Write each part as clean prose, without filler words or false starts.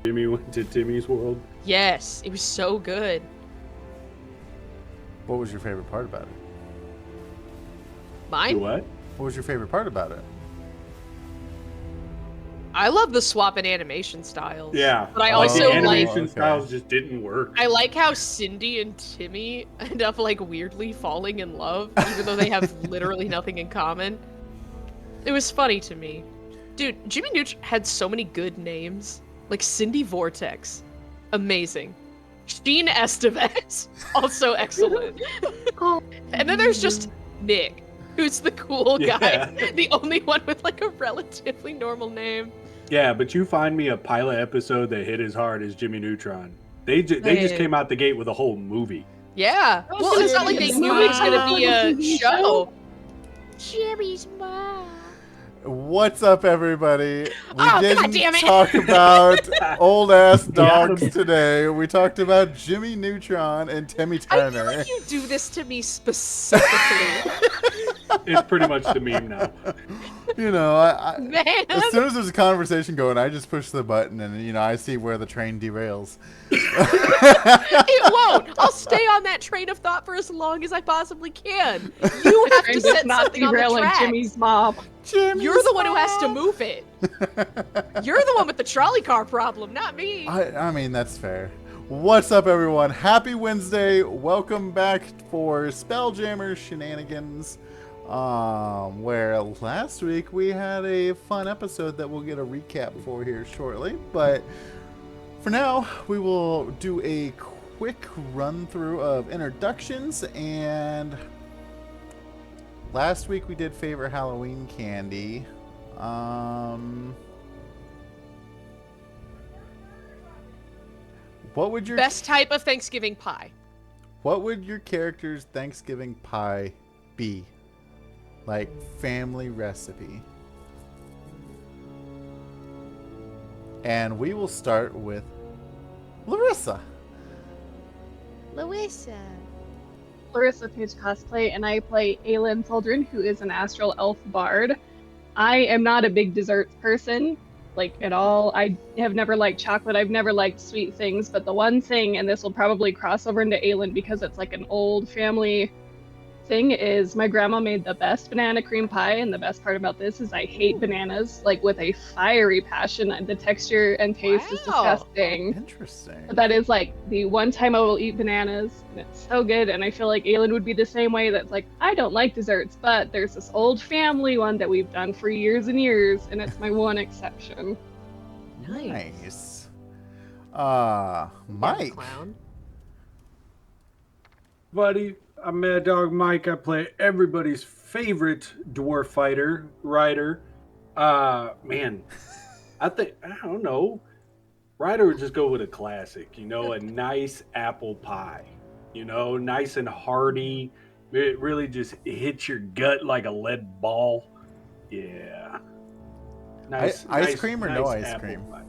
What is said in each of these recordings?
Jimmy went to Timmy's world. Yes, it was so good. What was your favorite part about it? Mine? What? What was your favorite part about it? I love the swap in animation styles. Yeah. But I like also the like animation styles just didn't work. I like how Cindy and Timmy end up like weirdly falling in love, even though they have literally nothing in common. It was funny to me. Dude, Jimmy Neutron had so many good names. Like Cindy Vortex. Amazing. Sheen Estevez. Also excellent. And then there's just Nick, who's the cool guy. The only one with like a relatively normal name. Yeah, but you find me a pilot episode that hit as hard as Jimmy Neutron. They just came out the gate with a whole movie. Yeah. Well, it's not like they knew it was gonna be a show. Jimmy's mom. What's up, everybody? We God didn't damn it. talk about old-ass Got dogs 'em. today. We talked about Jimmy Neutron and Timmy I feel Turner. like you do this to me specifically. It's pretty much the meme now. You know, Man. as soon as there's a conversation going, I just push the button and, you know, I see where the train derails. It won't. I'll stay on that train of thought for as long as I possibly can. You have to set something on the track. Jimmy's mom. You're the one who has to move it. You're the one with the trolley car problem, not me. I mean, that's fair. What's up, everyone? Happy Wednesday. Welcome back for Spelljammer Shenanigans. Where last week we had a fun episode that we'll get a recap for here shortly. But for now, we will do a quick run through of introductions. And last week we did favorite Halloween candy. What would your Best type of Thanksgiving pie? What would your character's Thanksgiving pie be? Like, family recipe. And we will start with Larissa. Louisa. Larissa Page cosplay, and I play Aelin Soldrin, who is an astral elf bard. I am not a big desserts person, like at all. I have never liked chocolate. I've never liked sweet things, but the one thing, and this will probably cross over into Aelin because it's like an old family thing, is my grandma made the best banana cream pie, and the best part about this is I hate bananas like with a fiery passion. The texture and taste is disgusting. Interesting. But that is like the one time I will eat bananas, and it's so good. And I feel like Aelin would be the same way. That's like, I don't like desserts, but there's this old family one that we've done for years and years, and it's my one exception. Nice. Mike. Clown. Buddy, I'm Mad Dog Mike. I play everybody's favorite dwarf fighter, Ryder. Man, I don't know. Ryder would just go with a classic, you know, a nice apple pie. You know, nice and hearty. It really just hits your gut like a lead ball. Yeah. Ice cream or no ice apple cream? pie.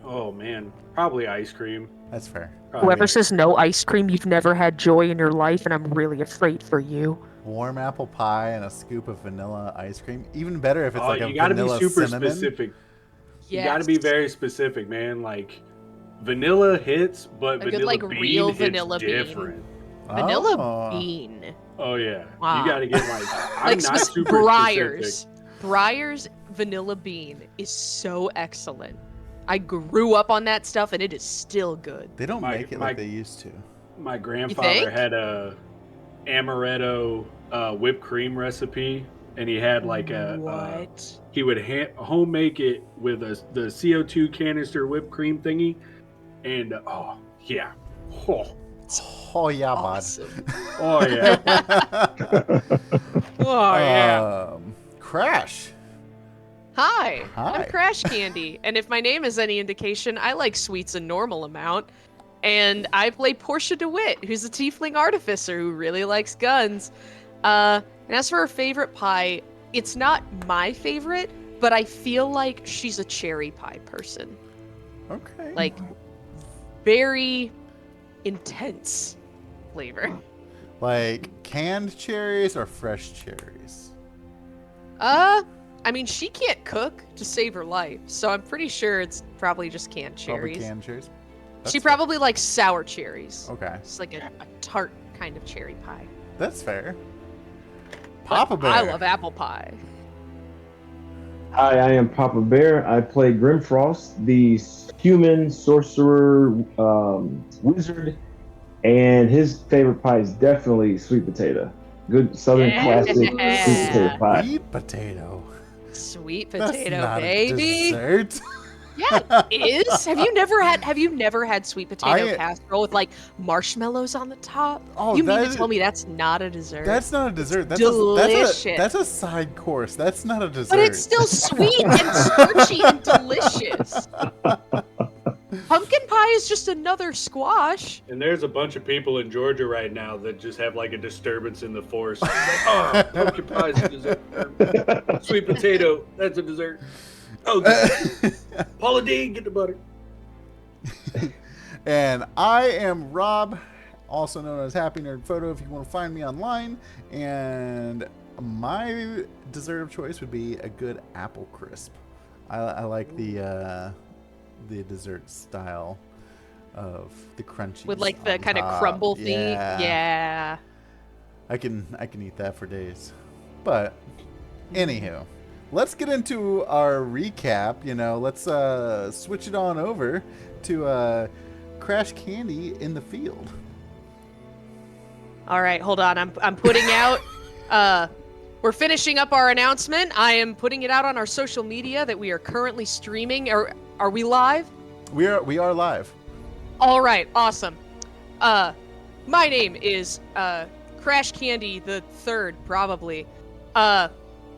Oh, man. Probably ice cream. That's fair. Probably. Whoever says no ice cream, you've never had joy in your life, and I'm really afraid for you. Warm apple pie and a scoop of vanilla ice cream. Even better if it's like a you gotta be vanilla super cinnamon. specific. Yes. You gotta be very specific, man. Like, vanilla hits, but A good, vanilla like, bean real hits vanilla bean. different. Vanilla Oh. bean. Oh yeah, Wow. you gotta get like I'm Like not super Breyers. specific. Breyers vanilla bean is so excellent. I grew up on that stuff, and it is still good. They don't My- make it my- like they used to. My think? grandfather had a amaretto whipped cream recipe, and he had like What? he would home make it with the CO2 canister whipped cream thingy, and oh yeah, Oh yeah, bud. Awesome. oh yeah. Oh yeah. Crash. Hi, Hi. I'm Crash Candy, and if my name is any indication, I like sweets a normal amount. And I play Portia DeWitt, who's a tiefling artificer who really likes guns. And as for her favorite pie, it's not my favorite, but I feel like she's a cherry pie person. Okay. Like, very intense flavor. Like canned cherries or fresh cherries? I mean, she can't cook to save her life, so I'm pretty sure it's probably just canned Probably cherries. canned cherries. She That's fair. probably likes sour cherries. Okay. It's like a tart kind of cherry pie. That's fair. But Papa Bear. I love apple pie. Hi, I am Papa Bear. I play Grimfrost, the human sorcerer wizard, and his favorite pie is definitely sweet potato. Good Southern classic sweet potato pie. Sweet potato. Sweet That's potato, not baby. a dessert. Yeah, it is. Have you never had sweet potato casserole with like marshmallows on the top? Oh, you mean to tell me that's not a dessert? That's not a dessert. Delicious. That's a side course. That's not a dessert. But it's still sweet and starchy and delicious. Pumpkin pie is just another squash. And there's a bunch of people in Georgia right now that just have like a disturbance in the force. Like, oh, pumpkin pie is a dessert. Sweet potato, that's a dessert. Oh, Paula Deen, get the butter. And I am Rob, also known as Happy Nerd Photo if you want to find me online. And my dessert of choice would be a good apple crisp. I like the dessert style of the crunchy With like the kind of crumble thing. Yeah. I can eat that for days. But anywho, let's get into our recap. Let's switch it on over to Crash Candy in the field. All right, hold on. I'm putting out. We're finishing up our announcement. I am putting it out on our social media that we are currently streaming. Are we live? We are live. All right, awesome. My name is Crash Candy the Third, probably.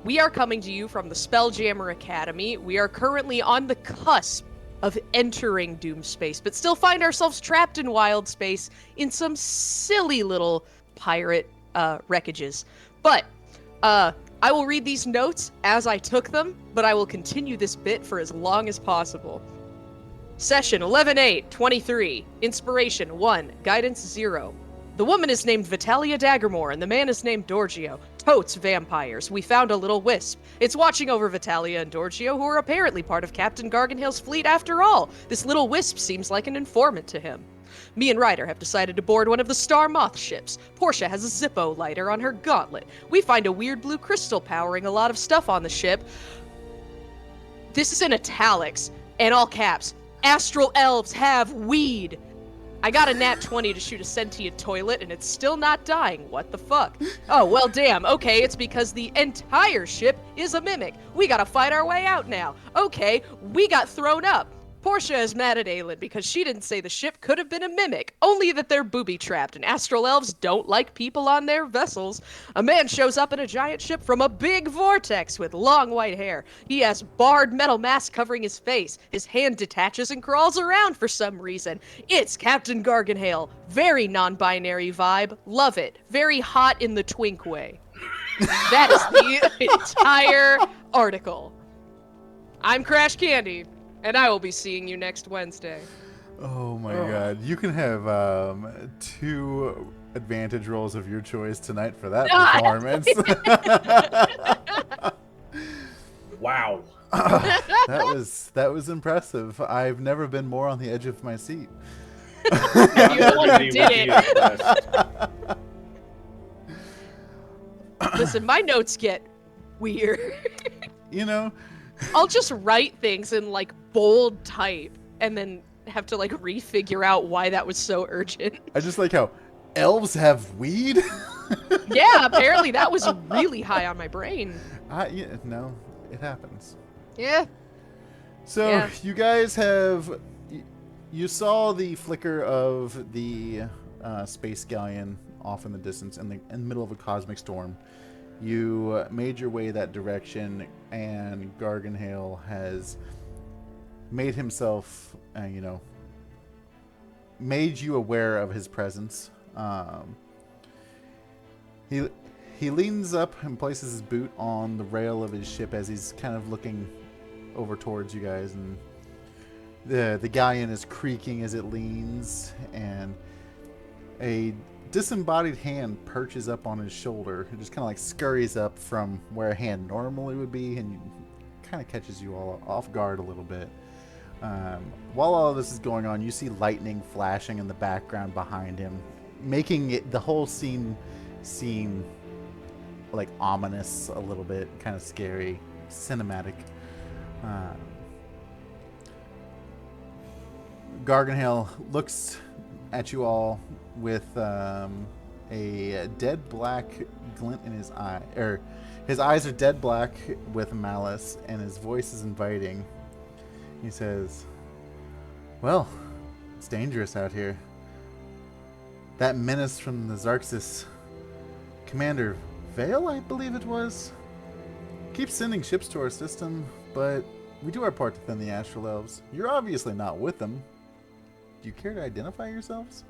We are coming to you from the Spelljammer Academy. We are currently on the cusp of entering Doom Space, but still find ourselves trapped in Wild Space in some silly little pirate wreckages. But I will read these notes as I took them, but I will continue this bit for as long as possible. Session 11-8-23. Inspiration 1. Guidance 0. The woman is named Vitalia Daggermore, and the man is named Dorgio. Totes vampires. We found a little wisp. It's watching over Vitalia and Dorgio, who are apparently part of Captain Garganhale's fleet after all. This little wisp seems like an informant to him. Me and Ryder have decided to board one of the Star Moth ships. Portia has a Zippo lighter on her gauntlet. We find a weird blue crystal powering a lot of stuff on the ship. This is in italics, and all caps. Astral elves have weed. I got a nat 20 to shoot a sentient toilet, and it's still not dying. What the fuck? Oh, well, damn. Okay, it's because the entire ship is a mimic. We gotta fight our way out now. Okay, we got thrown up. Portia is mad at Aelin because she didn't say the ship could have been a mimic, only that they're booby-trapped, and astral elves don't like people on their vessels. A man shows up in a giant ship from a big vortex with long white hair. He has barred metal mask covering his face. His hand detaches and crawls around for some reason. It's Captain Garganhale. Very non-binary vibe. Love it. Very hot in the twink way. That is the entire article. I'm Crash Candy. And I will be seeing you next Wednesday. Oh my god. You can have 2 advantage rolls of your choice tonight for that performance. Wow. That was impressive. I've never been more on the edge of my seat. You're the one who did it. Listen, my notes get weird. I'll just write things in like bold type and then have to like refigure out why that was so urgent. I just like how elves have weed. Yeah, apparently that was really high on my brain. No, it happens. Yeah. So you guys you saw the flicker of the space galleon off in the distance in the middle of a cosmic storm. You made your way that direction, and Garganhale has made himself, made you aware of his presence. He leans up and places his boot on the rail of his ship as he's kind of looking over towards you guys, and the galleon is creaking as it leans, and a disembodied hand perches up on his shoulder. It just kind of like scurries up from where a hand normally would be, and kind of catches you all off guard a little bit. While all of this is going on, you see lightning flashing in the background behind him, making it the whole scene seem like ominous a little bit, kind of scary, cinematic. Garganhill looks at you all with a dead black glint in his eye, or his eyes are dead black with malice, and his voice is inviting. He says, "Well, it's dangerous out here. That menace from the Xarxis, Commander Vale, I believe it was, keeps sending ships to our system, but we do our part to thin the Astral Elves. You're obviously not with them. Do you care to identify yourselves?"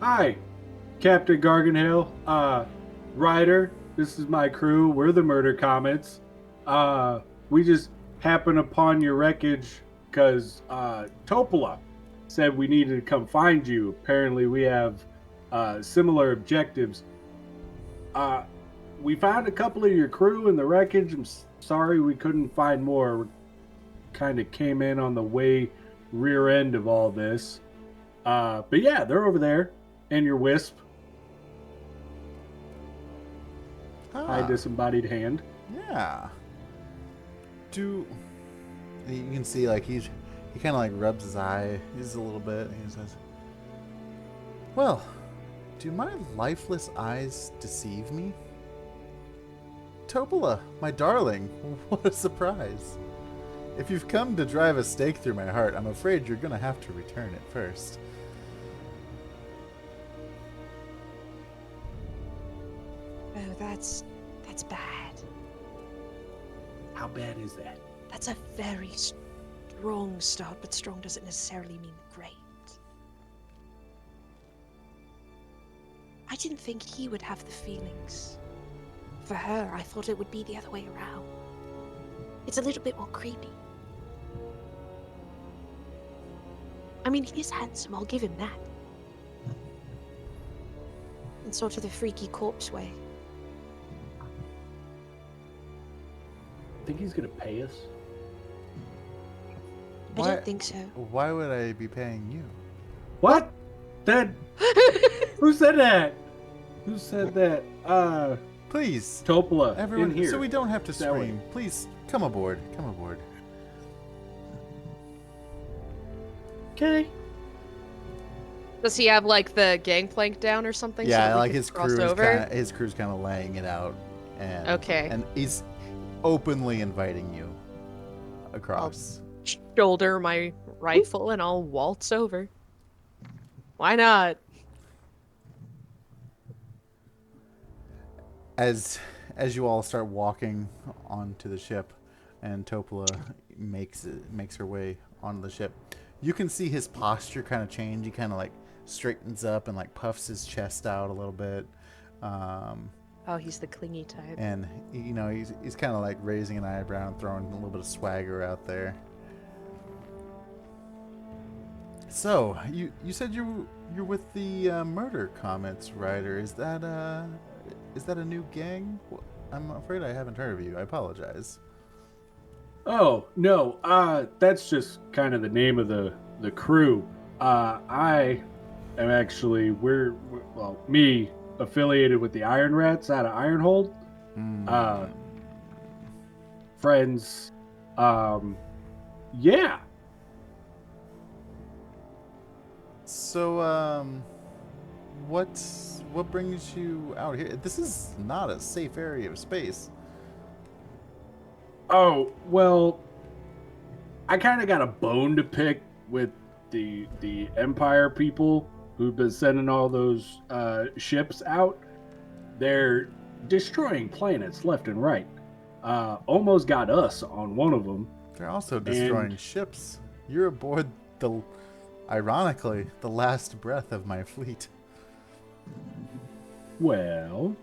Hi, Captain Garganhill. Ryder, this is my crew. We're the Murder Comets. We just happened upon your wreckage because Topola said we needed to come find you. Apparently, we have similar objectives. We found a couple of your crew in the wreckage. I'm sorry we couldn't find more. We kind of came in on the way rear end of all this. But yeah, they're over there. And your wisp. Hi, disembodied hand. Yeah. You can see like he kind of like rubs his eye just a little bit, and he says, "Well, do my lifeless eyes deceive me? Topola, my darling, what a surprise. If you've come to drive a stake through my heart, I'm afraid you're gonna have to return it first." Oh, that's bad. How bad is that? That's a very strong start, but strong doesn't necessarily mean great. I didn't think he would have the feelings for her. I thought it would be the other way around. It's a little bit more creepy. I mean, he is handsome, I'll give him that. In sort of the freaky corpse way. Think he's gonna pay us? I don't think so. Why would I be paying you? What? That? Who said that? Who said that? Please, Topola, everyone, in here. so we don't have to That way. scream. Please, come aboard. Come aboard. Okay. Does he have like the gangplank down or something? so Yeah, that we like can his cross crew is over? his crew's kind of laying it out, and Okay. and he's openly inviting you across. Shoulder my rifle and I'll waltz over. Why not? As you all start walking onto the ship, and Topola makes her way onto the ship, you can see his posture kind of change. He kind of like straightens up and like puffs his chest out a little bit. Oh, he's the clingy type. And you know he's kind of like raising an eyebrow and throwing a little bit of swagger out there. So you said you're with the Murder Comets, Ryder. Is that a new gang? I'm afraid I haven't heard of you. I apologize. Oh no, that's just kind of the name of the crew. I am actually me affiliated with the Iron Rats out of Ironhold. Friends. Yeah. So what brings you out here? This is not a safe area of space. Oh well, I kind of got a bone to pick with the Empire people who've been sending all those ships out. They're destroying planets left and right. Almost got us on one of them. They're also destroying ships. You're aboard ironically, the last breath of my fleet. Well,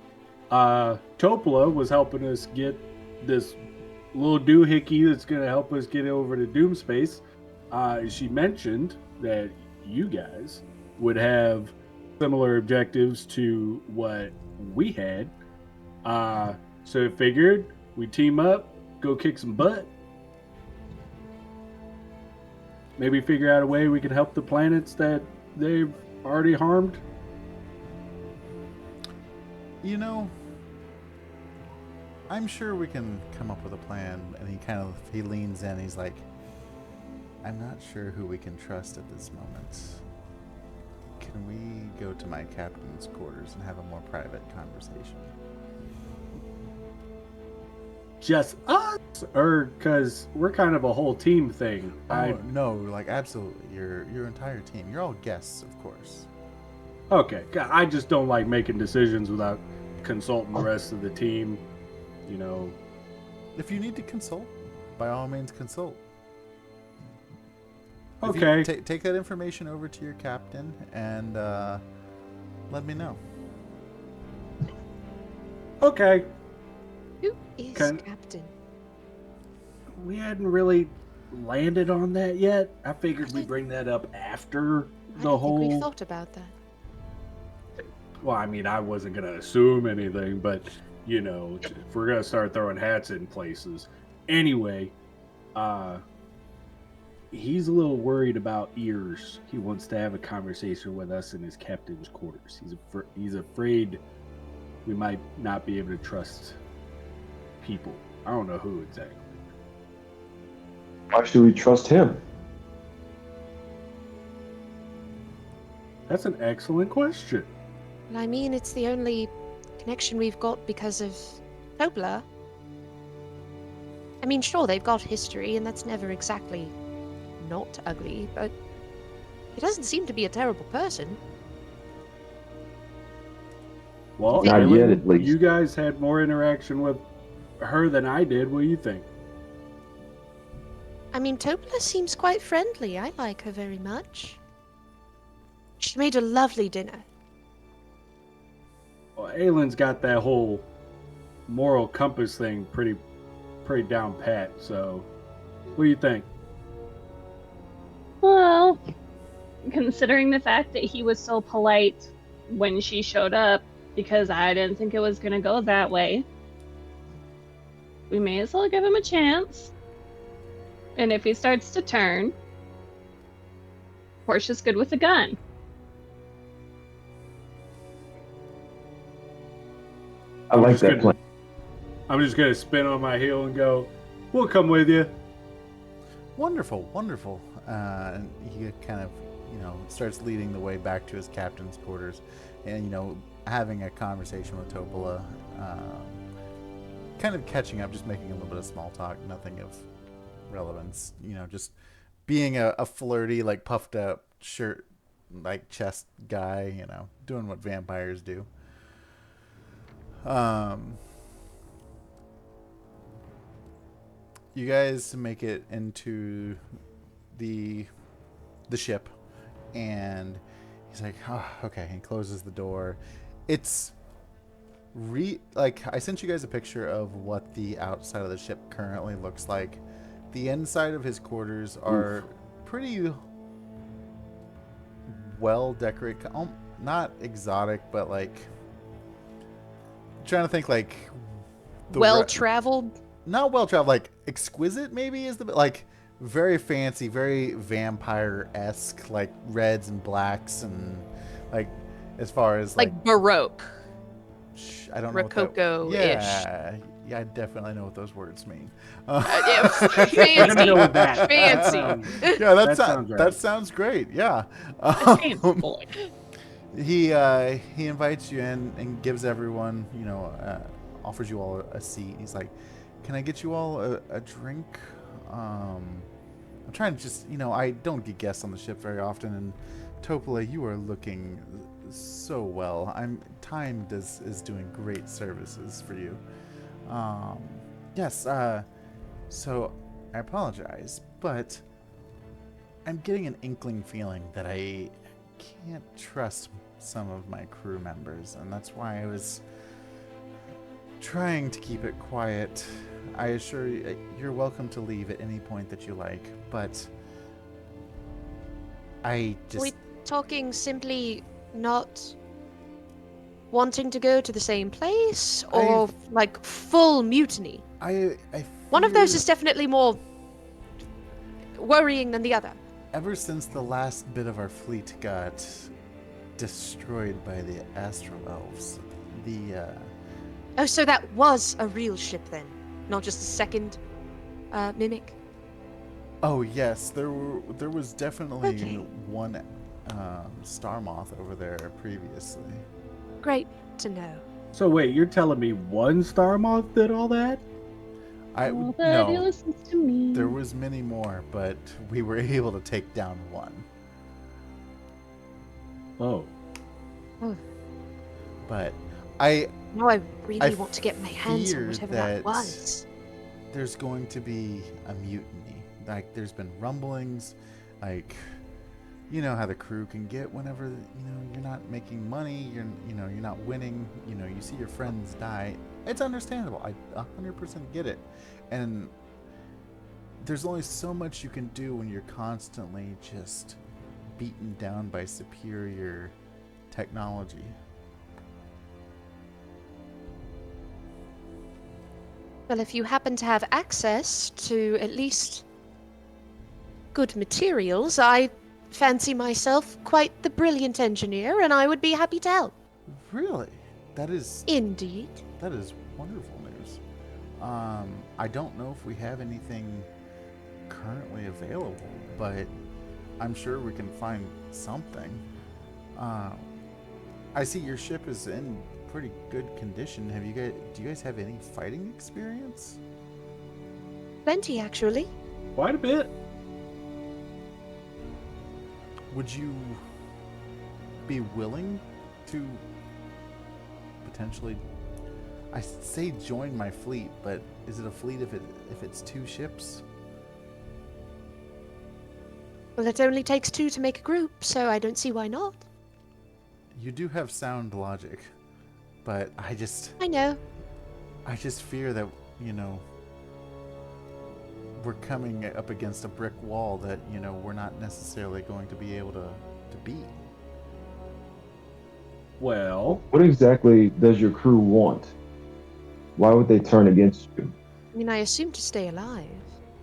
Topola was helping us get this little doohickey that's going to help us get over to Doomspace. She mentioned that you guys would have similar objectives to what we had. So it figured we team up, go kick some butt. Maybe figure out a way we can help the planets that they've already harmed. You know, I'm sure we can come up with a plan. And he leans in. He's like, I'm not sure who we can trust at this moment. Can we go to my captain's quarters and have a more private conversation? Just us? Or because we're kind of a whole team thing. Oh, no, like absolutely. Your entire team. You're all guests, of course. Okay, I just don't like making decisions without consulting the rest of the team. You know. If you need to consult, by all means consult. Okay. Take that information over to your captain and let me know. Okay. Who is Captain? We hadn't really landed on that yet. I figured we'd bring that up after I the don't whole. think we thought about that. Well, I mean, I wasn't gonna assume anything, but you know, if we're gonna start throwing hats in places, anyway, he's a little worried about ears. He wants to have a conversation with us in his captain's quarters. He's afraid we might not be able to trust people. I don't know who exactly. Why should we trust him? That's an excellent question. And I mean, it's the only connection we've got because of Tobler. I mean, sure, they've got history, and that's never exactly not ugly, but he doesn't seem to be a terrible person. Well, Not Ellen, yet, at least. you guys had more interaction with her than I did. What do you think? I mean, Tobler seems quite friendly. I like her very much. She made a lovely dinner. Well, Aylin's got that whole moral compass thing pretty down pat. So, what do you think? Well, considering the fact that he was so polite when she showed up, because I didn't think it was going to go that way, we may as well give him a chance. And if he starts to turn, Portia's good with a gun. I like that plan. I'm just gonna spin on my heel and go, "We'll come with you." Wonderful, wonderful. And he kind of, starts leading the way back to his captain's quarters, and having a conversation with Topola, kind of catching up, just making a little bit of small talk, nothing of relevance. Just being a flirty, like puffed up shirt, like chest guy. Doing what vampires do. You guys make it into the ship, and he's like, "Oh, okay." He closes the door. It's like I sent you guys a picture of what the outside of the ship currently looks like. The inside of his quarters are pretty well decorated, not exotic, but like trying to think like Well-traveled? Not well-traveled, like exquisite maybe is the like very fancy, very vampire-esque, like reds and blacks, and like as far as Like Baroque. I don't know Rococo-ish. Yeah, I definitely know what those words mean. Yeah, fancy. We're gonna go with that. Fancy. Yeah, That sounds right. That sounds great. Yeah. Boy. He invites you in and gives everyone, offers you all a seat. He's like, "Can I get you all a drink?" I'm trying to just, I don't get guests on the ship very often, and Topola, you are looking so well. Time is doing great services for you. Yes. So I apologize, but I'm getting an inkling feeling that I can't trust some of my crew members, and that's why I was trying to keep it quiet. I assure you, you're welcome to leave at any point that you like, but I just... We talking simply not wanting to go to the same place, or like full mutiny? I One of those fear- is definitely more worrying than the other. Ever since the last bit of our fleet got destroyed by the Astral Elves, Oh, so that was a real ship then, not just a second mimic. oh yes, there was definitely Okay. one Star Moth over there previously. Great to know. So wait, you're telling me one Star Moth did all that? Oh, but he no, listens to me. there was many more, but we were able to take down one. Oh. But Now I really I want to get my hands on fear whatever that that was. there's going to be a mutiny. Like, there's been rumblings, like, you know how the crew can get whenever, you're not making money, you're not winning, you see your friends die. It's understandable. I 100% get it. And there's only so much you can do when you're constantly just beaten down by superior technology. Well, if you happen to have access to at least good materials, I fancy myself quite the brilliant engineer, and I would be happy to help. Really? That is Indeed. wonderful news. I don't know if we have anything currently available, but I'm sure we can find something. I see your ship is in pretty good condition. Do you guys have any fighting experience? Plenty, actually. Quite a bit. Would you be willing to potentially, I say join my fleet, but is it a fleet if it's 2 ships? Well, it only takes 2 to make a group, so I don't see why not. You do have sound logic, but I just I fear that, we're coming up against a brick wall that, we're not necessarily going to be able to beat. Well, What exactly does your crew want? Why would they turn against you? I mean, I assume to stay alive.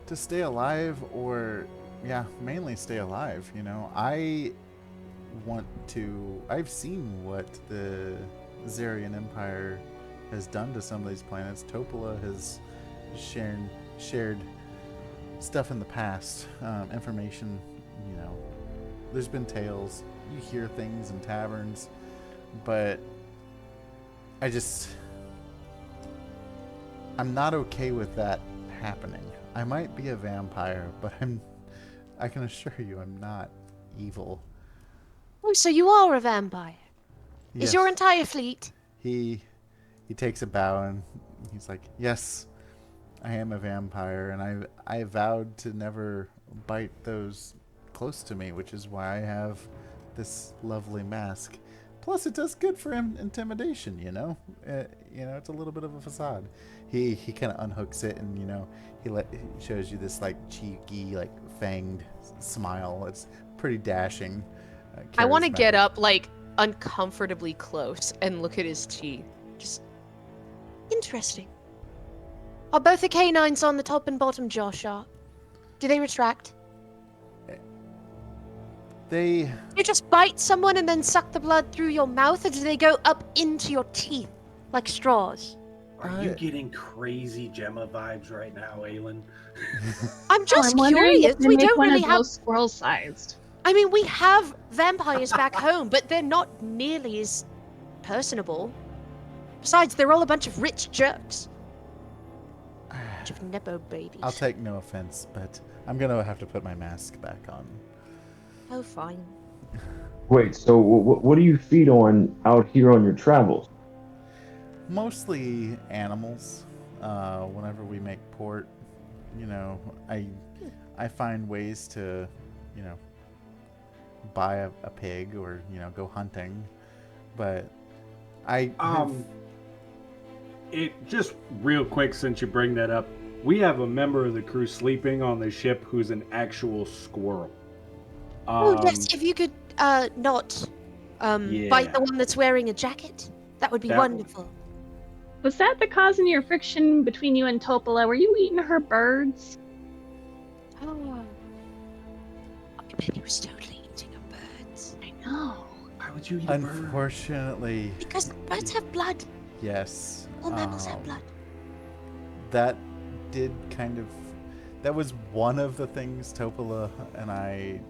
To stay alive, or mainly stay alive. I've seen what the Zarian Empire has done to some of these planets. Topola has shared stuff in the past, information. There's been tales. You hear things in taverns, but I'm not okay with that happening. I might be a vampire, but I can assure you I'm not evil. Oh, so you are a vampire? Is your Yes. entire fleet? He takes a bow and he's like, "Yes, I am a vampire, and I vowed to never bite those close to me, which is why I have this lovely mask. Plus, it does good for intimidation. It's a little bit of a facade." He kind of unhooks it, and he shows you this like cheeky, like fanged smile. It's pretty dashing. I want to get charismatic. up like uncomfortably close and look at his teeth. Just interesting. Are both the canines on the top and bottom jaw sharp? Do they retract? They You just bite someone and then suck the blood through your mouth, or do they go up into your teeth like straws? are you getting crazy Gemma vibes right now, Aelin? I'm just I'm wondering curious. if they We make don't one really of have. those squirrel-sized. I mean, we have vampires back home, but they're not nearly as personable. Besides, they're all a bunch of rich jerks. Bunch of nepo babies. I'll take no offense, but I'm gonna have to put my mask back on. Oh, fine. Wait, so what do you feed on out here on your travels? Mostly animals. Whenever we make port, I find ways to, buy a pig or go hunting, but It just real quick, since you bring that up, we have a member of the crew sleeping on the ship who's an actual squirrel. Oh, yes, if you could not Yeah. bite the one that's wearing a jacket? That would be That- wonderful. Was that the cause in your friction between you and Topola? Were you eating her birds? Oh. I bet he was totally eating her birds. I know. Why would you eat a bird? Unfortunately, Because birds have blood. yes. All mammals have blood. That did kind of. That was one of the things Topola and I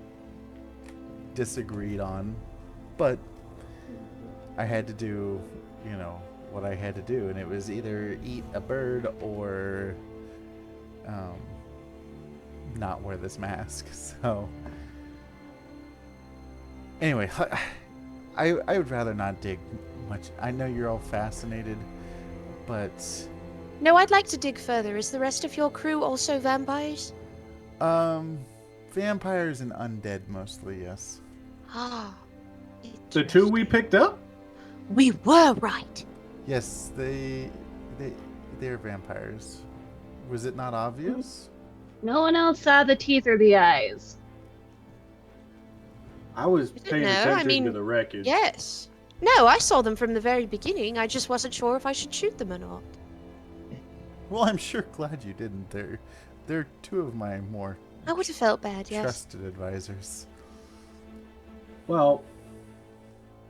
disagreed on, but I had to do, what I had to do, and it was either eat a bird or not wear this mask. So anyway, I would rather not dig much. I know you're all fascinated, but No, I'd like to dig further. Is the rest of your crew also vampires? vampires and undead mostly, yes. Ah. The two we picked up? We were right. Yes, they're vampires. Was it not obvious? No one else saw the teeth or the eyes. I was didn't paying know, I attention mean, to the wreckage. Yes. No, I saw them from the very beginning. I just wasn't sure if I should shoot them or not. Well, I'm sure glad you didn't. They're two of my more I would have felt bad, yes. trusted advisors. Well,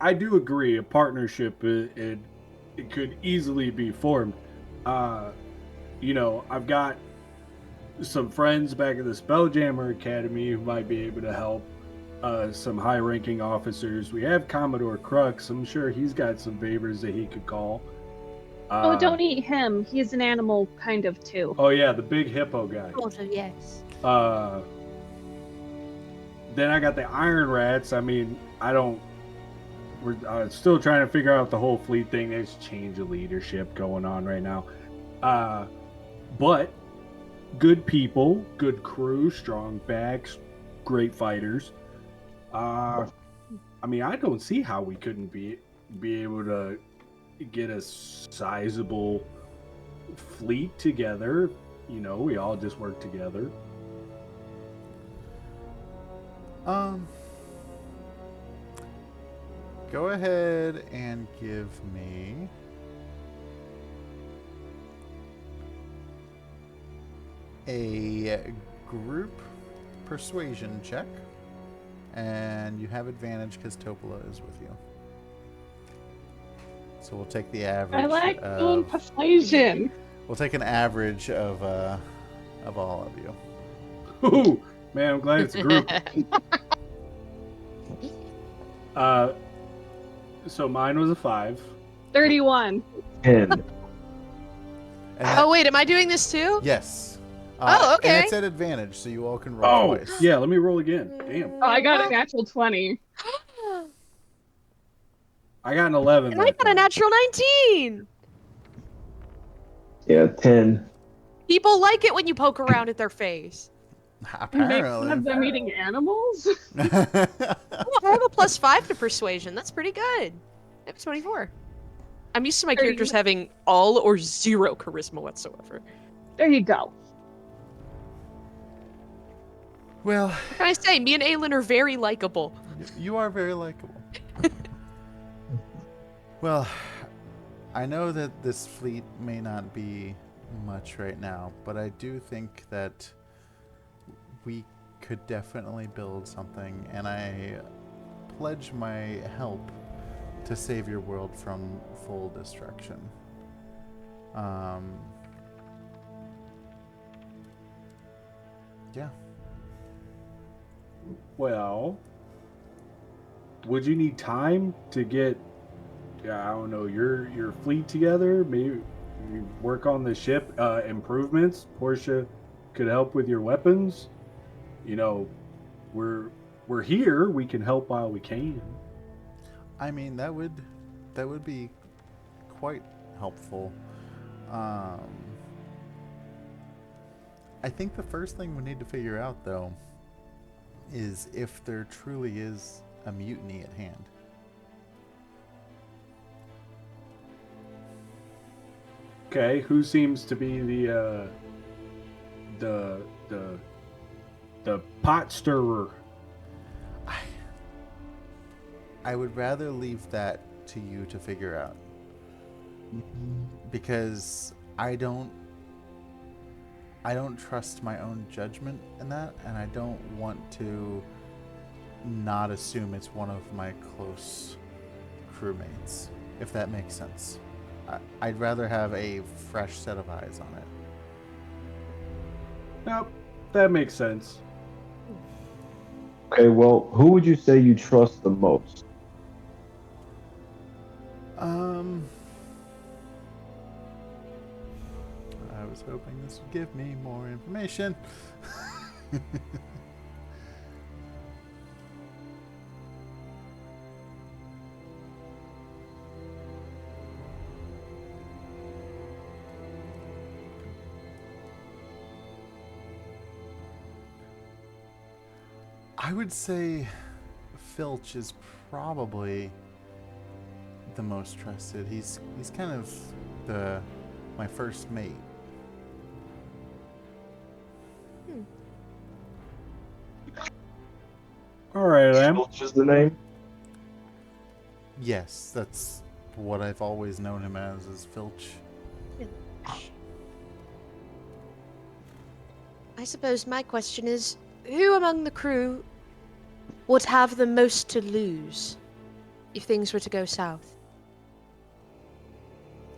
I do agree. A partnership, it could easily be formed. I've got some friends back at the Spelljammer Academy who might be able to help. Some high-ranking officers. We have Commodore Crux. I'm sure he's got some favors that he could call. Oh, don't eat him. He's an animal kind of too. Oh yeah, the big hippo guy. Sort of, yes. Then I got the Iron Rats. I mean, we're still trying to figure out the whole fleet thing. There's change of leadership going on right now. But good people, good crew, strong backs, great fighters. I mean, I don't see how we couldn't be able to get a sizable fleet together. We all just work together. Go ahead and give me a group persuasion check, and you have advantage because Topola is with you. So we'll take the average. I like doing persuasion. We'll take an average of all of you. Ooh, man, I'm glad it's a group. So mine was a 5. 31. 10. And that- Oh wait, am I doing this too? yes. Oh, okay. And it's at advantage, so you all can roll Oh, twice. yeah, let me roll again. Damn. Oh, I got a natural 20. I got an 11. And I that got a time. natural 19. Yeah, 10. People like it when you poke around at their face. Make fun of Apparently. them eating animals? Oh, I have a +5 to persuasion. That's pretty good. I have 24. I'm used to my There you characters go. having all or 0 charisma whatsoever. There you go. Well, What can I say? Me and Aelin are very likable. you are very likable. Well, I know that this fleet may not be much right now, but I do think that we could definitely build something, and I pledge my help to save your world from full destruction. Yeah. Well, would you need time to get, I don't know, your fleet together? Maybe you work on the ship improvements. Portia could help with your weapons. We're here. We can help while we can. I mean, that would be quite helpful. I think the first thing we need to figure out, though, is if there truly is a mutiny at hand. Okay, who seems to be the pot stirrer? I would rather leave that to you to figure out. Because I don't trust my own judgment in that, and I don't want to not assume it's one of my close crewmates, if that makes sense. I'd rather have a fresh set of eyes on it. Nope, that makes sense. Okay, well, who would you say you trust the most? I was hoping this would give me more information. I would say Filch is probably the most trusted. He's kind of my first mate. All right, then. Filch is the name? Yes, that's what I've always known him as, is Filch. I suppose my question is, who among the crew would have the most to lose if things were to go south?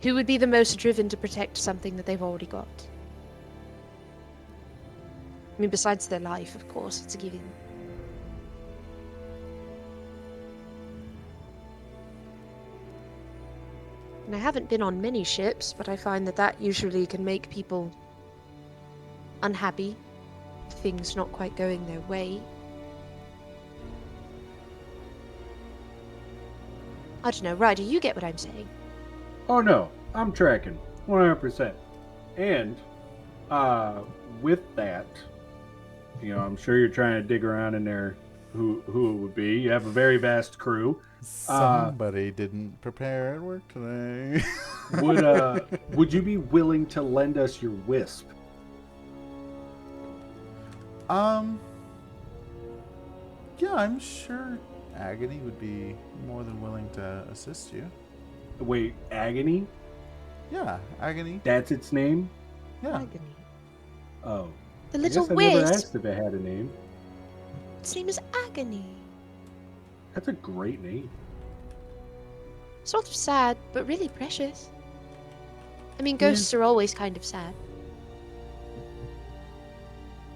Who would be the most driven to protect something that they've already got? I mean, besides their life, of course, it's a given. And I haven't been on many ships, but I find that usually can make people unhappy, things not quite going their way. I don't know, Ryder, you get what I'm saying. Oh no, I'm tracking 100%. And with that, I'm sure you're trying to dig around in there who it would be. You have a very vast crew. Somebody didn't prepare at work today. Would you be willing to lend us your wisp? Yeah, I'm sure Agony would be more than willing to assist you. Wait, Agony? Yeah, Agony. That's its name? Yeah. Agony. Oh. The I little guess I never wisp. asked if it had a name. Its name is Agony. That's a great name. Sort of sad, but really precious. I mean, ghosts are always kind of sad.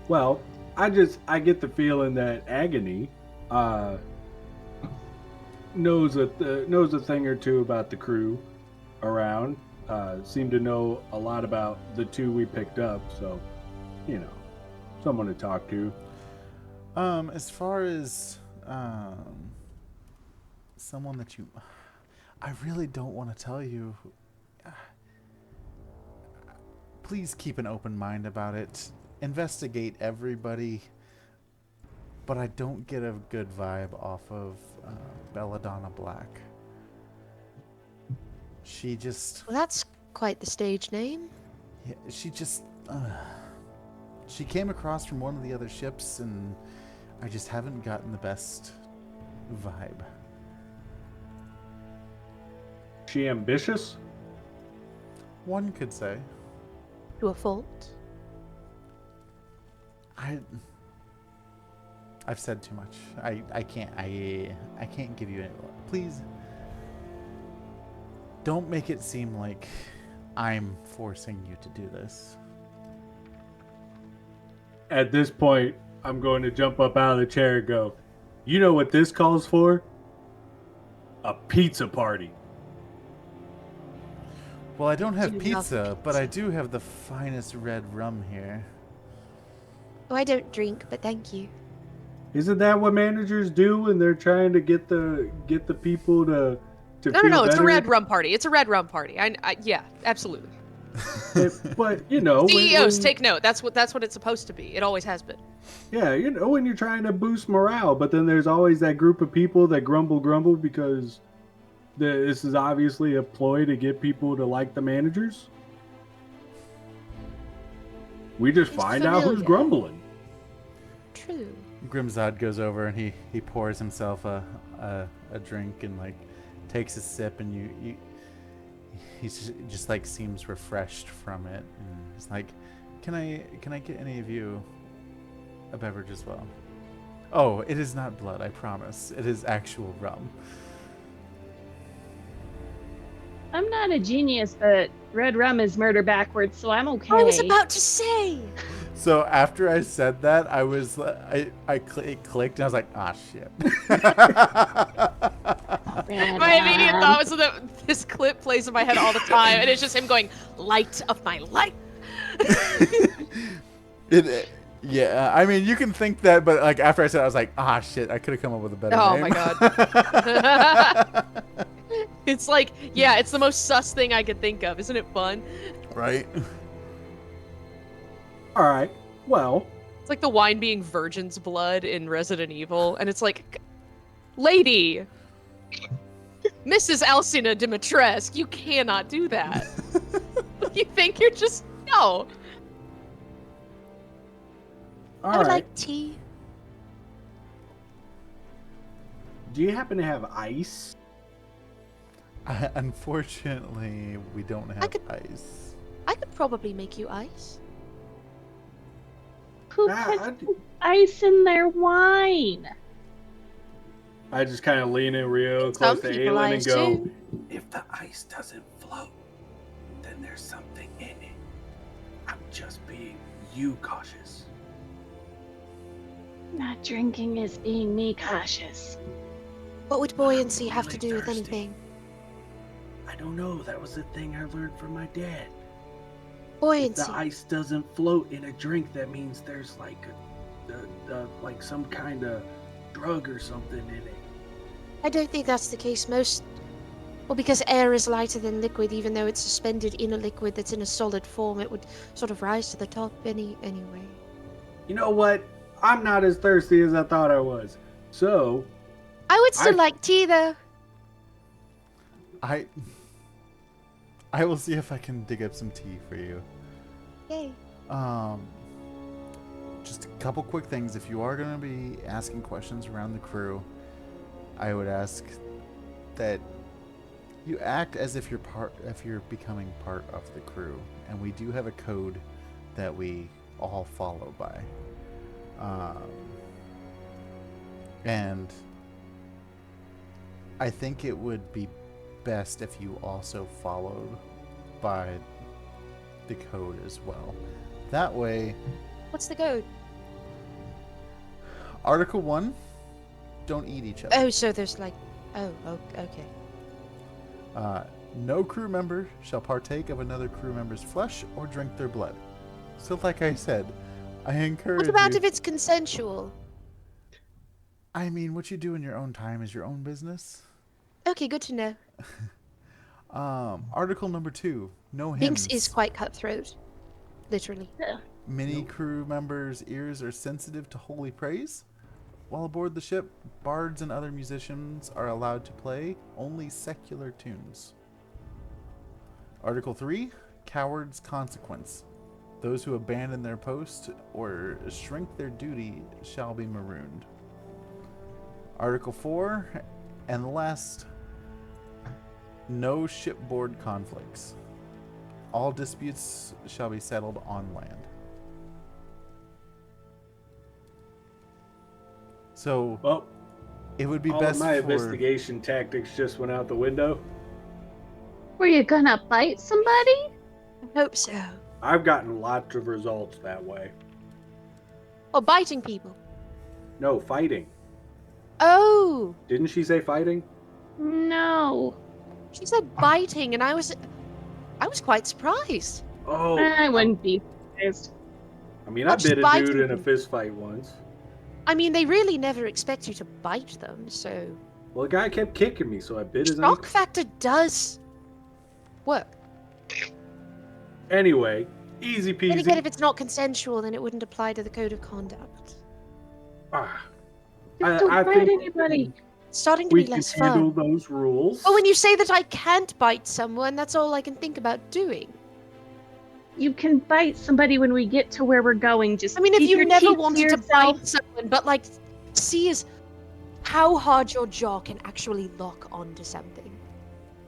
Well, I get the feeling that Agony knows a thing or two about the crew around. Seem to know a lot about the two we picked up, so someone to talk to. As far as someone that I really don't want to tell you. Please keep an open mind about it. Investigate everybody, but I don't get a good vibe off of Belladonna Black. She just... Well, that's quite the stage name. Yeah, she just... she came across from one of the other ships, and I just haven't gotten the best vibe. She ambitious? One could say. To a fault. I've said too much. I can't give you any. Please don't make it seem like I'm forcing you to do this. At this point, I'm going to jump up out of the chair and go, you know what this calls for? A pizza party. Well, I don't have You love pizza, but I do have the finest red rum here. Oh, I don't drink, but thank you. Isn't that what managers do when they're trying to get the people to feel No, it's a better? red rum party. It's a red rum party. Yeah, absolutely. But CEOs, take note. That's what it's supposed to be. It always has been. Yeah, when you're trying to boost morale, but then there's always that group of people that grumble because this is obviously a ploy to get people to like the managers. We just It's find out who's familiar. grumbling. True. Grimzod goes over and he pours himself a drink and like takes a sip, and you he's just like seems refreshed from it, and he's like, can I get any of you a beverage as well? Oh, it is not blood, I promise. It is actual rum. I'm not a genius, but red rum is murder backwards, so I'm okay. I was about to say. So after I said that, I was it clicked and I was like, ah, shit. My immediate thought was that this clip plays in my head all the time, and it's just him going, "Light of my life." Yeah, I mean, you can think that, but like after I said it, I was like, ah, shit, I could have come up with a better Oh name. my god. It's like, yeah, it's the most sus thing I could think of. Isn't it fun? Right? All right. Well, It's like the wine being virgin's blood in Resident Evil, and it's like, lady, Mrs. Alcina Dimitrescu, you cannot do that. You think you're just, no. all I would right. like tea. Do you happen to have ice? Unfortunately, we don't have could- ice. I could probably make you ice. Who Ah, puts ice in their wine? I just kind of lean in real Some close to people Aelin and ice go, too. if the ice doesn't float, then there's something in it. I'm just being you cautious. Not drinking is being me cautious. What would buoyancy have to really do with thirsty. anything? I don't know. That was the thing I learned from my dad. If Buoyancy. the ice doesn't float in a drink, that means there's like like some kind of drug or something in it. I don't think that's the case. Well, because air is lighter than liquid, even though it's suspended in a liquid that's in a solid form, it would sort of rise to the top anyway. You know what? I'm not as thirsty as I thought I was. So, I would still I- like tea, though. I will see if I can dig up some tea for you. Yay. Just a couple quick things. If you are going to be asking questions around the crew, I would ask that you act as if you're becoming part of the crew, and we do have a code that we all follow by. And I think it would be best if you also followed by the code as well. That way, What's the code? Article 1, don't eat each other. Oh, so there's like... Oh, okay. No crew member shall partake of another crew member's flesh or drink their blood. So like I said, I encourage What about you... if it's consensual? I mean, what you do in your own time is your own business. Okay, good to know. Article number 2, no hymns. Binks is quite cutthroat. Literally. Many crew members' ears are sensitive to holy praise. While aboard the ship, bards and other musicians are allowed to play only secular tunes. Article 3, coward's consequence. Those who abandon their post or shrink their duty shall be marooned. Article 4, and last, no shipboard conflicts. All disputes shall be settled on land. So, Well, it would be all best of my for... investigation tactics just went out the window. Were you gonna bite somebody? I hope so. I've gotten lots of results that way. Or biting people. No, fighting. Oh! Didn't she say fighting? No. She said biting, and I was quite surprised. Oh, I wouldn't be surprised. I mean, Not I just bit a biting dude in a them. fist fight once. I mean, they really never expect you to bite them, so... Well, the guy kept kicking me, so I bit his Shock ankle. factor does work. Anyway, easy Then again, if peasy. it's not consensual, then it wouldn't apply to the code of conduct. Ah, Don't I bite think anybody. It's starting to we be can less handle fun. those rules. But when you say that I can't bite someone, that's all I can think about doing. You can bite somebody when we get to where we're going. Just I mean, if keep you your never teeth wanted to yourself. bite someone, but like, see is how hard your jaw can actually lock onto something.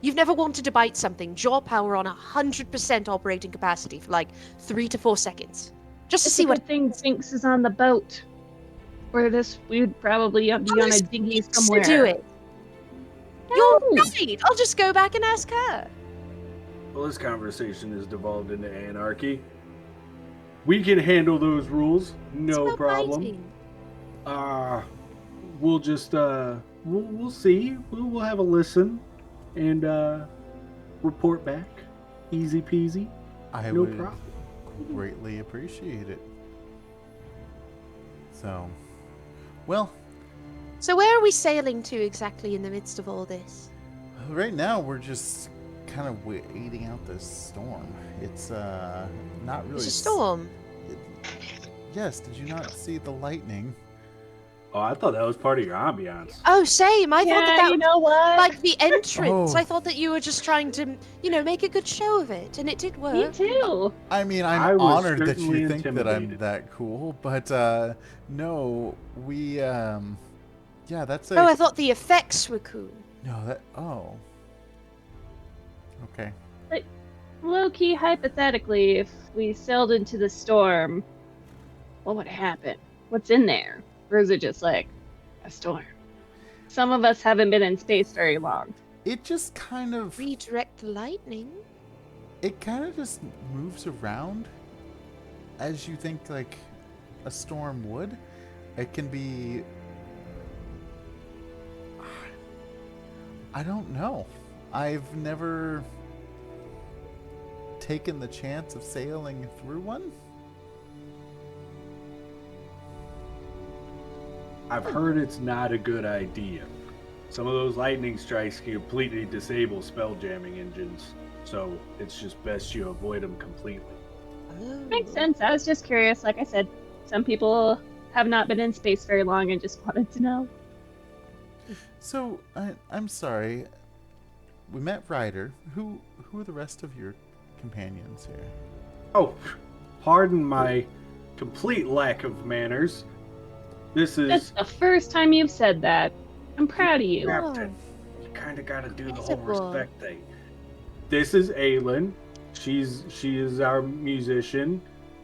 You've never wanted to bite something, jaw power on 100% operating capacity for like 3 to 4 seconds. Just to It's see a what good thing Jinx is on the boat. Or this, we'd probably be on a dinghy somewhere. to do it. No. You're right. I'll just go back and ask her. Well, this conversation has devolved into anarchy. We can handle those rules, no Stop problem. biting. We'll just we'll see. We'll have a listen and report back. Easy peasy. I No would problem. greatly appreciate it. So, well, So where are we sailing to exactly in the midst of all this? right now we're just kind of waiting out this storm. It's not really. It's a storm. Yes, did you not see the lightning? Oh, I thought that was part of your ambiance. Oh, same. I thought that you was know what? like the entrance. Oh. I thought that you were just trying to, make a good show of it, and it did work. Me too. I mean, I I'm was honored that certainly you think that I'm intimidated. that cool, but no, we yeah, that's a Oh, I thought the effects were cool. no that okay. Low-key, hypothetically, if we sailed into the storm, what would happen? What's in there? Or is it just like a storm? Some of us haven't been in space very long. It just kind of Redirect the lightning. just moves around as you think like a storm would. It can be I don't know. I've never taken the chance of sailing through one. I've heard it's not a good idea. Some of those lightning strikes can completely disable spell jamming engines, so it's just best you avoid them completely. Oh. Makes sense. I was just curious. Like I said, some people have not been in space very long and just wanted to know. So I'm sorry. We met Ryder. Who are the rest of your companions here? Oh, pardon my complete lack of manners. This That's is the first time you've said that. I'm proud of you. Captain. You kind of got to do the Yes, whole it was. respect thing. This is Aylin. She is our musician,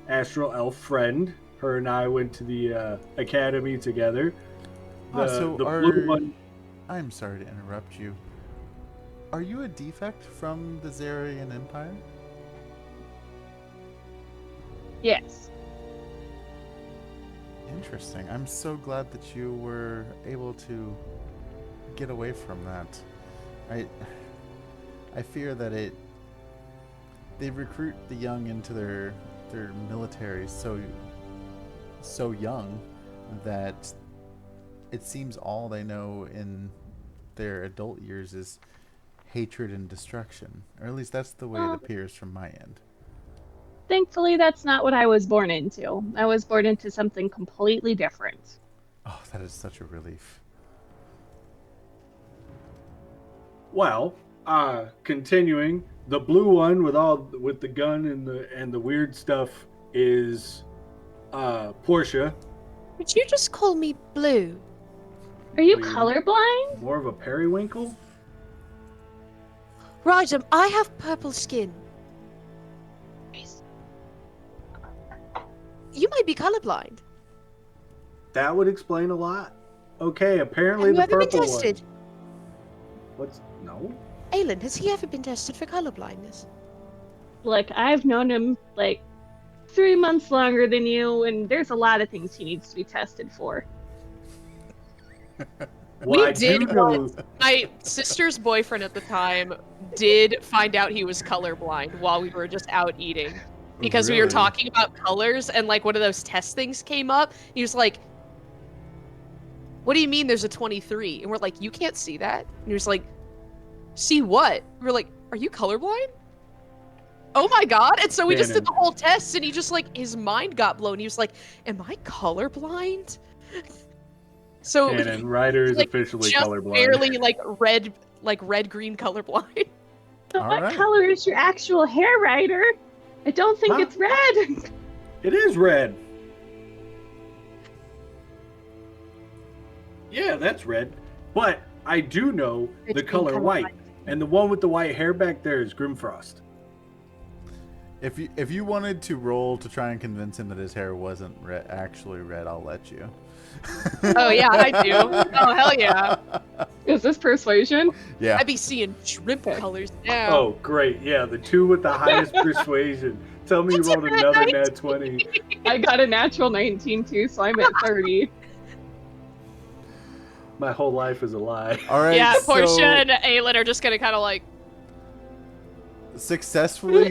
astral elf friend. Her and I went to the academy together. So the blue one. I'm sorry to interrupt you. Are you a defect from the Zarian Empire? Yes. Interesting. I'm so glad that you were able to get away from that. I fear that they recruit the young into their military so young that it seems all they know in their adult years is hatred and destruction. Or at least that's the way it appears from my end. Thankfully, that's not what I was born into. I was born into something completely different. Oh, that is such a relief. Well, continuing, the blue one with the gun and the weird stuff is Portia. Would you just call me Blue? Are you What do you- colorblind? More of a periwinkle. Right, I have purple skin. You might be colorblind. That would explain a lot. Okay, apparently Have you the ever been purple tested? one. No? Aylin, has he ever been tested for colorblindness? Like, I've known him, 3 months longer than you, and there's a lot of things he needs to be tested for. What We I do did know, My sister's boyfriend at the time did find out he was colorblind while we were just out eating. Because we were Really? talking about colors and one of those test things came up. He was like, "What do you mean there's a 23?" And we're like, "You can't see that." And he was like, "See what?" We're like, "Are you colorblind?" Oh my god. And so we just did Shannon. the whole test and he just his mind got blown. He was like, "Am I colorblind?" So Shannon, Ryder is like, officially just colorblind. barely red green colorblind. So All what right. color is your actual hair, Ryder? I don't think Huh? it's red. It is red. Yeah, that's red. But I do know the It's color color white. white. And the one with the white hair back there is Grimfrost. If you wanted to roll to try and convince him that his hair wasn't actually red, I'll let you. Oh yeah, I do. Oh hell yeah. Is this persuasion? Yeah. I'd be seeing shrimp colors now. Oh, great. Yeah, the two with the highest persuasion. Tell me you It's a rolled red another 19. nat 20. I got a natural 19 too, so I'm at 30. My whole life is a lie. All right. Yeah, Portia so and Aelin are just gonna kind of like. successfully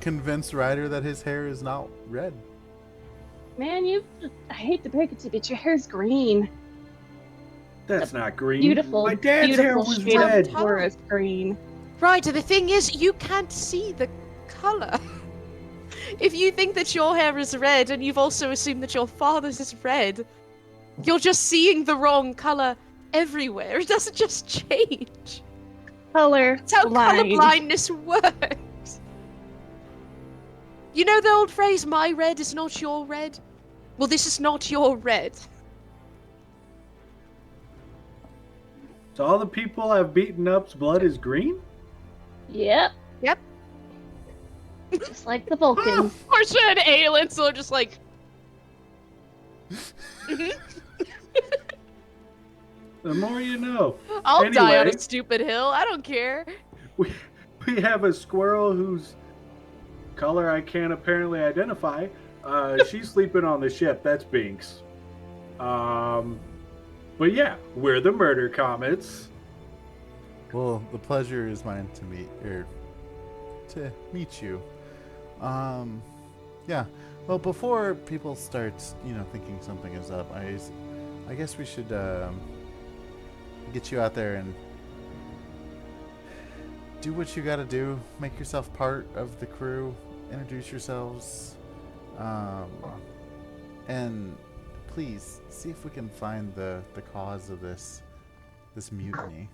convinced Ryder that his hair is not red. Man, I hate to break it to you, but your hair's green. That's not green. Beautiful, My dad's hair beautiful was shade red. of forest green. Right, the thing is, you can't see the color. If you think that your hair is red and you've also assumed that your father's is red, you're just seeing the wrong color everywhere. It doesn't just change. Color That's how color blind. blindness works. You know the old phrase, my red is not your red? Well, this is not your red. So all the people I've beaten up's blood is green? Yep. Yep. Just like the Vulcans. Portia and Aelin still are just like. The more you know. I'll die on Anyway. a stupid hill. I don't care. We have a squirrel whose color I can't apparently identify. She's sleeping on the ship. That's Binks. But yeah, we're the Murder Comets. Well, the pleasure is mine to meet you. Yeah. Well, before people start, thinking something is up, I guess we should get you out there and do what you gotta do. Make yourself part of the crew. Introduce yourselves. And please see if we can find the cause of this mutiny.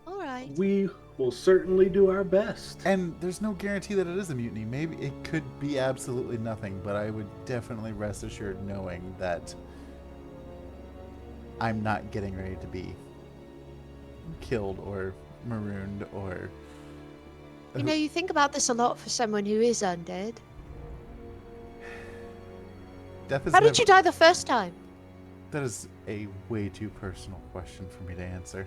All right. We will certainly do our best. And there's no guarantee that it is a mutiny. Maybe it could be absolutely nothing, but I would definitely rest assured knowing that I'm not getting ready to be killed or marooned or... You know, you think about this a lot for someone who is undead. Death is How did never- you die the first time? That is a way too personal question for me to answer.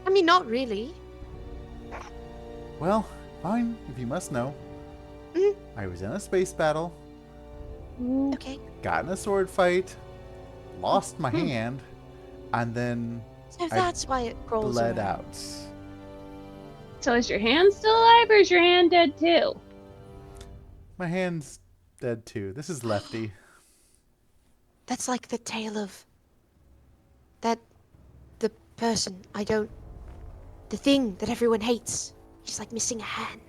I mean, not really. Well, fine, if you must know. Mhm. I was in a space battle, Okay. got in a sword fight, lost my hand, and then So that's why it crawls bled around. out. So is your hand still alive or is your hand dead too? My hand's dead too. This is Lefty. That's like the tale of the person the thing that everyone hates. She's like missing a hand.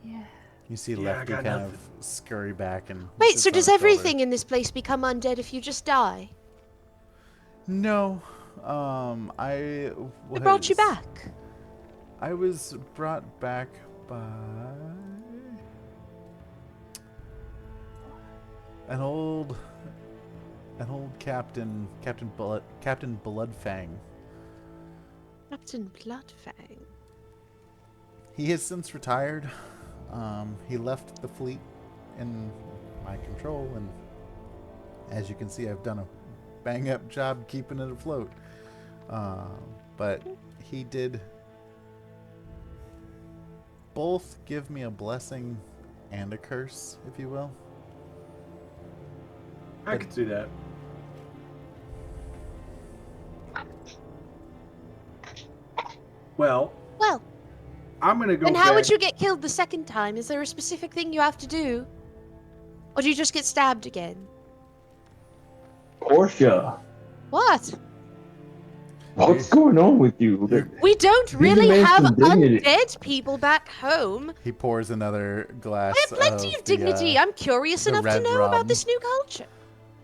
Yeah. You see Yeah, I Lefty got kind nothing. of scurry back and... Wait, sits so on does his shoulder. everything in this place become undead if you just die? No. Who brought you back? I was brought back by an old captain, Captain Bloodfang. Captain Bloodfang. He has since retired. He left the fleet in my control, and as you can see, I've done a bang-up job keeping it afloat. But he did both give me a blessing and a curse, if you will. I could see that. Well, I'm gonna go. Then how would back- you get killed the second time? Is there a specific thing you have to do? Or do you just get stabbed again? Portia, What? what's going on with you? We don't You really demand have some dignity. undead people back home. He pours another glass I have plenty of the, dignity. I'm curious the enough to red know rum. about this new culture.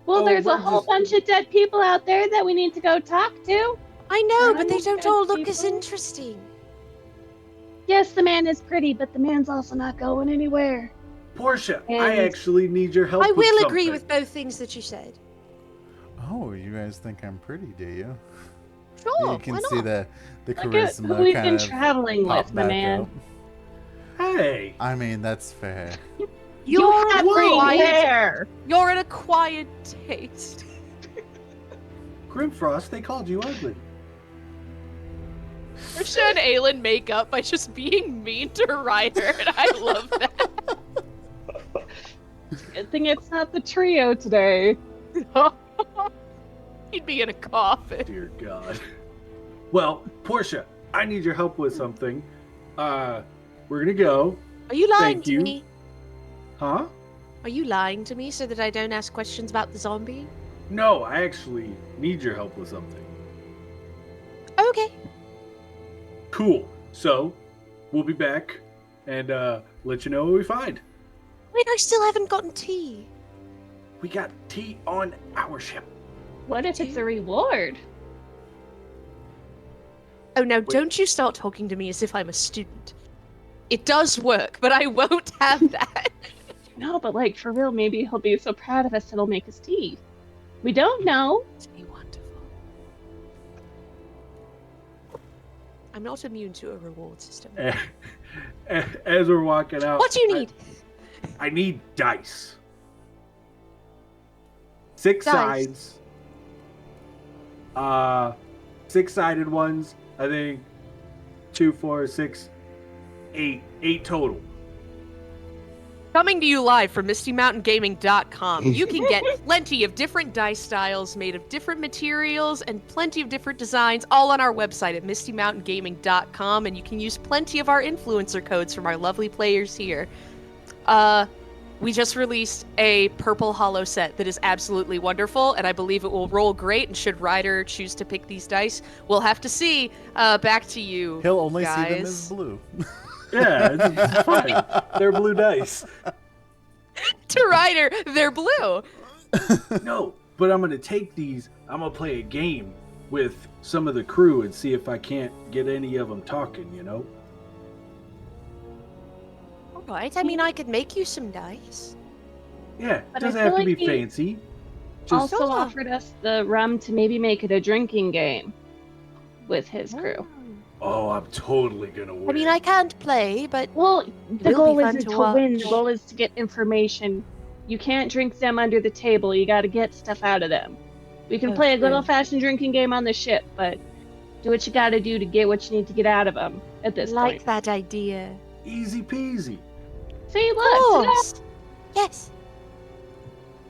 Well, Oh, there's a we're whole just- bunch of dead people out there that we need to go talk to. I know, There but are they no don't dead all look as people. interesting. Yes, the man is pretty, but the man's also not going anywhere. Portia, I And- actually need your help I with will something. agree with both things that you said. Oh, you guys think I'm pretty, do you? Sure, You can why see not? the Look at charisma who we've kind been of traveling pop with, my back man. up. Hey, I mean, that's fair. You have green quiet- hair. You're an acquired taste. Grimfrost, they called you ugly. Portia and Aelin make up by just being mean to Ryder, and I love that. Good thing it's not the trio today. He'd be in a coffin. Dear God. Well, Portia, I need your help with something. We're gonna go. Are you lying Thank to you. me? Huh? Are you lying to me so that I don't ask questions about the zombie? No, I actually need your help with something. Okay. Cool. So, we'll be back and let you know what we find. Wait, I still haven't gotten tea. We got tea on our ship. What if it's a reward? Oh, no, don't you start talking to me as if I'm a student. It does work, but I won't have that. No, but like for real, maybe he'll be so proud of us it'll make us tea. We don't know. It'd be wonderful. I'm not immune to a reward system. As we're walking out. What do you need? I need dice. 6 Dice. sides. 6-sided ones. I think 2, 4, 6, 8. 8 total. Coming to you live from MistyMountainGaming.com, you can get plenty of different dice styles made of different materials and plenty of different designs all on our website at MistyMountainGaming.com, and you can use plenty of our influencer codes from our lovely players here. We just released a purple hollow set that is absolutely wonderful, and I believe it will roll great, and should Ryder choose to pick these dice, we'll have to see. Back to you, He'll only guys. see them as blue. Yeah, it's fine. They're blue dice. To Ryder, they're blue. No, but I'm going to take these. I'm going to play a game with some of the crew and see if I can't get any of them talking, you know? Alright, I mean, I could make you some dice. Yeah, it But I doesn't feel have to like be he fancy. Just Also Sure. offered us the rum to maybe make it a drinking game with his crew. Oh, I'm totally gonna win. I mean, I can't play, but Well, the will goal be fun isn't to to win. watch. The goal is to get information. You can't drink them under the table. You got to get stuff out of them. We can Oh, play a good true. old-fashioned drinking game on the ship, but do what you got to do to get what you need to get out of them at this like point. that idea. Easy peasy. See, Of look. course. Yes.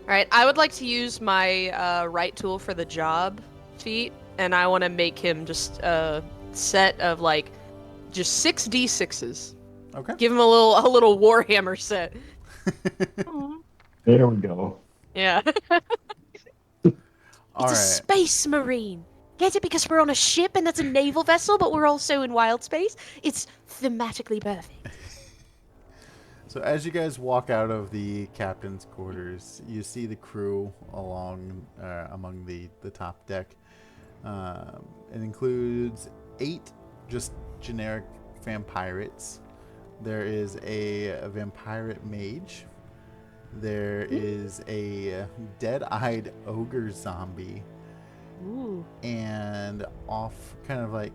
All right, I would like to use my right tool for the job feat, and I want to make him just a set of like just 6d6s. Okay. Give him a little Warhammer set. There we go. Yeah. All It's a right. space marine. Get it? Because we're on a ship and that's a naval vessel, but we're also in wild space. It's thematically perfect. So as you guys walk out of the captain's quarters, you see the crew among the top deck. It includes 8 just generic vampirates. There is a vampirate mage. There is a dead-eyed ogre zombie. Ooh. And off kind of like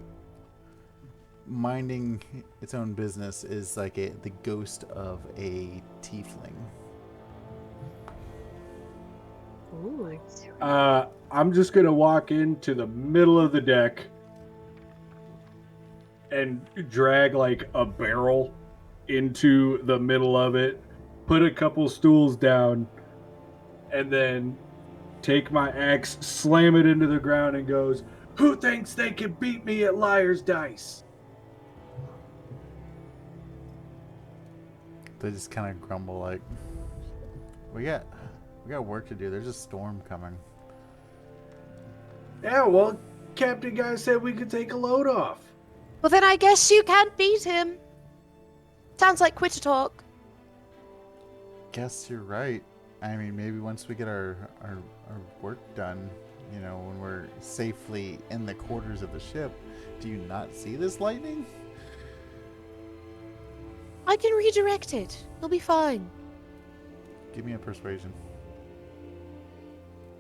minding its own business is like the ghost of a tiefling. Ooh. I'm just gonna walk into the middle of the deck and drag like a barrel into the middle of it, put a couple stools down, and then take my axe, slam it into the ground, and goes, "Who thinks they can beat me at liar's dice?" They just kind of grumble like, we got work to do. There's a storm coming. Yeah, well, Captain Guy said we could take a load off. Well, then I guess you can't beat him. Sounds like quitter talk. Guess you're right. I mean, maybe once we get our work done, you know, when we're safely in the quarters of the ship, do you not see this lightning? I can redirect it. It'll be fine. Give me a persuasion.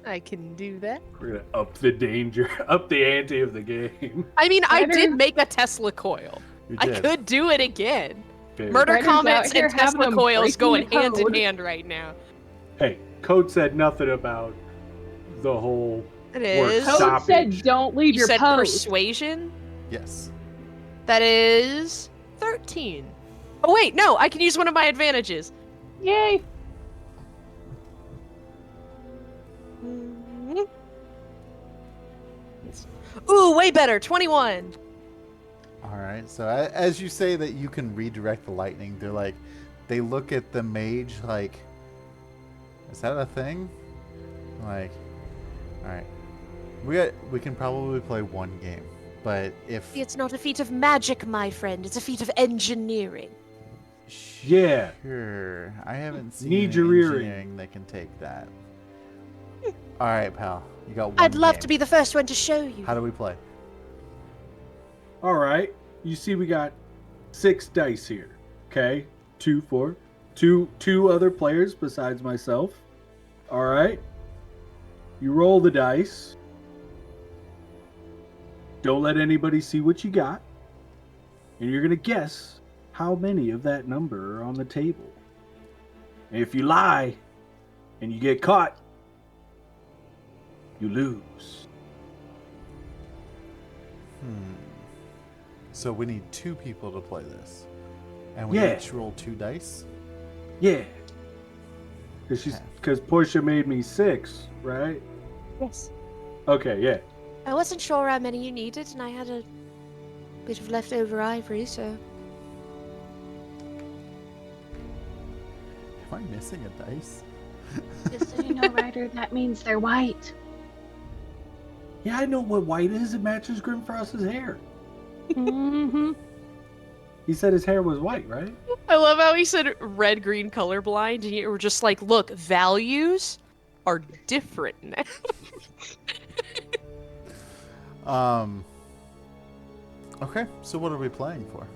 I can do that. We're gonna up the danger, up the ante of the game. I mean, I Ryder- did make a Tesla coil. You I did. could do it again. Okay. Murder Ryder's comments out here and having Tesla them coils breaking going the hand in code. hand right now. Hey, Code said nothing about the whole It work is. Code stoppage. said don't leave You your said post. persuasion? Yes. That is 13. Oh wait, no, I can use one of my advantages. Yay! Mhm. Ooh, way better, 21. All right. So as you say that you can redirect the lightning, they're like, they look at the mage like, is that a thing? Like, all right, we can probably play one game, but if It's not a feat of magic, my friend. It's a feat of engineering. Yeah. sure, I haven't seen Need an your earring. engineering that can take that. All right, pal, you got one. I'd love game. to be the first one to show you. How do we play? All right. You see, we got 6 dice here. Okay, 2, 4, two other players besides myself. All right. You roll the dice. Don't let anybody see what you got, and you're gonna guess how many of that number are on the table. And if you lie, and you get caught, you lose. So we need 2 people to play this, and we Yeah. each roll 2 dice. Yeah. Because Portia made me 6, right? Yes. Okay, yeah. I wasn't sure how many you needed, and I had a bit of leftover ivory, so. Am I missing a dice? Just so you know, Ryder, that means they're white. Yeah, I know what white is. It matches Grimfrost's hair. Mm-hmm. He said his hair was white, right? I love how he said red green colorblind, and you were just like, look, values are different now. Okay, so what are we playing for?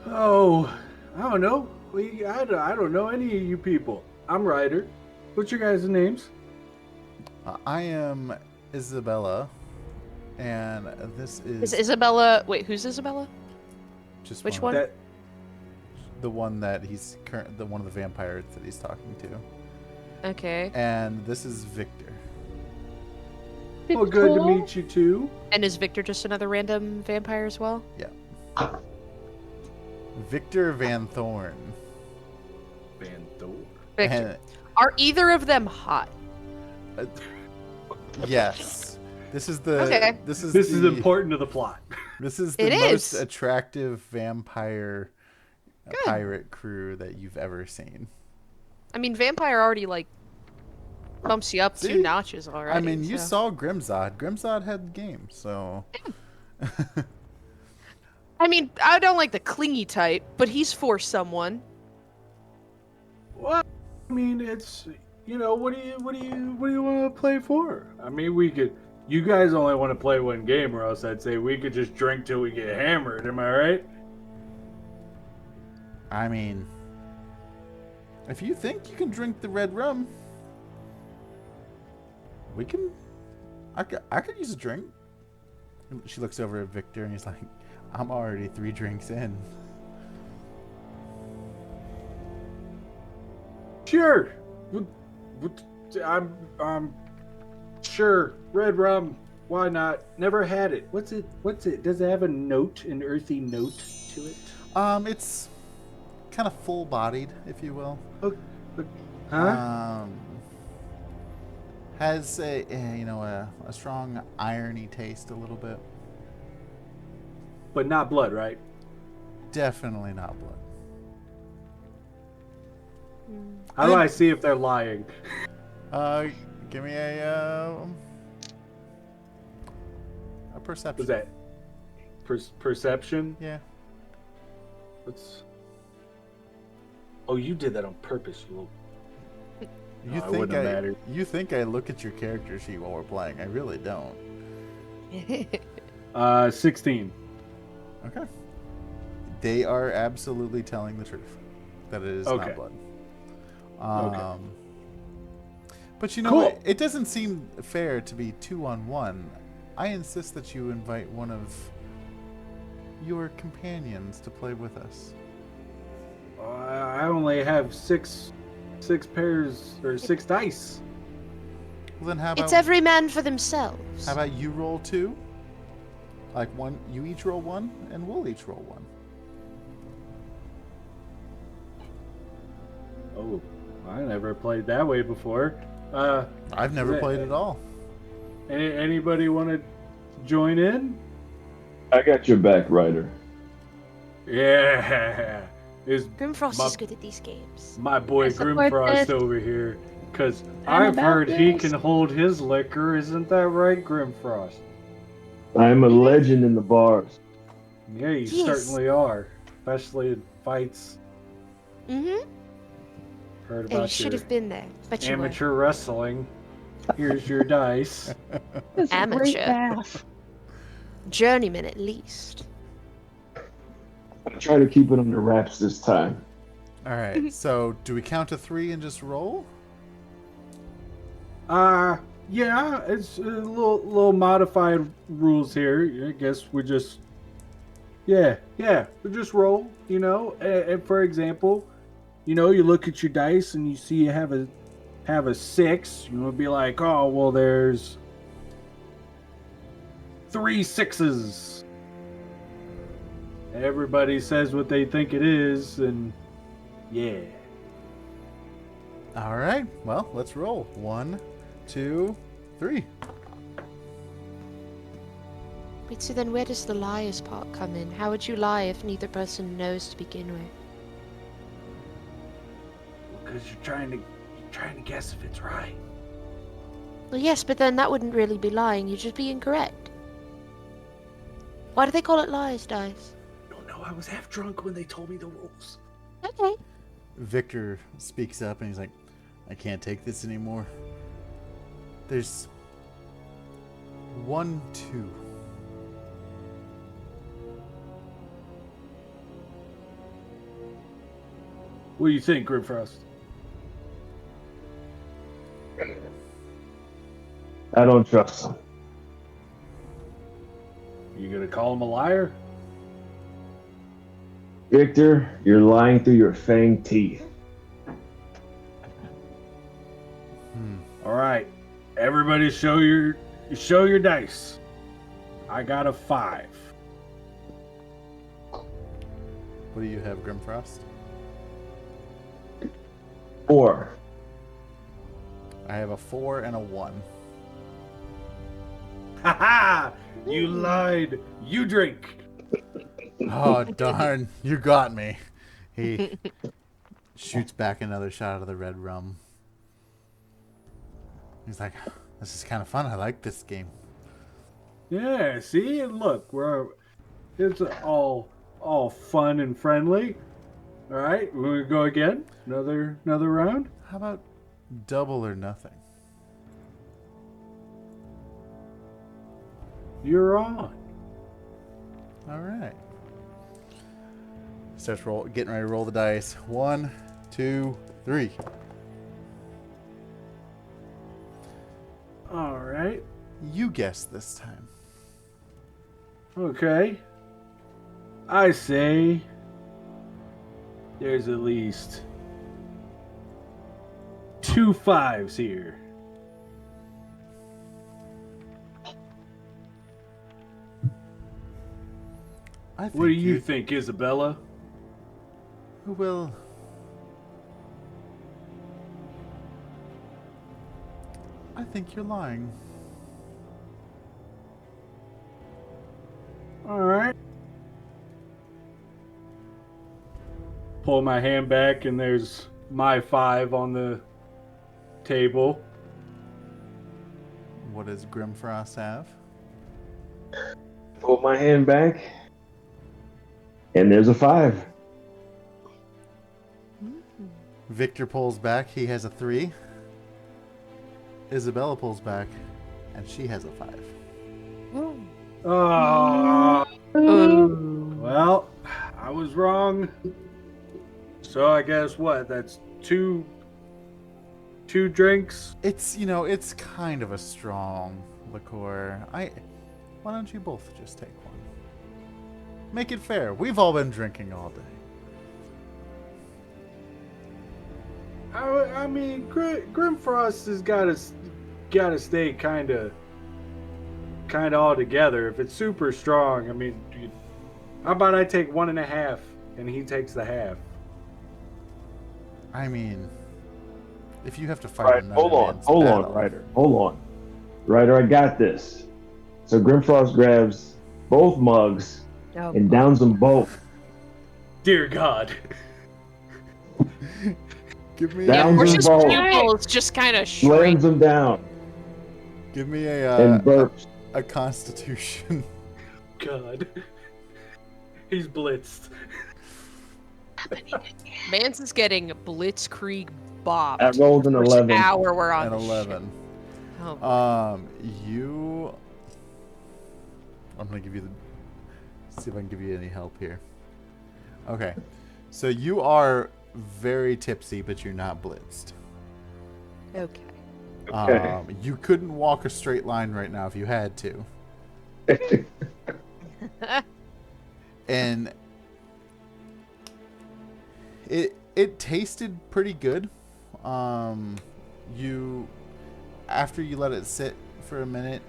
Oh, I don't know. I don't know any of you people. I'm Ryder. What's your guys' names? I am Isabella, and this Is is Isabella... Wait, who's Isabella? just which of- one? That the one that he's the one of the vampires that he's talking to, Okay. and this is Victor. well, good to meet you too. And is Victor just another random vampire as well? Victor Van Thorn. Van Thor. Victor. Are either of them hot? And, yes, this is the Okay. this is This is the- important to the plot. This is the It most is. attractive vampire Good. pirate crew that you've ever seen. I mean, vampire already, like, bumps you up See? 2 notches already. I mean, you so. saw Grimzod. Grimzod had the game, so. I mean, I don't like the clingy type, but he's for someone. Well, I mean, it's what do you want to play for? I mean, we could. You guys only want to play one game, or else I'd say we could just drink till we get hammered. Am I right? I mean, if you think you can drink the red rum, we can. I could use a drink. She looks over at Victor and he's like, I'm already 3 drinks in. Sure. I'm sure. Red rum. Why not? Never had it. What's it? Does it have a note, an earthy note to it? It's kind of full-bodied, if you will. Huh? Has a strong irony taste a little bit. But not blood, right? Definitely not blood. How do I see if they're lying? Give me a perception. Was that perception? Yeah. Let's Oh, you did that on purpose, you little. You it think wouldn't have mattered. you think I look at your character sheet while we're playing? I really don't. 16. Okay. They are absolutely telling the truth that it is Okay. not blood. Okay. But you know Cool. what? It doesn't seem fair to be 2-on-1. I insist that you invite one of your companions to play with us. I only have six pairs or 6 dice. Well, then how about It's every man for themselves. how about you roll 2? Like one, you each roll 1, and we'll each roll 1. Oh, I never played that way before. I've never played at all. Anybody want to join in? I got your back, Ryder. Yeah. Is Grimfrost my- is good at these games. my boy I support Grimfrost this. over here. Because I'm I've about heard he this. can hold his liquor. Isn't that right, Grimfrost? I'm a legend in the bars. Yeah, you Yes. certainly are. Especially in fights. Mm-hmm. Heard Yeah, you about should your have been there. Bet you were. amateur wrestling. Here's your dice. This is a great Amateur. bath. Journeyman at least. I try to keep it under wraps this time. All right. So, do we count to 3 and just roll? Yeah, it's a little modified rules here. I guess we just, we just roll. You know, and for example, you know, you look at your dice and you see you have a 6. You would be like, oh well, there's 3 6s. Everybody says what they think it is, and yeah. All right. Well, let's roll. 1, 2, 3. Wait, so then where does the liar's part come in? How would you lie if neither person knows to begin with? Because you're trying to guess if it's right. Well, yes, but then that wouldn't really be lying. You'd just be incorrect. Why do they call it liar's dice? No, I was half drunk when they told me the rules. Okay. Victor speaks up and he's like, I can't take this anymore. There's 1, 2. What do you think, Grimfrost? I don't trust him. You gonna call him a liar? Victor, you're lying through your fanged teeth. All right, everybody, show your dice. I got a 5. What do you have, Grimfrost? 4. I have a 4 and a 1. Ha ha! You lied. You drink. Oh, darn. You got me. He shoots back another shot of the red rum. He's like, this is kind of fun. I like this game. Yeah. See, and look, it's all fun and friendly. All right, we're gonna go again. Another round. How about double or nothing? You're on. All right. Starts getting ready to roll the dice. 1, 2, 3. All right. You guess this time. Okay. I say there's at least 2 5s here. I think What do you you're- think, Isabella? Well, I think you're lying. All right. Pull my hand back, and there's my 5 on the table. What does Grimfrost have? Pull my hand back, and there's a 5. Victor pulls back. He has a 3. Isabella pulls back, and she has a 5. Oh, well, I was wrong. So I guess what? That's two drinks. It's kind of a strong liqueur. Why don't you both just take one? Make it fair. We've all been drinking all day. I mean, Grimfrost has got to stay kind of all together. If it's super strong, I mean, how about I take 1.5 and he takes the half? I mean, if you have to fight Right, another hold man's on, battle- Ryder. Hold on. Ryder, I got this. So Grimfrost grabs both mugs Oh, and downs them both. Dear God. Give me Downs them Portia's both. pupils just kind of Slams shrink. them down Give me and burps. a Constitution. God. He's blitzed. Mance is getting blitzkrieg bopped. That rolled an Which 11. hour we're on An this shit. 11. Oh, You. I'm gonna give you see if I can give you any help here. Okay, so you are very tipsy, but you're not blitzed. okay. Okay. You couldn't walk a straight line right now if you had to, and it tasted pretty good. You after you let it sit for a minute,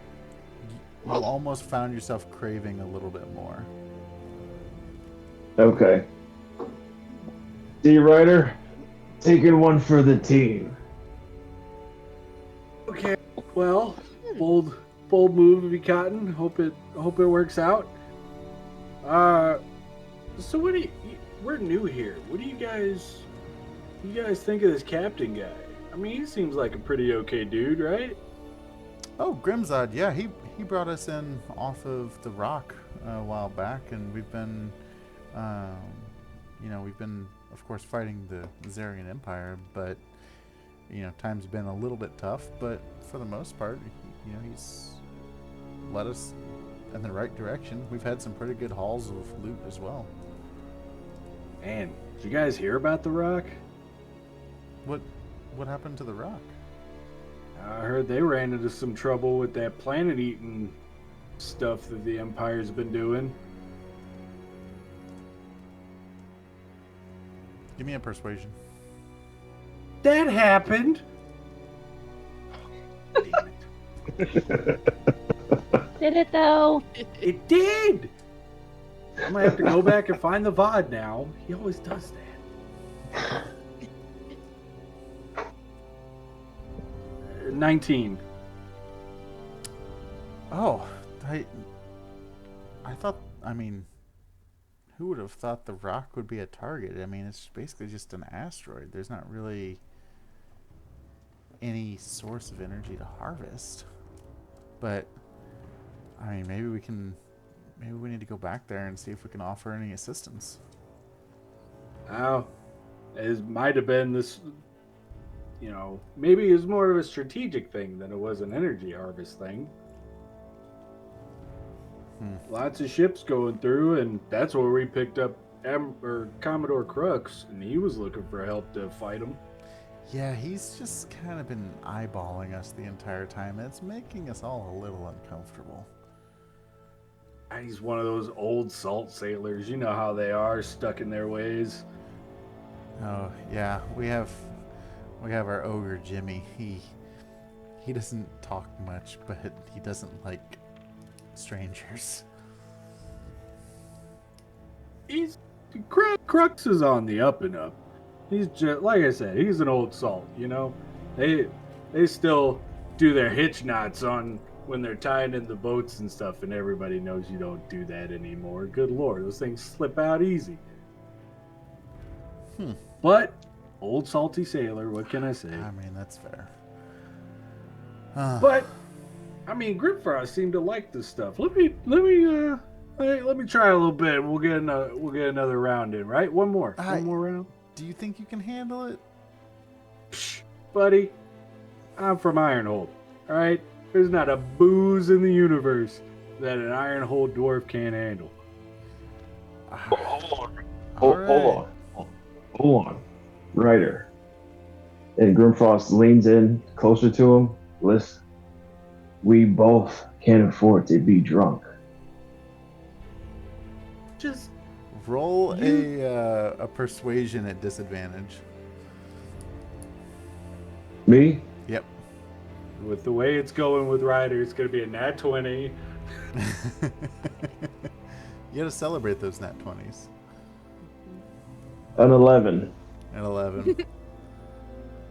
you almost found yourself craving a little bit more. Okay. See, Ryder, taking one for the team. Okay. Well, bold move, V Cotton. Hope it works out. So what do you, we're new here. What do you guys think of this captain guy? I mean, he seems like a pretty okay dude, right? Oh, Grimzod, yeah, he brought us in off of the rock a while back, and we've been, of course, fighting the Zarian Empire, but, times have been a little bit tough, but for the most part, he's led us in the right direction. We've had some pretty good hauls of loot as well. Man, did you guys hear about the rock? What happened to the rock? I heard they ran into some trouble with that planet-eating stuff that the Empire's been doing. Give me a persuasion. That happened. Did it though? It did. I'm gonna have to go back and find the VOD now. He always does that. 19. Oh, I thought, who would have thought the rock would be a target? I mean, it's basically just an asteroid. There's not really any source of energy to harvest. But, maybe we need to go back there and see if we can offer any assistance. Oh, it might have been this, maybe it was more of a strategic thing than it was an energy harvest thing. Lots of ships going through, and that's where we picked up Commodore Crux, and he was looking for help to fight him. Yeah, he's just kind of been eyeballing us the entire time, and it's making us all a little uncomfortable. He's one of those old salt sailors. You know how they are, stuck in their ways. Oh, yeah, we have our ogre Jimmy. He doesn't talk much, but he doesn't like strangers. Crux is on the up and up. He's just, like I said, he's an old salt, They still do their hitch knots on when they're tying in the boats and stuff, and everybody knows you don't do that anymore. Good Lord, those things slip out easy. But old salty sailor, what can I say? That's fair. But Grimfrost seemed to like this stuff. Let me try a little bit. We'll get another round in, right? One more round. Do you think you can handle it? buddy, I'm from Ironhold. All right, there's not a booze in the universe that an Ironhold dwarf can't handle. Hold on. All Hold on. Hold on. Ryder. And Grimfrost leans in closer to him. Listen, we both can't afford to be drunk. Just Roll a persuasion at disadvantage. Me? Yep. with the way it's going with Ryder, it's going to be a nat 20. You got to celebrate those nat 20s. An 11. At 11. So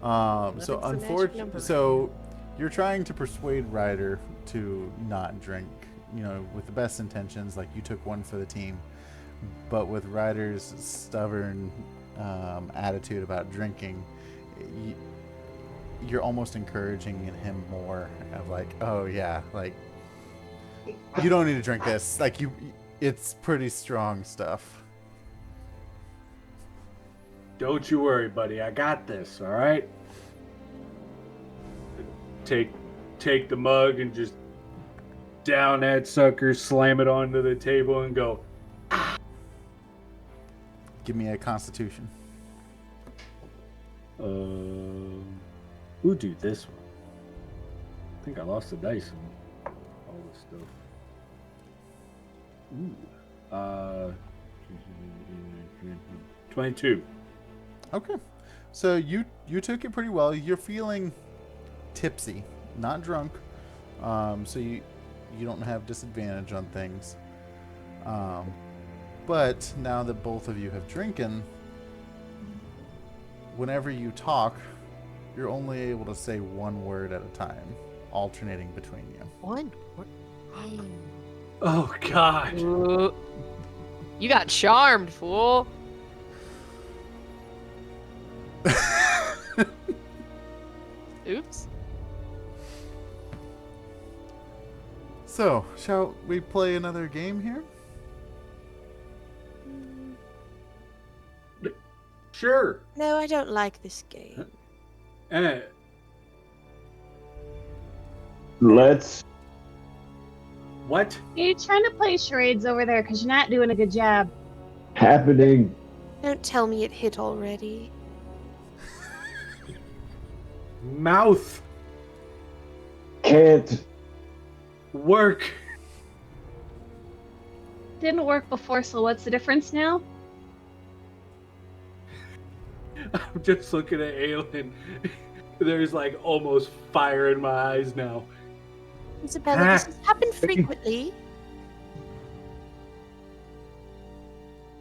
11's the magic unfortunately, number. so you're trying to persuade Ryder to not drink, with the best intentions, like you took one for the team, but with Ryder's stubborn attitude about drinking, you're almost encouraging in him more of like, oh yeah, like you don't need to drink this, like it's pretty strong stuff. Don't you worry, buddy. I got this, all right? Take the mug and just down that sucker, slam it onto the table and go, Give me a constitution. we'll do this one. I think I lost the dice and all this stuff. Ooh. 22. Okay, so you took it pretty well. You're feeling tipsy, not drunk, so you don't have disadvantage on things. But now that both of you have drinking, whenever you talk, you're only able to say one word at a time, alternating between you. One. Oh, God. Ooh. You got charmed, fool. Oops. So, shall we play another game here? Sure. No, I don't like this game. Let's. What? Are you trying to play charades over there? Because you're not doing a good job. Happening. Don't tell me it hit already. Mouth. Can't. Work. Didn't work before, so what's the difference now? I'm just looking at Aelin. There's like almost fire in my eyes now. Isabella, does this happen frequently?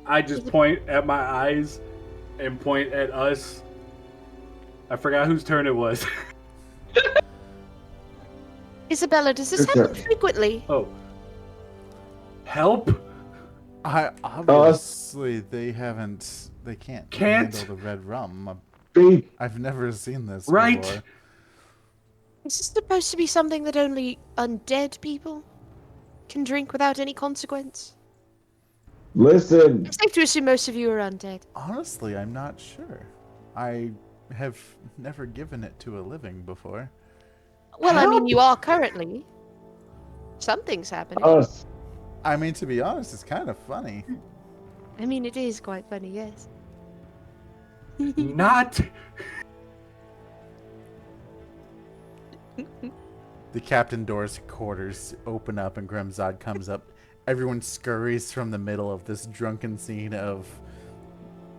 I just point at my eyes and point at us. I forgot whose turn it was. Isabella, does this Your happen turn. frequently? Oh. Help? Obviously they can't Can't? handle the red rum. Be. I've never seen this Right. before. Is this supposed to be something that only undead people can drink without any consequence? Listen. It's safe to assume most of you are undead. Honestly, I'm not sure. I have never given it to a living before. Well, I mean, Help! you are currently. Something's happening. Us. I mean, to be honest, it's kind of funny. I mean, it is quite funny, yes. Not. The Captain Door's quarters open up and Grimzod comes up. Everyone scurries from the middle of this drunken scene of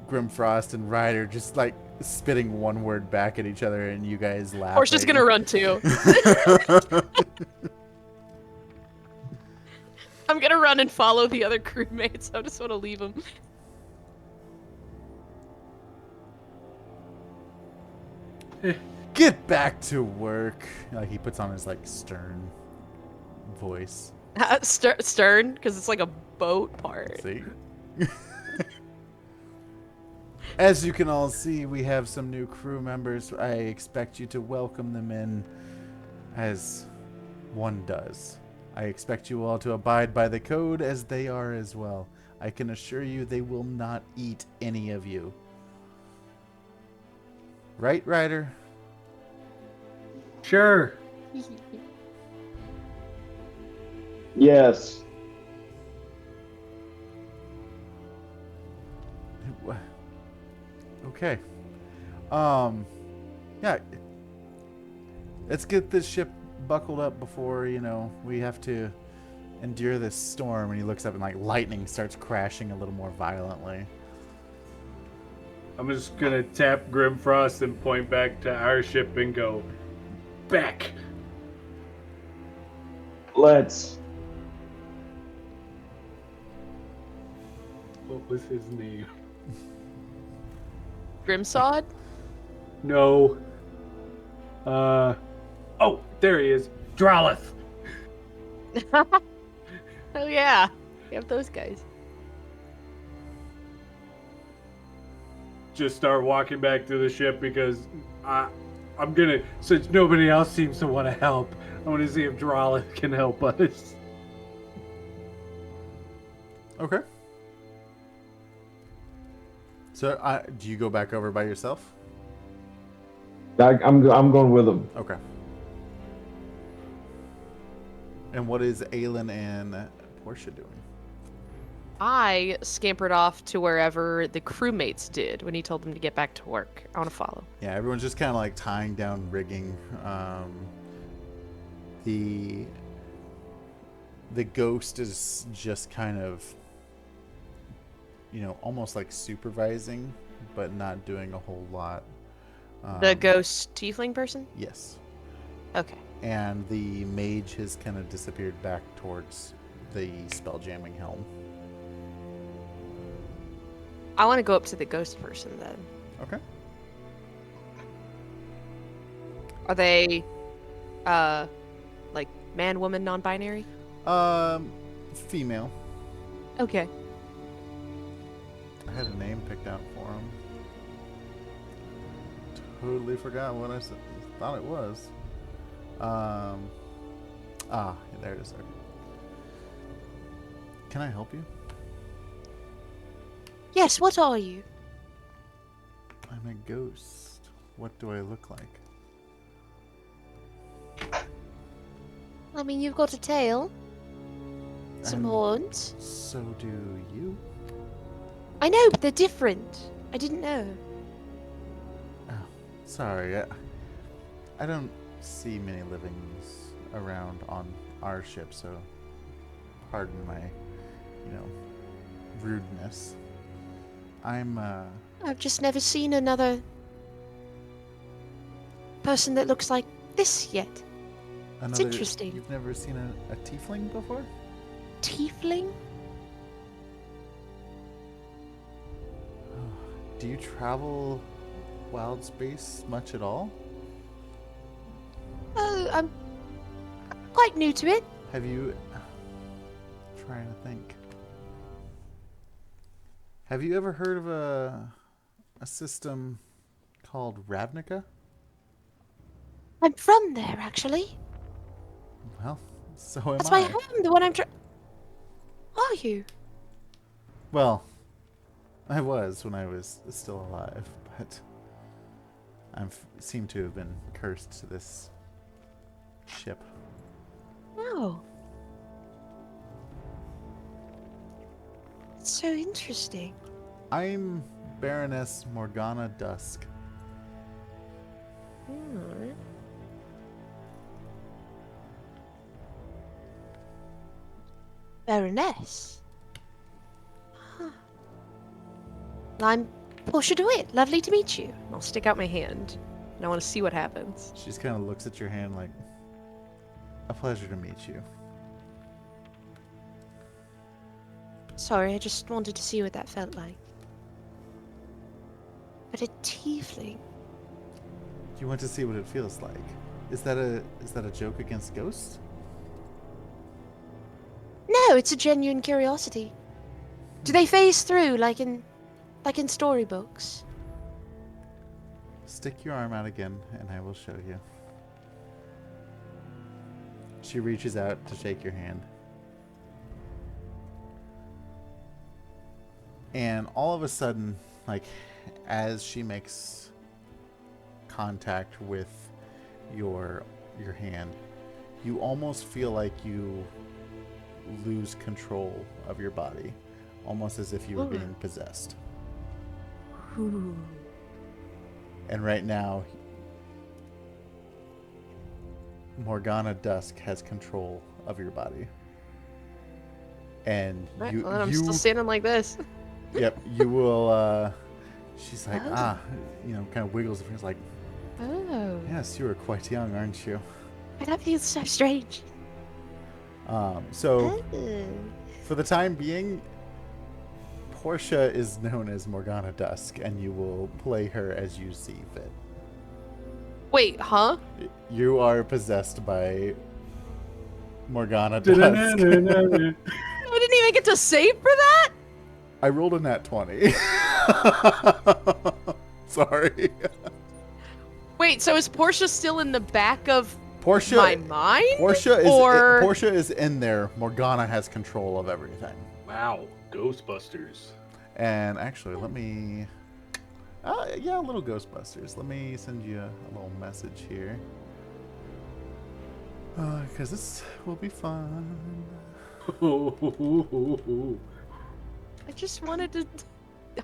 Grimfrost and Ryder just like spitting one word back at each other and you guys laugh. Horse is gonna run too. I'm gonna run and follow the other crewmates. I just want to leave them. Get back to work. Like he puts on his like stern voice. Stern, because it's like a boat part. See? As you can all see, we have some new crew members. I expect you to welcome them in as one does. I expect you all to abide by the code as they are as well. I can assure you they will not eat any of you. Right, Ryder? Sure. Yes. Okay. Yeah. Let's get this ship buckled up before, we have to endure this storm. And he looks up and like lightning starts crashing a little more violently. I'm just gonna tap Grimfrost and point back to our ship and go, back. Let's. What was his name? Grimsod? No. Oh, there he is. Drolith. Oh yeah. We have those guys. Just start walking back to the ship because I'm gonna, since nobody else seems to want to help, I want to see if Drolith can help us. Okay. So, do you go back over by yourself? I'm going with him. Okay. And what is Aelin and Portia doing? I scampered off to wherever the crewmates did when he told them to get back to work. I want to follow. Yeah, everyone's just kind of like tying down rigging. The ghost is just kind of, almost like supervising, but not doing a whole lot. The ghost tiefling person? Yes. Okay. And the mage has kind of disappeared back towards the spell jamming helm. I want to go up to the ghost person then. Okay. Are they, like man, woman, non-binary? Female. Okay. I had a name picked out for him. Totally forgot what I thought it was. There it is. Okay. Can I help you? Yes, what are you? I'm a ghost. What do I look like? I mean, you've got a tail, some And horns. So do you? I know, but they're different. I didn't know. Oh, sorry. I don't see many livings around on our ship, so pardon my, rudeness. I've just never seen another person that looks like this yet. It's interesting. You've never seen a tiefling before? Tiefling? Do you travel wild space much at all? Oh, I'm quite new to it. Have you... trying to think. Have you ever heard of a system called Ravnica? I'm from there, actually. Well, so am That's I. my home, the one I'm Are you? Well, I was when I was still alive, but I seem to have been cursed to this ship. Oh. It's so interesting. I'm Baroness Morgana Dusk. Baroness. Huh. I'm Portia DeWitt. Lovely to meet you. I'll stick out my hand, and I want to see what happens. She just kind of looks at your hand like, a pleasure to meet you. Sorry, I just wanted to see what that felt like. But a tiefling. You want to see what it feels like. Is that a joke against ghosts? No, it's a genuine curiosity. Do they phase through like in storybooks? Stick your arm out again and I will show you. She reaches out to shake your hand. And all of a sudden, like, as she makes contact with your your hand, you almost feel like you lose control of your body, almost as if you were being possessed. Ooh. And right now, Morgana Dusk has control of your body. And Right, you, well, I'm still standing like this. yep, you will, she's like, Oh. kind of wiggles her fingers like, Oh. yes, you are quite young, aren't you? That feels so strange. So, Oh. for the time being, Portia is known as Morgana Dusk, and you will play her as you see fit. Wait, huh? You are possessed by Morgana Dusk. I didn't even get to save for that? I rolled a nat 20. Sorry. Wait, so is Portia still in the back of Portia, my mind? Portia Or... is in there. Morgana has control of everything. Wow, Ghostbusters. And actually, let me... yeah, a little Ghostbusters. Let me send you a little message here. Because this will be fun. I just wanted to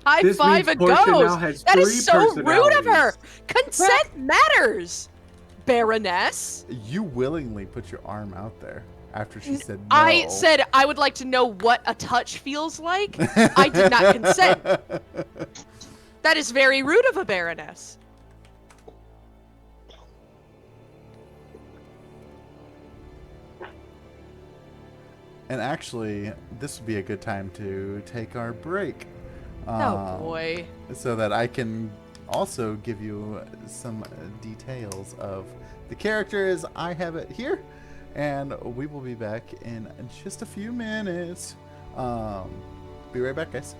high This five means a Portia now ghost. has That 3 is so rude of her. personalities. Consent matters, Baroness. You willingly put your arm out there after she said no. I said I would like to know what a touch feels like. I did not consent. That is very rude of a Baroness. And actually, this would be a good time to take our break. Oh boy. So that I can also give you some details of the characters. I have it here, and we will be back in just a few minutes. Be right back, guys.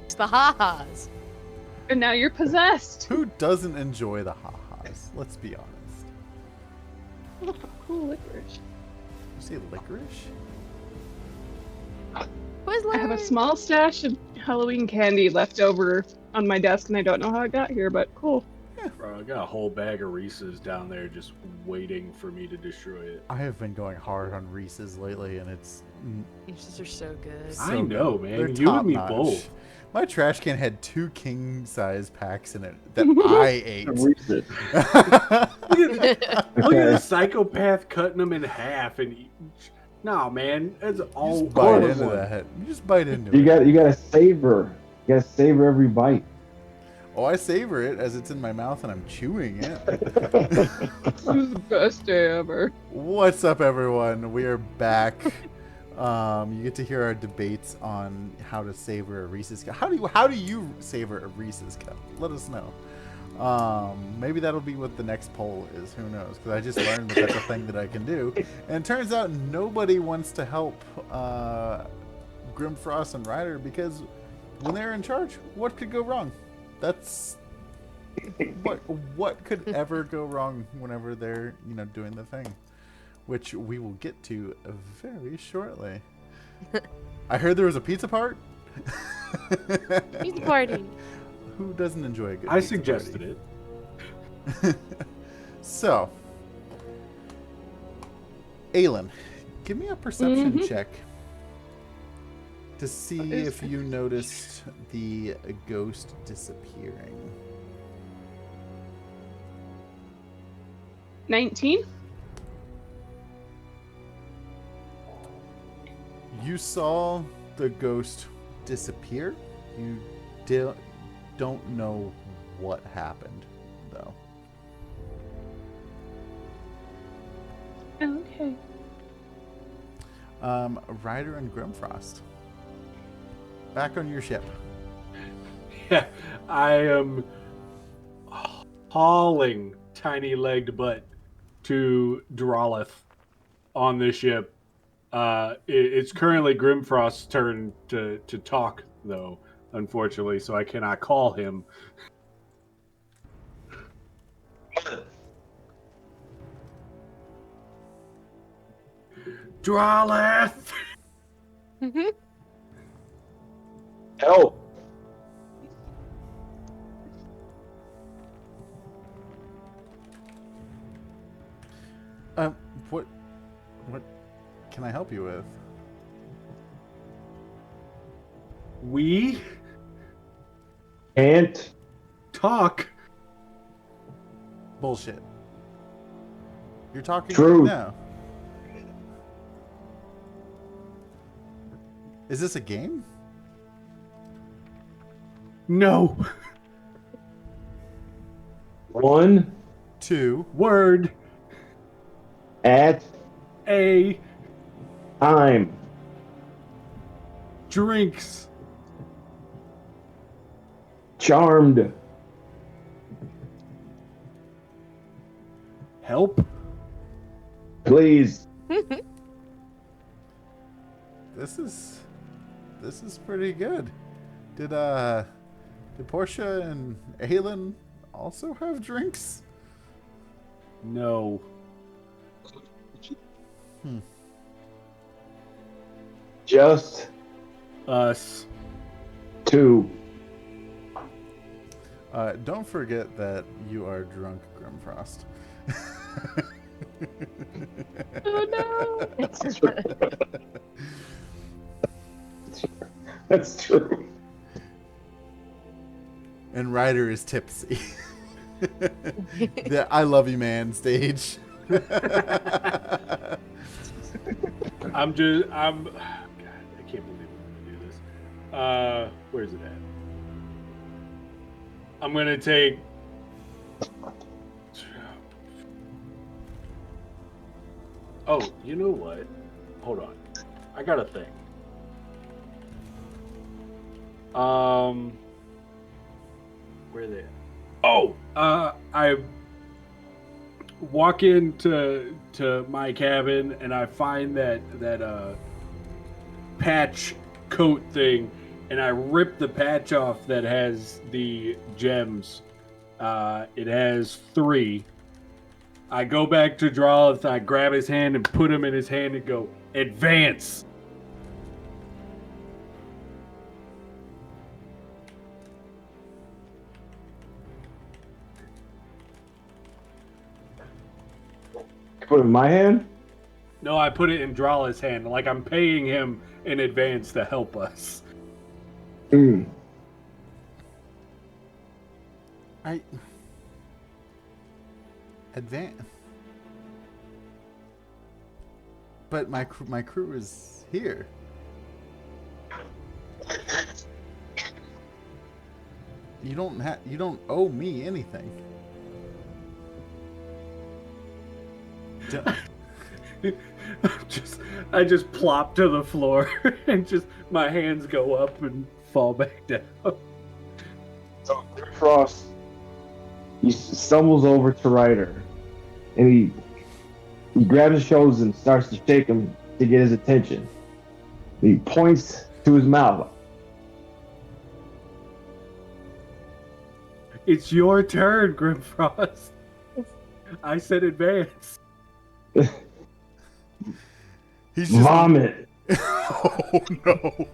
It's the ha-has. And now you're possessed. Who doesn't enjoy the ha-has? Let's be honest. Cool licorice. You say licorice? Who's I have a Larry? small stash of Halloween candy left over on my desk, and I don't know how it got here, but cool. Bro, I got a whole bag of Reese's down there just waiting for me to destroy it. I have been going hard on Reese's lately, and it's Reese's are so good. so I know, good. man. They're You and me top-notch. both. My trash can had 2 king-size packs in it that I ate. Reese's. Look at the psychopath cutting them in half and eat. Nah, man, that's all. Just bite all into one. that. You just bite into You it. gotta savor. You gotta savor every bite. Oh, I savor it as it's in my mouth and I'm chewing it. This was the best day ever. What's up, everyone? We are back. You get to hear our debates on how to savor a Reese's cup. How do you savor a Reese's cup? Let us know. Maybe that'll be what the next poll is. Who knows? Because I just learned that that's a thing that I can do. And it turns out nobody wants to help Grimfrost and Ryder because when they're in charge, what could go wrong? That's what could ever go wrong whenever they're doing the thing, which we will get to very shortly. I heard there was a pizza part. Pizza party. Who doesn't enjoy a good? I pizza suggested party? So, Aelin, give me a perception check to see if you noticed the ghost disappearing. 19? You saw the ghost disappear. You don't know what happened, though. Okay. Ryder and Grimfrost. Back on your ship. Yeah, I am hauling tiny-legged butt to Drolith on this ship. It's currently Grimfrost's turn to talk, though, unfortunately, so I cannot call him. Drolith! Help! What can I help you with? We Can't. talk. Bullshit. You're talking True. right now. Is this a game? No. 1 2. Word. at A. time. Drinks. Charmed. Help. Please. This is pretty good. Did Portia and Aelin also have drinks? No. Just Us. 2. Don't forget that you are drunk, Grimfrost. Oh no! That's true. And Ryder is tipsy. The I love you, man stage. God, I can't believe I'm gonna do this. Where's it at? I'm gonna take. Oh, you know what? Hold on. I got a thing. Where are they at? Oh, I walk into my cabin and I find that patch coat thing, and I rip the patch off that has the gems. It has 3. I go back to Drawlith, I grab his hand and put him in his hand and go, advance! Put it in my hand? No, I put it in Drawlith's hand, like I'm paying him in advance to help us. Mm. Advance. But my crew is here. You don't owe me anything. I just plop to the floor and just my hands go up and fall back down. So Frost, he stumbles over to Ryder, and he grabs his shoulders and starts to shake him to get his attention. He points to his mouth. It's your turn, Grimfrost. I said advance. He's just Vomit. Oh no.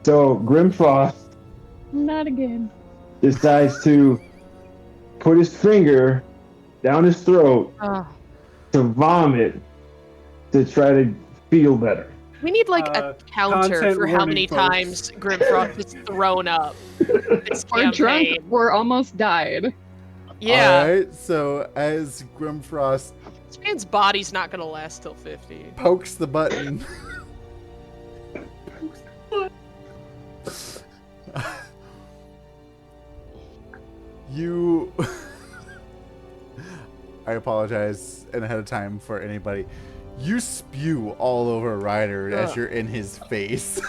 So Grimfrost Not again. decides to put his finger down his throat to vomit to try to feel better. We need like a counter content for how warning, many folks. times Grimfrost has thrown up this Or drunk campaign. or almost died. Yeah, Alright, so as Grimfrost this man's body's not gonna last till 50. pokes the button. You I apologize in ahead of time for anybody. You spew all over Ryder as you're in his face.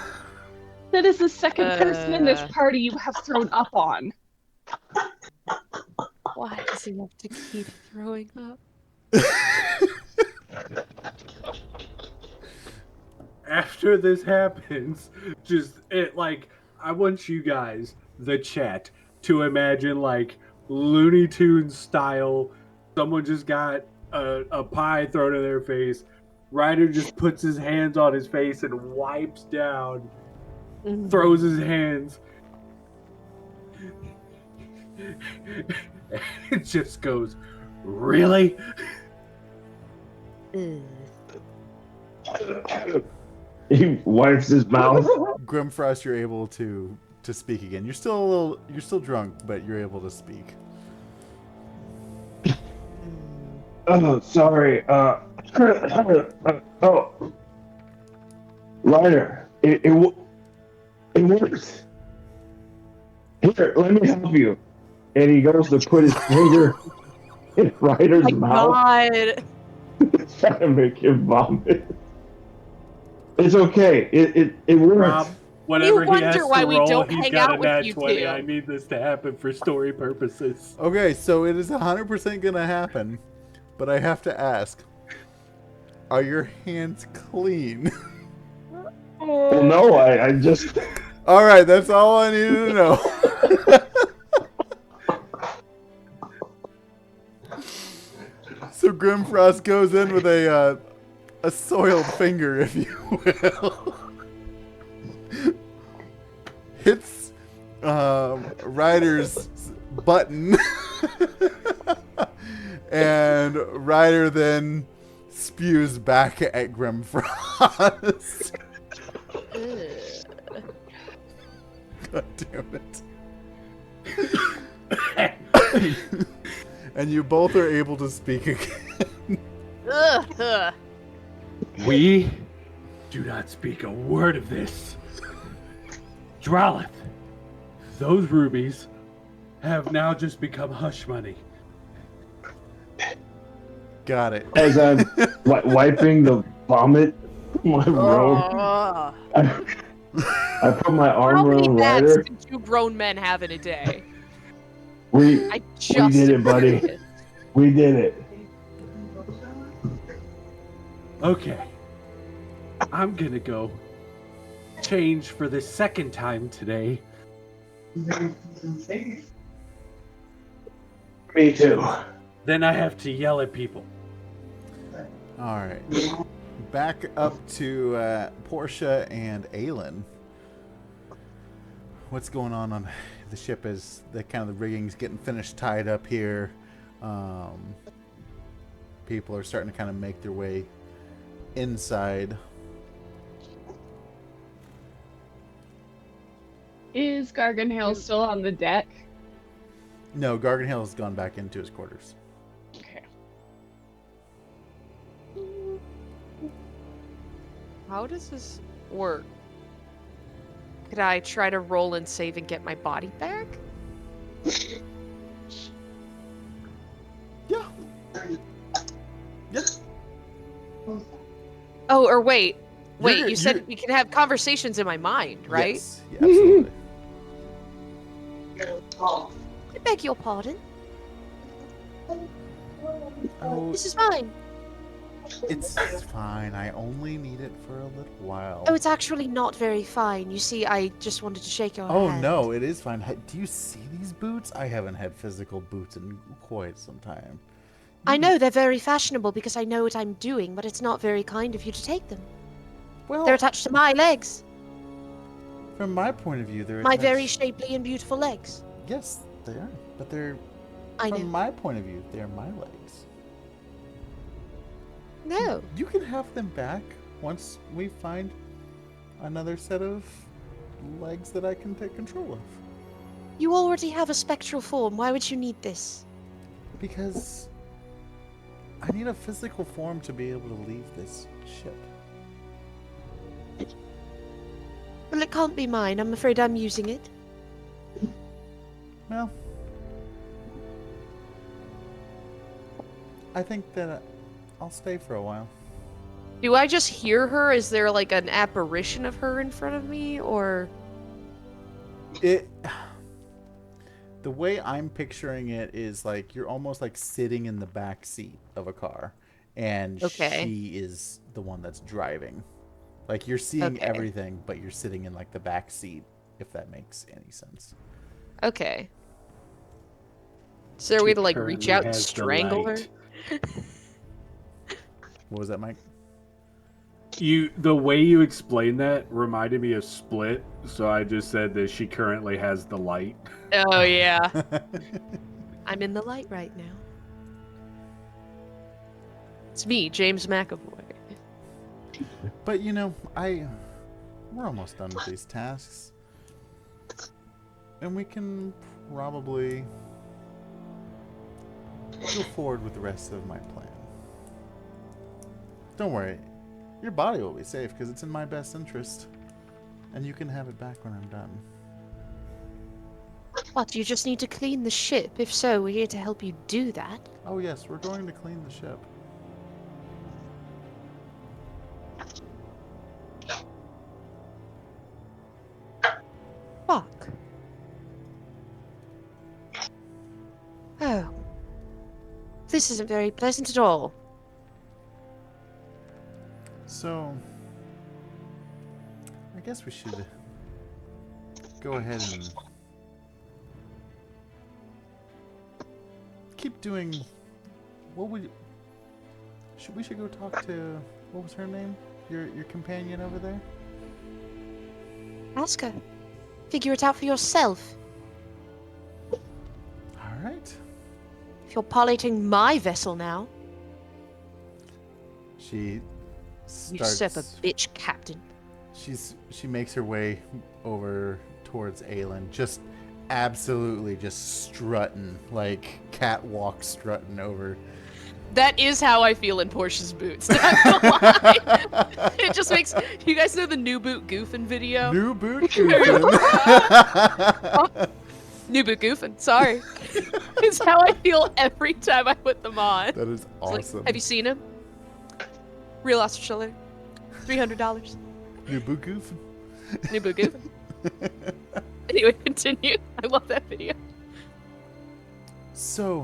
That is the second person in this party you have thrown up on. Why does he have to keep throwing up? After this happens, I want you guys, the chat, to imagine like Looney Tunes style. Someone just got a pie thrown in their face. Ryder just puts his hands on his face and wipes down, throws his hands. It just goes, really? He wipes his mouth. Grimfrost, you're able to speak again. You're still drunk, but you're able to speak. Oh, sorry. Oh, Ryder, it works. Here, let me help you. And he goes to put his finger in Ryder's mouth, God. trying to make him vomit. It's okay. It works. Rob, whatever he has wonder why to we roll, don't he's hang got out a with nat you 20. two. I need this to happen for story purposes. Okay, so it is 100% gonna happen, but I have to ask: are your hands clean? Well, no, I just. All right, that's all I needed to know. So Grimfrost goes in with a soiled finger, if you will. Hits Ryder's button. And Ryder then spews back at Grimfrost. God damn it. And you both are able to speak again. Ugh. We do not speak a word of this. Drolith, those rubies have now just become hush money. Got it. As I'm wiping the vomit from my robe, Ugh. I put my How arm many around bats Ryder. do 2 grown men have in a day? We I just did it, buddy. curious. We did it. Okay. I'm gonna go change for the second time today. Me too. Then I have to yell at people. All right. Back up to Portia and Aelin. What's going on the ship? Is the kind of the rigging's getting finished, tied up here. People are starting to kind of make their way inside. Is Garganhale still on the deck? No, Garganhale has gone back into his quarters. Okay. How does this work? Could I try to roll and save and get my body back? Yeah. Yeah. Oh, or wait. Wait, You're- you said you're- we can have conversations in my mind, right? Yes. Yeah, absolutely. I beg your pardon. Oh, This is mine. it's fine. I only need it for a little while. Oh, it's actually not very fine. You see, I just wanted to shake your Oh hand. no, it is fine. Do you see these boots? I haven't had physical boots in quite some time. I know they're very fashionable because I know what I'm doing, but it's not very kind of you to take them. Well, They're attached to my legs. from my point of view, they're My very attached- shapely and beautiful legs. Yes, they are. But they're I from know. my point of view, they're my legs. No. You can have them back once we find another set of legs that I can take control of. You already have a spectral form. Why would you need this? Because I need a physical form to be able to leave this ship. Well, it can't be mine. I'm afraid I'm using it. Well, I think that I'll stay for a while. Do I just hear her? Is there like an apparition of her in front of me, or The way I'm picturing it is like you're almost like sitting in the back seat of a car, and Okay. she is the one that's driving. Like you're seeing Okay. everything, but you're sitting in like the back seat, if that makes any sense. okay? Is there a way to like reach Currently out and has the strangle her? light. What was that, Mike? The way you explained that reminded me of Split, so I just said that she currently has the light. Oh yeah. I'm in the light right now. It's me, James McAvoy. But you know, we're almost done with these tasks, and we can probably go forward with the rest of my plan. Don't worry, your body will be safe because it's in my best interest, and you can have it back when I'm done. What, you just need to clean the ship? If so, we're here to help you do that. Oh yes, we're going to clean the ship. Fuck. Oh. This isn't very pleasant at all. So, I guess we should go ahead and keep doing. What would we should go talk to? What was her name? Your companion over there? Ask her. Figure it out for yourself. All right. If you're piloting my vessel now, She you serve a starts. bitch captain. She makes her way over towards Aelin, just absolutely just strutting, like catwalk strutting over. That is how I feel in Portia's boots. Not gonna lie. It just makes you guys know the new boot goofing video. New boot New boot goofing. Sorry, it's how I feel every time I put them on. That is It's like, awesome. have you seen him? Real Australian, $300. New boot goof. New boot goofing. Anyway, continue. I love that video. So,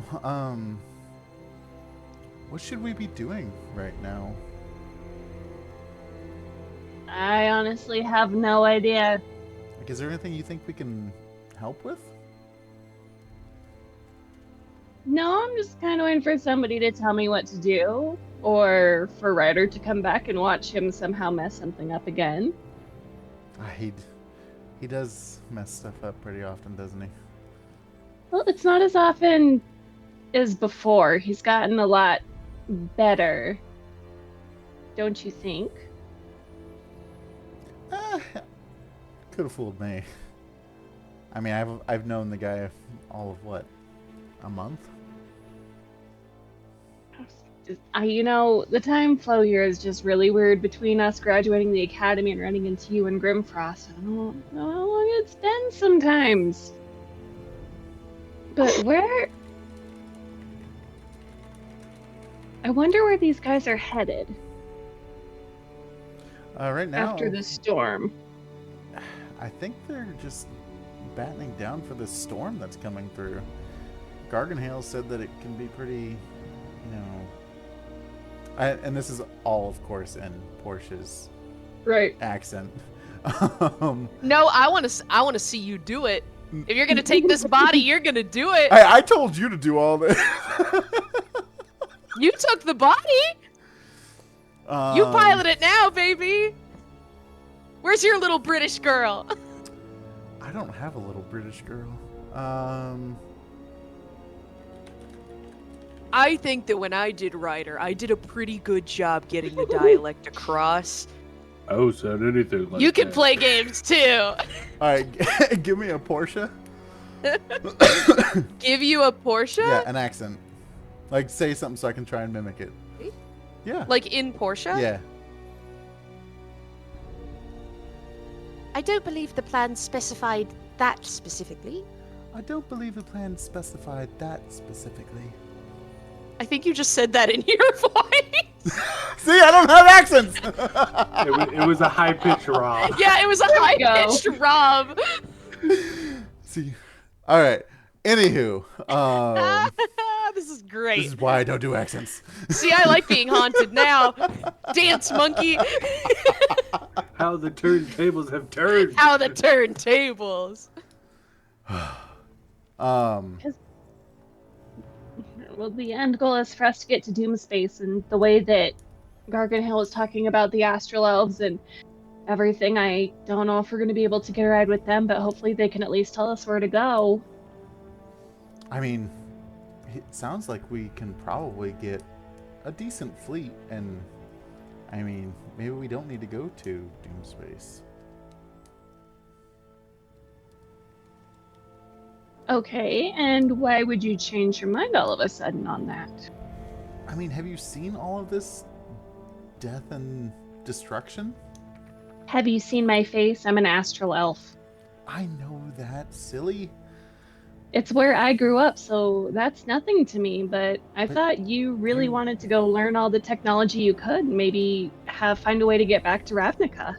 what should we be doing right now? I honestly have no idea. Like, is there anything you think we can help with? No, I'm just kind of waiting for somebody to tell me what to do, or for Ryder to come back and watch him somehow mess something up again. He does mess stuff up pretty often, doesn't he? Well, it's not as often as before. He's gotten a lot better, don't you think? Could have fooled me. I mean, I've known the guy all of what, a month? The time flow here is just really weird between us graduating the academy and running into you and Grimfrost. I don't know how long it's been sometimes. But I wonder where these guys are headed Right now, after the storm. I think they're just battening down for this storm that's coming through. Garganhale said that it can be pretty, and this is all, of course, in Portia's Right. accent. No, I want to see you do it. If you're gonna take this body, you're gonna do it. I told you to do all this. You took the body. You pilot it now, baby. Where's your little British girl? I don't have a little British girl. I think that when I did Ryder, I did a pretty good job getting the dialect across. Oh, said anything like You can that. play games too. All right, give me a Portia. Give you a Porsche? Yeah, an accent. Like, say something so I can try and mimic it. Yeah. Like in Porsche? Yeah. I don't believe the plan specified that specifically. I don't believe the plan specified that specifically. I think you just said that in your voice. See, I don't have accents. It was a high pitch Rob. Yeah, it was a high-pitched Rob. See, all right. Anywho, This is great. this is why I don't do accents. See, I like being haunted now. Dance monkey. How the turntables have turned. How the turntables. Well, the end goal is for us to get to Doomspace, and the way that Garganhill was talking about the Astral Elves and everything, I don't know if we're going to be able to get a ride with them, but hopefully they can at least tell us where to go. I mean, it sounds like we can probably get a decent fleet, and I mean, maybe we don't need to go to Doomspace. Okay, and why would you change your mind all of a sudden on that? I mean, have you seen all of this death and destruction? Have you seen my face? I'm an astral elf. I know that, silly. It's where I grew up, so that's nothing to me, but I thought you really wanted to go learn all the technology you could, and maybe find a way to get back to Ravnica.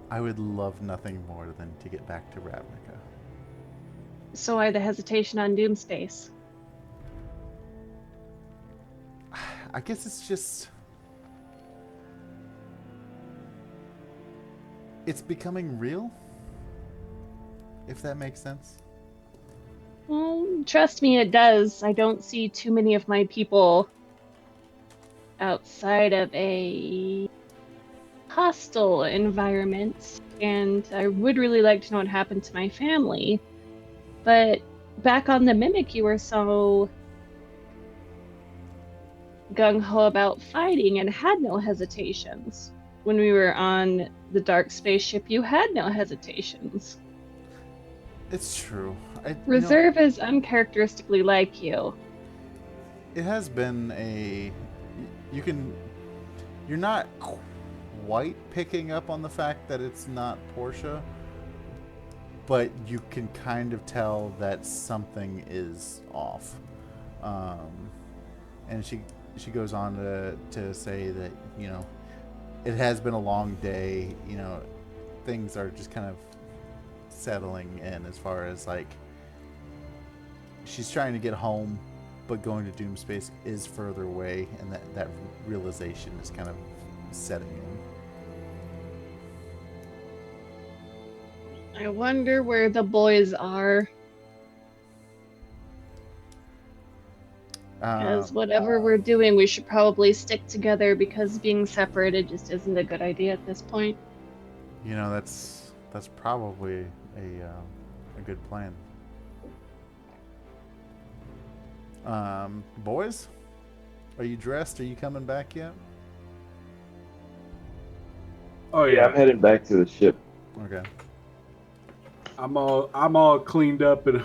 I would love nothing more than to get back to Ravnica. So why the hesitation on Doomspace? I guess it's just... it's becoming real? If that makes sense. Well, trust me, it does. I don't see too many of my people outside of a hostile environment, and I would really like to know what happened to my family. But back on the Mimic, you were so gung-ho about fighting and had no hesitations. When we were on the dark spaceship, you had no hesitations. It's true. Reserve is uncharacteristically like you. It has been you're not quite picking up on the fact that it's not Portia, but you can kind of tell that something is off. And she goes on to say that, it has been a long day, things are just kind of settling in as far as like she's trying to get home, but going to Doomspace is further away, and that realization is kind of setting in. I wonder where the boys are. Because whatever we're doing, we should probably stick together because being separated just isn't a good idea at this point. You know, that's probably a good plan. Boys, are you dressed? Are you coming back yet? Oh Yeah, I'm yeah, heading back to the ship. Okay. I'm all cleaned up and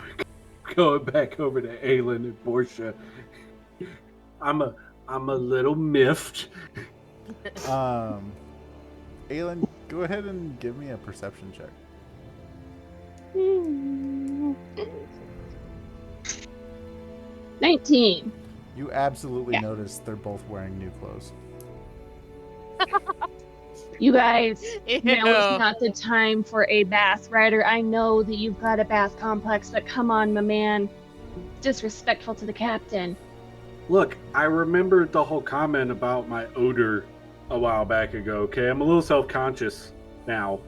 going back over to Aylin and Portia. I'm a little miffed. Aylin, go ahead and give me a perception check. 19. You absolutely Yeah. notice they're both wearing new clothes. You guys, Ew. now is not the time for a bath, Ryder. I know that you've got a bath complex, but come on, my man. It's disrespectful to the captain. Look, I remembered the whole comment about my odor a while back ago. Okay, I'm a little self-conscious now,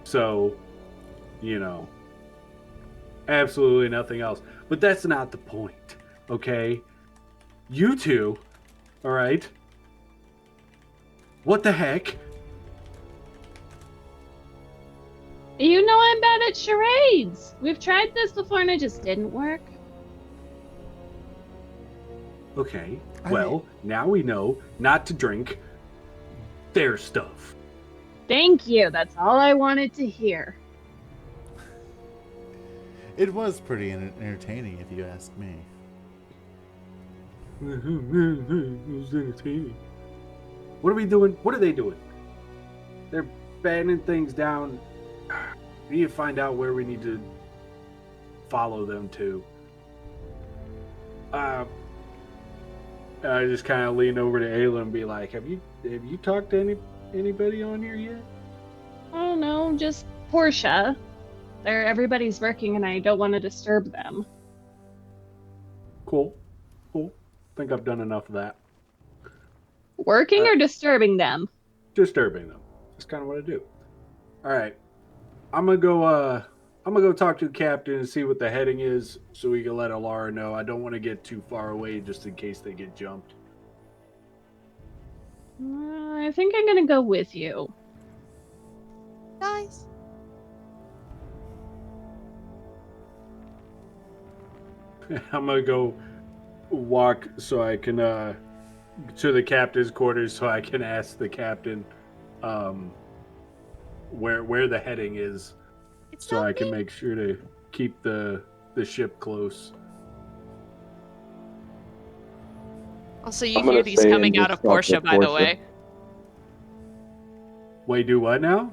so absolutely nothing else. But that's not the point. Okay, you two, all right? What the heck? You know I'm bad at charades. We've tried this before and it just didn't work. Okay, I well, now we know not to drink their stuff. Thank you. That's all I wanted to hear. It was pretty entertaining, if you ask me. It was entertaining. What are we doing? What are they doing? They're banning things down. We need to find out where we need to follow them to. I just kind of lean over to Ayla and be like, "Have you talked to anybody on here yet?" I don't know, just Portia. Everybody's working and I don't want to disturb them. Cool. Think I've done enough of that. Working or disturbing them? Disturbing them. That's kind of what I do. All right. I'm gonna go talk to the captain and see what the heading is, so we can let Alara know. I don't want to get too far away, just in case they get jumped. I think I'm gonna go with you. Guys. I'm gonna go walk so I can to the captain's quarters, so I can ask the captain where the heading is, It's so not I can me. make sure to keep the ship close. Also, you I'm gonna hear these stay coming and out just of talk Portia, to by the Portia. way. Wait, do what now?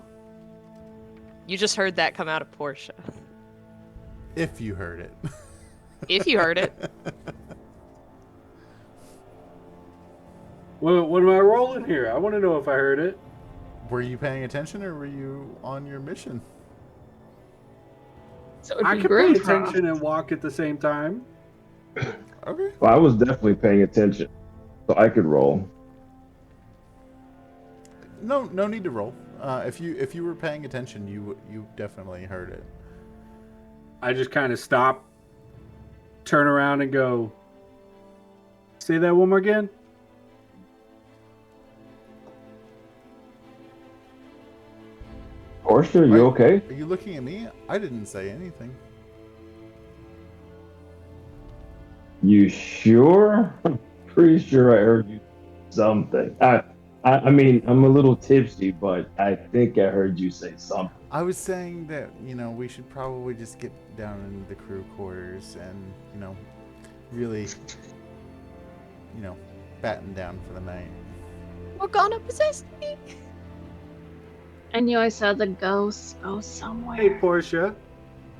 You just heard that come out of Portia. If you heard it. If you heard it. What am I rolling here? I want to know if I heard it. Were you paying attention or were you on your mission? So it'd I be can pay Grimfrost. attention and walk at the same time. Okay. Well, I was definitely paying attention, so I could roll. No need to roll. If you were paying attention, you definitely heard it. I just kind of stop, turn around, and go, say that one more again. Portia, are you Right. okay? Are you looking at me? I didn't say anything. You sure? I'm pretty sure I heard you something. I mean, I'm a little tipsy, but I think I heard you say something. I was saying that, we should probably just get down in the crew quarters and, really, batten down for the night. Morgana possessed me. I knew I saw the ghost go somewhere. Hey, Portia,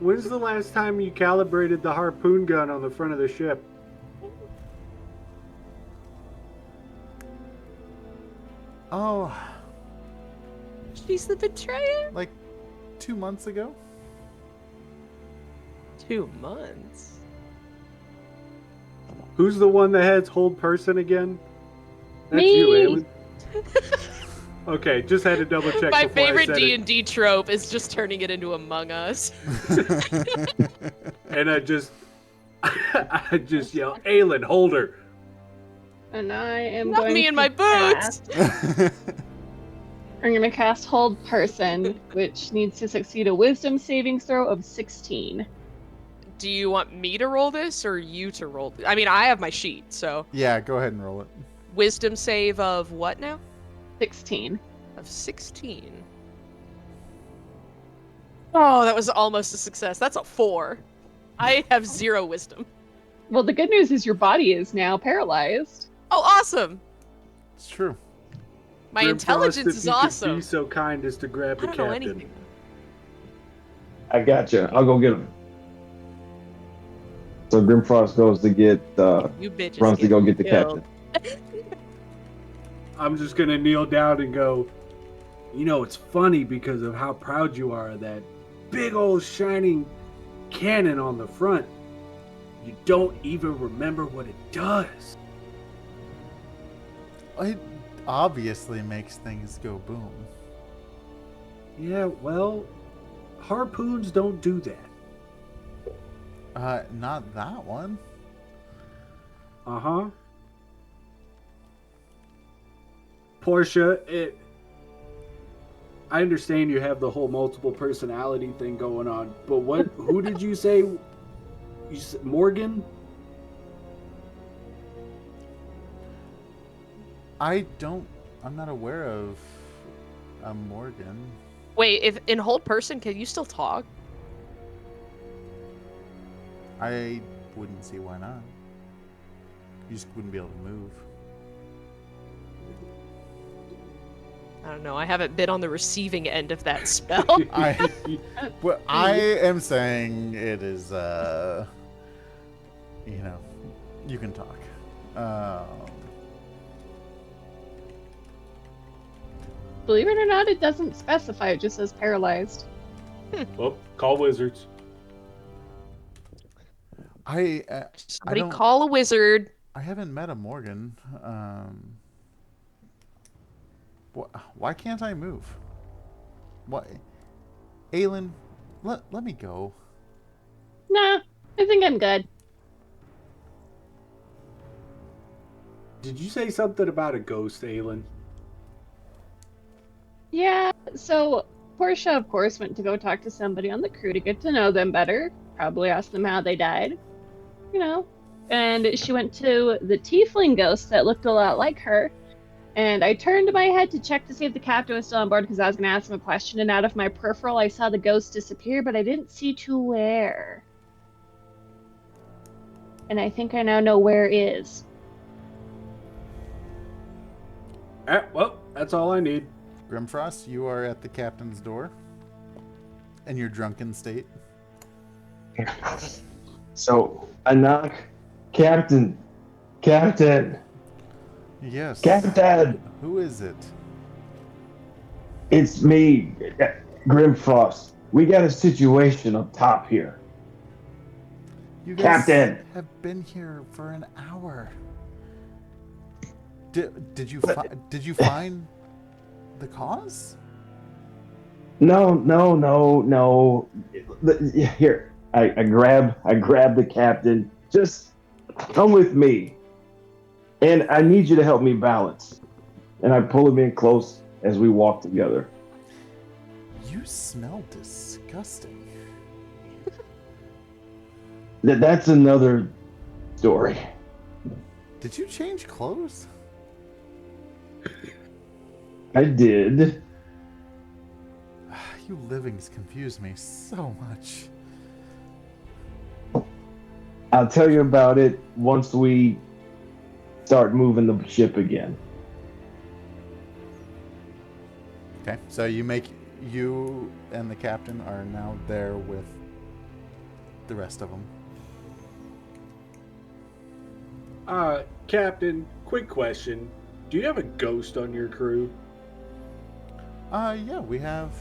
when's the last time you calibrated the harpoon gun on the front of the ship? Oh, She's the betrayer. like 2 months ago? 2 months. Who's the one that has hold person again? That's Me. you, Aylin. Okay, just had to double check My before I favorite said D&D trope is just turning it into Among Us. it. And I just yell, Aelin, hold her. And I am Not going me and to my boots. cast. I'm going to cast Hold Person, which needs to succeed a Wisdom saving throw of 16. Do you want me to roll this or you to roll? I mean, I have my sheet, so Yeah, go ahead and roll it. wisdom save of what now? 16. Of 16. Oh, that was almost a success. That's a 4. I have 0 wisdom. Well, the good news is your body is now paralyzed. Oh, awesome. It's true. My Grim intelligence Frost, if is you could awesome. Be so kind as to grab I the don't know captain. anything. I got you. I'll go get him. So Grimfrost goes to get You bitches runs to go get the killed. captain. I'm just gonna kneel down and go, you know, it's funny because of how proud you are of that big old shining cannon on the front. You don't even remember what it does. It obviously makes things go boom. Yeah, well, harpoons don't do that. Not that one. Uh-huh. Portia, I understand you have the whole multiple personality thing going on, but who did you say? You said Morgan? I'm not aware of a Morgan. Wait, if in hold person, can you still talk? I wouldn't see why not. You just wouldn't be able to move. I don't know. I haven't been on the receiving end of that spell. I am saying it is, you can talk. Believe it or not, it doesn't specify. It just says paralyzed. Well, call wizards. I Somebody don't, call a wizard. I haven't met a Morgan. Why can't I move? Why? Aelin, let me go. Nah, I think I'm good. Did you say something about a ghost, Aelin? Yeah, so Portia, of course, went to go talk to somebody on the crew to get to know them better. Probably ask them how they died. And she went to the tiefling ghost that looked a lot like her. And I turned my head to check to see if the captain was still on board because I was going to ask him a question. And out of my peripheral, I saw the ghost disappear, but I didn't see to where. And I think I now know where is. Well, that's all I need. Grimfrost, you are at the captain's door. In your drunken state. So I knock, Captain. Yes. Captain! Who is it? It's me, Grimfrost. We got a situation up top here. You guys Captain! have been here for an hour. Did you find the cause? No. Here, I grab the captain. Just come with me. And I need you to help me balance. And I pull him in close as we walk together. You smell disgusting. That's another story. Did you change clothes? I did. You livings confuse me so much. I'll tell you about it once we start moving the ship again. Okay, so you and the captain are now there with the rest of them. Captain, quick question. Do you have a ghost on your crew? Yeah, we have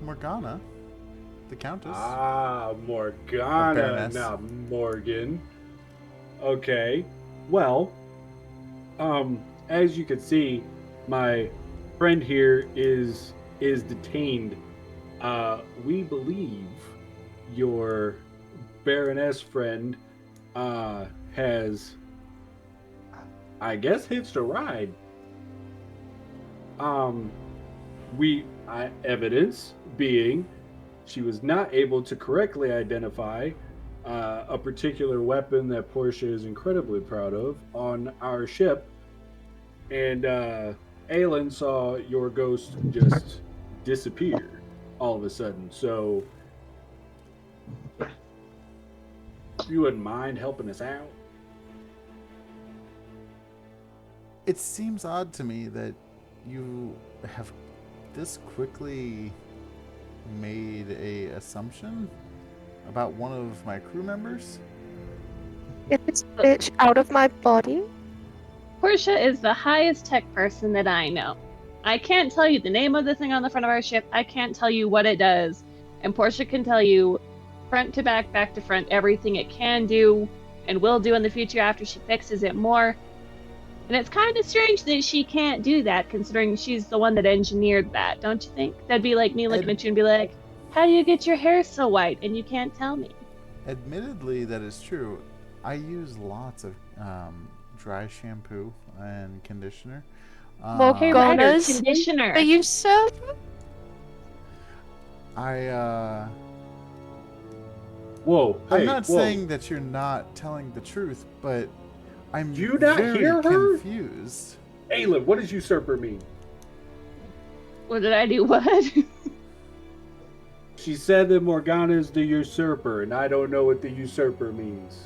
Morgana, the Countess. Ah, The Morgana, Baroness. not Morgan. Okay. Well, as you can see, my friend here is detained. We believe your Baroness friend has, I guess, hitched a ride. Um, evidence being she was not able to correctly identify a particular weapon that Portia is incredibly proud of on our ship, and Aelin saw your ghost just disappear all of a sudden. So, if you wouldn't mind helping us out. It seems odd to me that you have this quickly made a assumption about one of my crew members. Get this bitch out of my body. Portia is the highest tech person that I know. I can't tell you the name of the thing on the front of our ship. I can't tell you what it does. And Portia can tell you front to back to front, everything it can do and will do in the future after she fixes it more. And it's kind of strange that she can't do that, considering she's the one that engineered that, don't you think? That'd be like me looking at you and be like, how do you get your hair so white and you can't tell me? Admittedly, that is true. I use lots of dry shampoo and conditioner. Okay, Ryder, Morgana's conditioner. the usurper? Whoa! Hey, I'm not whoa. saying that you're not telling the truth, but I'm Do you not very hear her? confused. Aelin, what does usurper mean? What did I do? What? She said that Morgana is the usurper, and I don't know what the usurper means.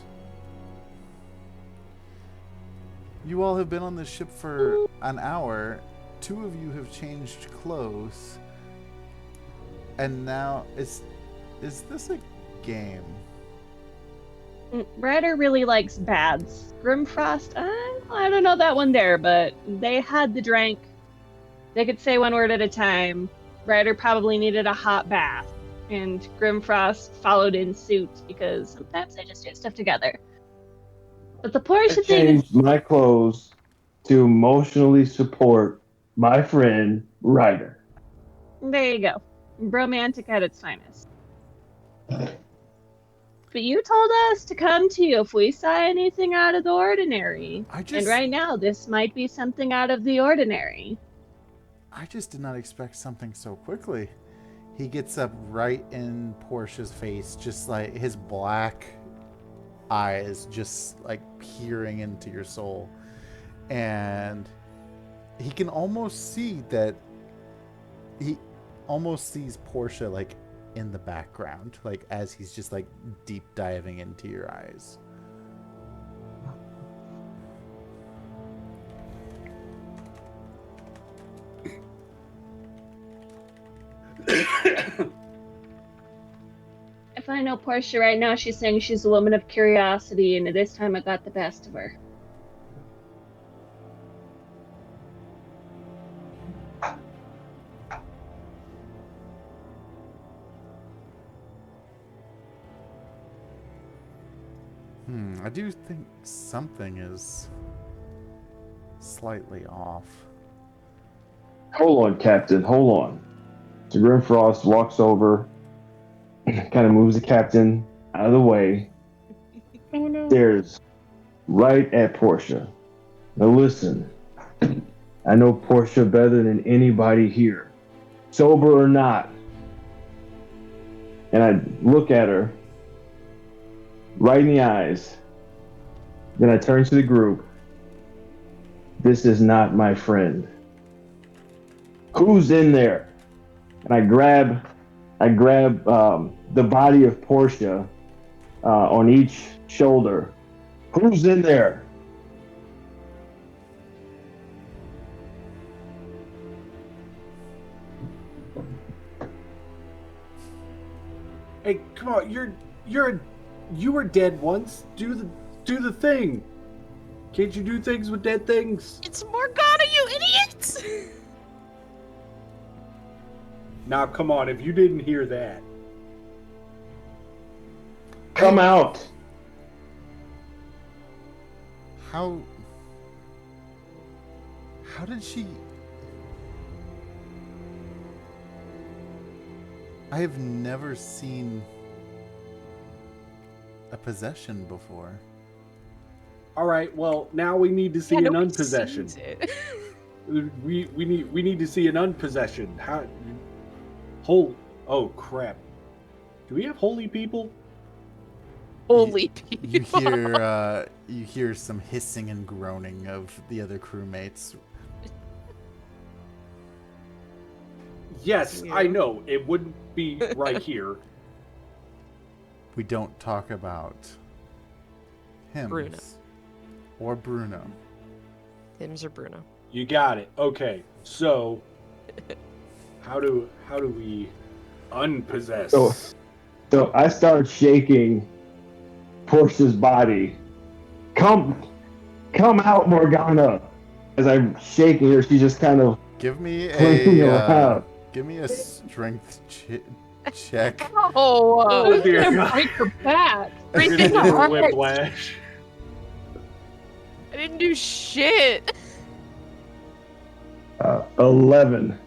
You all have been on this ship for an hour. 2 of you have changed clothes. And now is this a game? Ryder really likes baths. Grimfrost, I don't know that one there, but they had the drink. They could say one word at a time. Ryder probably needed a hot bath, and Grimfrost followed in suit because sometimes they just get stuff together. But the I Portia thing is, changed my clothes to emotionally support my friend Ryder. there you go, romantic at its finest. But you told us to come to you if we saw anything out of the ordinary. And right now, this might be something out of the ordinary. I just did not expect something so quickly. He gets up right in Portia's face, just like his black eyes just like peering into your soul. And he can almost see that he almost sees Portia like in the background, like as he's just like deep diving into your eyes. If I know Portia right now, she's saying she's a woman of curiosity, and this time it got the best of her. I do think something is slightly off. Hold on, Captain. Hold on. So Grimfrost walks over, kind of moves the captain out of the way, stares right at Portia. Now listen, I know Portia better than anybody here, sober or not. And I look at her right in the eyes. Then I turn to the group. This is not my friend. Who's in there? And I grab the body of Portia on each shoulder. Who's in there? Hey, come on! You were dead once. Do the thing. Can't you do things with dead things? It's Morgana, you idiots! Now, come on! If you didn't hear that, Come out. How did she I have never seen a possession before. All right, well, now we need to see Yeah, an nobody unpossession. sees it. We need to see an unpossession. How? Oh crap! Do we have holy people? Holy You people. hear some hissing and groaning of the other crewmates. Yes, I know. It wouldn't be right here. We don't talk about hymns Bruno. or Bruno. Hims or Bruno. You got it. Okay, so how do we unpossess? So I start shaking Portia's body. Come out, Morgana. As I'm shaking her, she just kind of Give me swinging a around. give me a strength check. Oh dear I'm God! break her back. You're gonna Everything give her hurts. whiplash. I didn't do shit. 11.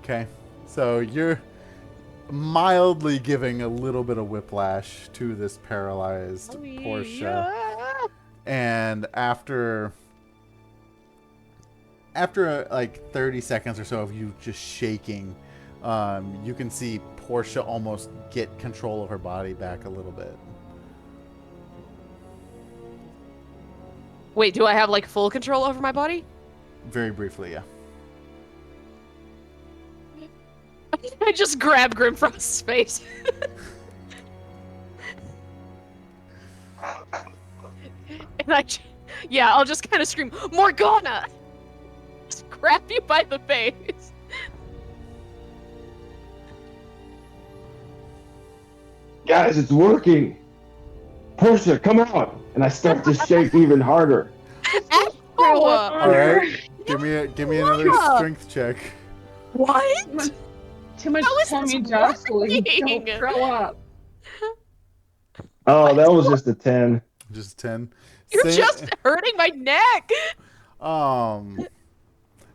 Okay, so you're mildly giving a little bit of whiplash to this paralyzed Portia, and after like 30 seconds or so of you just shaking, you can see Portia almost get control of her body back a little bit. Wait, do I have like full control over my body? Very briefly, yeah. I just grab Grimfrost's face. I'll just kind of scream, Morgana! Just grab you by the face. Guys, it's working. Portia, come out. And I start to shake even harder. Throw up Ow! on her. Alright, give me another strength check. What? Too much How is tummy this jostling. working? Don't throw up. Oh, that was just a 10. Just 10. You're just hurting my neck.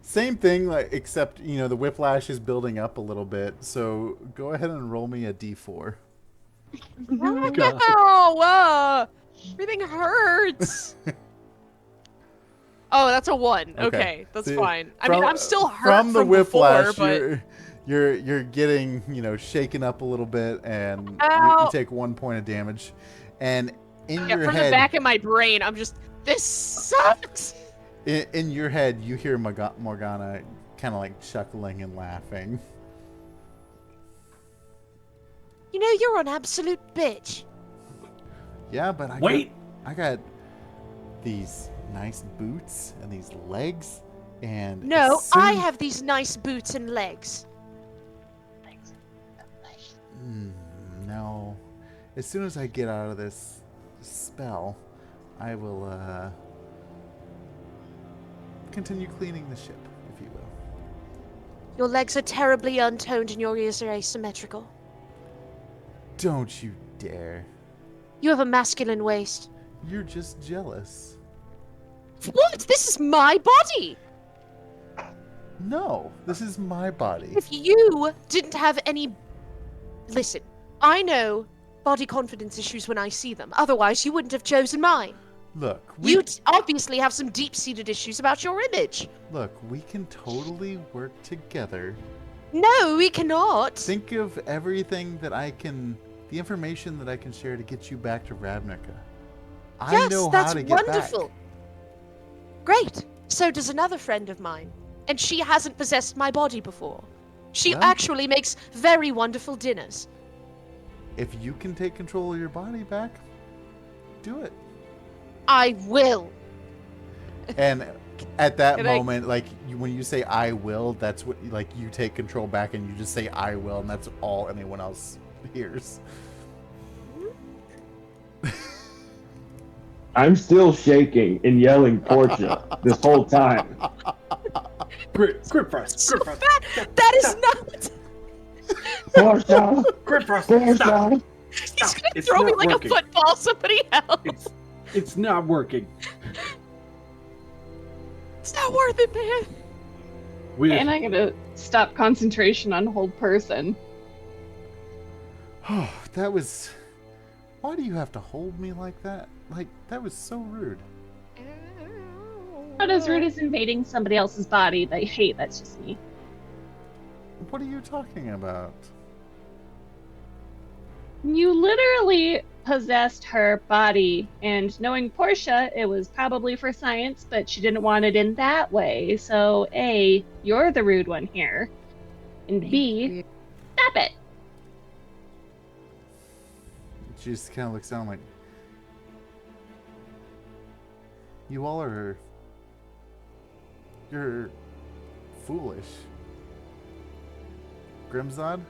Same thing, like, except the whiplash is building up a little bit. So go ahead and roll me a d4. Ow! Everything hurts. Oh, that's a 1. Okay, that's See, fine. I mean, I'm still hurt from the whiplash. before, but You're getting shaken up a little bit, and you Ow. take 1 point of damage. And in yeah, your from head, the back of my brain, I'm just, this sucks. in your head, you hear Morgana kind of like chuckling and laughing. You know, you're an absolute bitch. Yeah, but I got these nice boots and these legs, and No, as soon- I have these nice boots and legs. No. As soon as I get out of this spell, I will continue cleaning the ship, if you will. Your legs are terribly untoned and your ears are asymmetrical. Don't you dare. You have a masculine waist. You're just jealous. What? This is my body! No, this is my body. If you didn't have any... Listen, I know body confidence issues when I see them. Otherwise, you wouldn't have chosen mine. Look, You obviously have some deep-seated issues about your image. Look, we can totally work together. No, we cannot. Think of everything the information that I can share to get you back to Ravnica. I Yes, know that's how to get wonderful. back. Great. So does another friend of mine. And she hasn't possessed my body before. She Well- actually makes very wonderful dinners. If you can take control of your body back, do it. I will. And at that And I- moment, when you say "I will," that's what you take control back, and you just say "I will," and that's all anyone else hears. I'm still shaking and yelling Portia this whole time. Grip frost. That is not. Portia! Grip frost. Portia! Stop. He's Stop. gonna It's throw me not like working. a football somebody else. It's not working. It's not worth it, man. We And I'm gonna stop concentration on hold person. Oh, that was. Why do you have to hold me like that? Like, that was so rude. Not as rude as invading somebody else's body, but hey, that's just me. What are you talking about? You literally possessed her body, and knowing Portia, it was probably for science, but she didn't want it in that way. So, A, you're the rude one here, and B, stop it. She just kind of looks down like. You all are. You're foolish. Grimzod,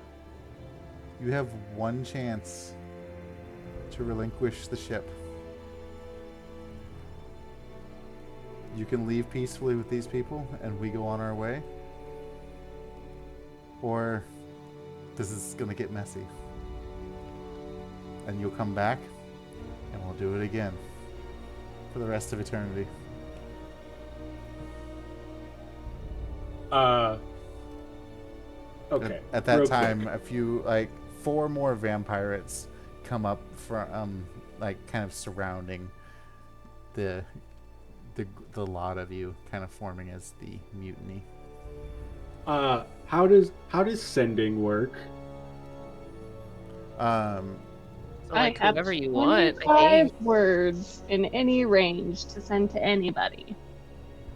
you have one chance to relinquish the ship. You can leave peacefully with these people and we go on our way. Or this is going to get messy. And you'll come back and we'll do it again for the rest of eternity. Okay. At that real time, quick. a few, like, 4 more vampirates come up from, like, kind of surrounding the lot of you, kind of forming as the mutiny. How does sending work? Like I have whoever you want. I 25 think. words in any range to send to anybody.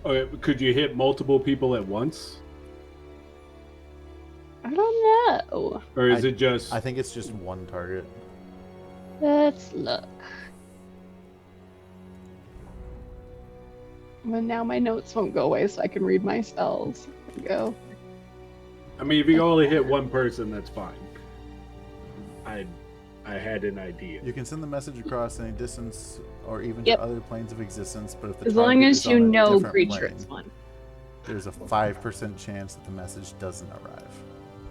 Okay, could you hit multiple people at once, I don't know. or is it just? I think it's just one target. Let's look. But now my notes won't go away, so I can read my spells. There we go. I mean, if you only hit one person, that's fine. I had an idea. You can send the message across any distance or even Yep. to other planes of existence, but if the As long target as is you on a know different creature plane, it's one. there's a 5% chance that the message doesn't arrive.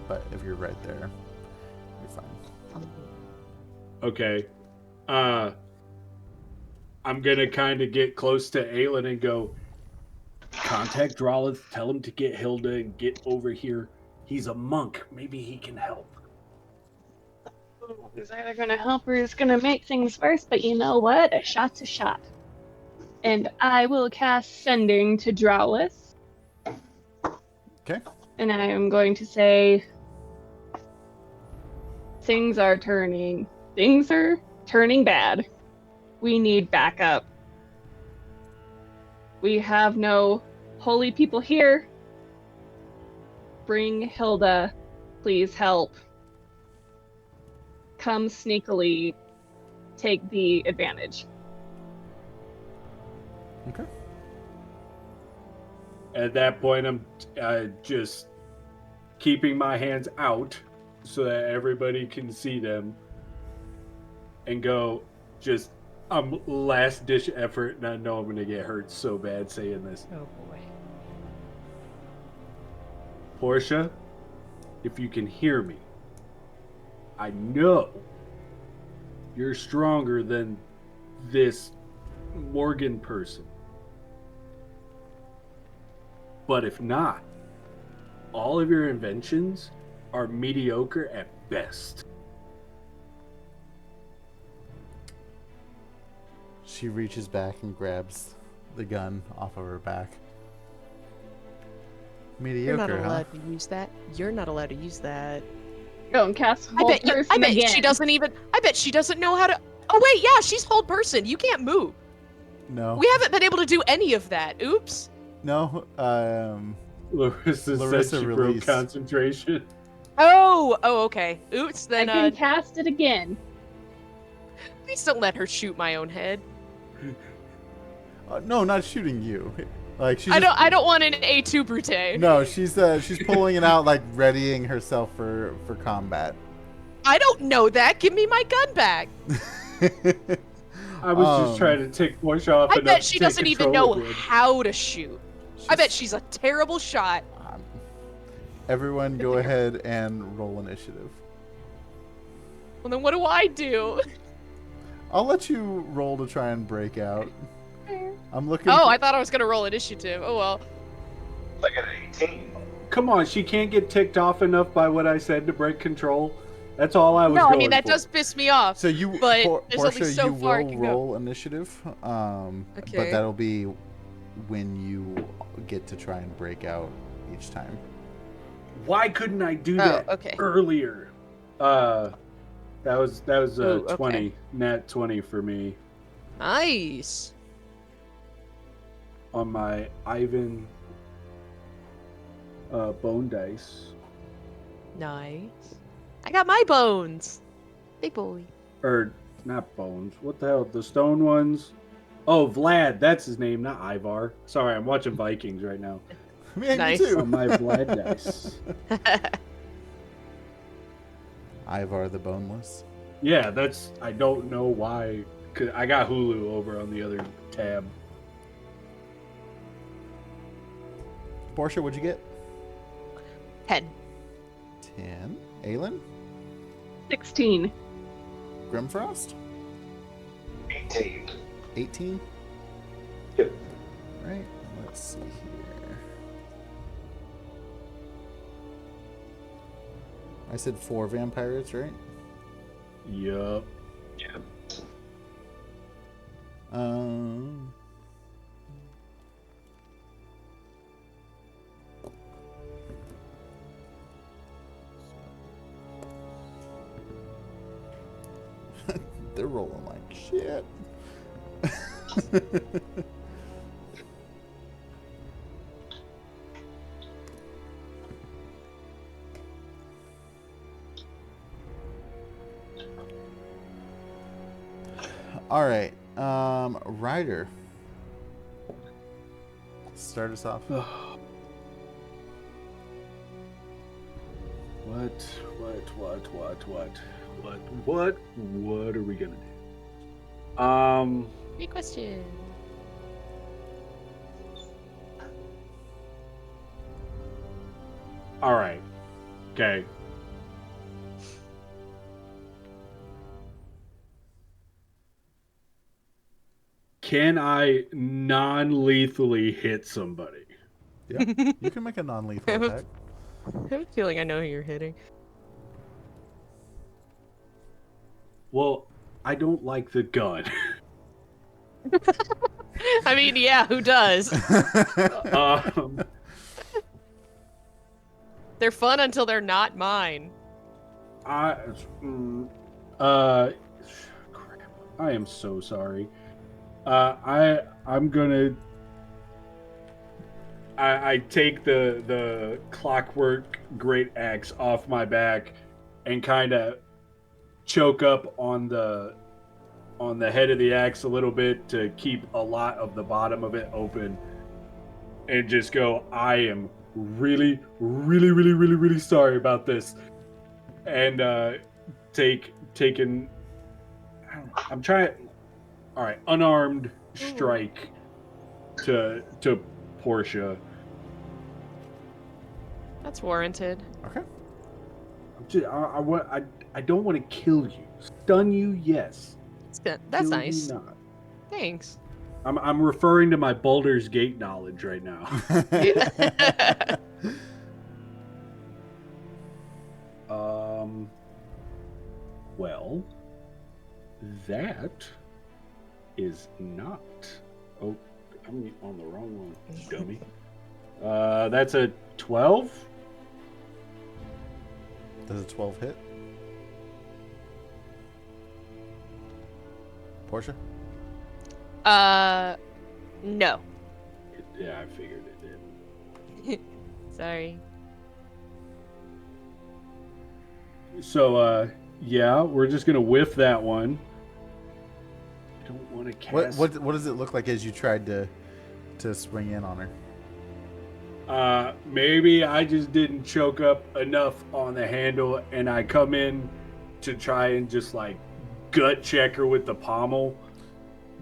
But if you're right there, you're fine. Okay. I'm gonna kind of get close to Aelin and go, contact Drolith, tell him to get Hilda and get over here. He's a monk. Maybe he can help. He's either going to help or he's going to make things worse, but you know what? A shot's a shot. And I will cast Sending to Drowlith. Okay. And I am going to say, things are turning bad. We need backup. We have no holy people here. Bring Hilda. Please help. Come sneakily take the advantage. Okay. At that point, I'm just keeping my hands out so that everybody can see them and go, just, I'm last ditch effort, and I know I'm going to get hurt so bad saying this. Oh boy. Portia, if you can hear me, I know you're stronger than this Morgan person. But if not, all of your inventions are mediocre at best. She reaches back and grabs the gun off of her back. You're not Mediocre, huh? allowed to use that. You're not allowed to use that. Go and cast I Hold bet Person I bet again. she doesn't even. I bet she doesn't know how to. Oh wait, yeah, she's hold person. You can't move. No. We haven't been able to do any of that. Oops. No. Larissa Larissa said she broke released. concentration. Oh, okay. Oops. I Then can cast it again. please don't let her shoot my own head. No, not shooting you. Like she's. I don't want an A2 Brute. No, she's pulling it out, like readying herself for combat. I don't know that. Give me my gun back. I was just trying to take Portia off. I enough bet to she take doesn't even control know of it. how to shoot. I bet she's a terrible shot. Everyone, go ahead and roll initiative. Well, then what do I do? I'll let you roll to try and break out. I'm looking. Oh, for- I thought I was gonna roll initiative. Oh well. Like an 18. come on, she can't get ticked off enough by what I said to break control. That's all I was No, going I mean that for. does piss me off. So you, But there's only Portia, so you far I will can go. roll initiative, but Okay. that'll be when you get to try and break out each time. Why couldn't I do Oh, that okay. earlier? That was Ooh, okay. 20, nat 20 for me Nice. on my Ivan bone dice. Nice. I got my bones. Big boy. Or not bones. What the hell? The stone ones? Oh, Vlad. That's his name, not Ivar. Sorry, I'm watching Vikings right now. Man, Nice. you too. On my Vlad dice. Ivar the Boneless. Yeah, that's. I don't know why. 'Cause I got Hulu over on the other tab. Portia, what'd you get? 10. 10. Aelin? 16. Grimfrost? 18. 18? Yep. Right, let's see here. I said 4 vampires, right? Yup. Yeah. Um. They're rolling like shit. All right, Ryder. Start us off. What are we gonna do? Great question. All right. Okay. Can I non-lethally hit somebody? Yeah, you can make a non-lethal attack. I have a feeling I know who you're hitting. Well, I don't like the gun. I mean, yeah, who does? um, They're fun until they're not mine. crap. I am so sorry. I'm gonna. I take the clockwork great axe off my back and kind of choke up on the head of the axe a little bit to keep a lot of the bottom of it open, and just go, I am really, really, really, really, really sorry about this, and taking. I'm trying. All right, unarmed strike to Portia. That's warranted. Okay. I don't want to kill you. Stun you, yes. That's Kill nice. you not. Thanks. I'm referring to my Baldur's Gate knowledge right now. Well, that is not. Oh, I'm on the wrong one, dummy. That's a 12. Does a 12 hit? Portia? No. Yeah, I figured it did. Sorry. So, yeah, we're just gonna whiff that one. I don't want to cast. What does it look like as you tried to swing in on her? Maybe I just didn't choke up enough on the handle, and I come in to try and just like gut check her with the pommel.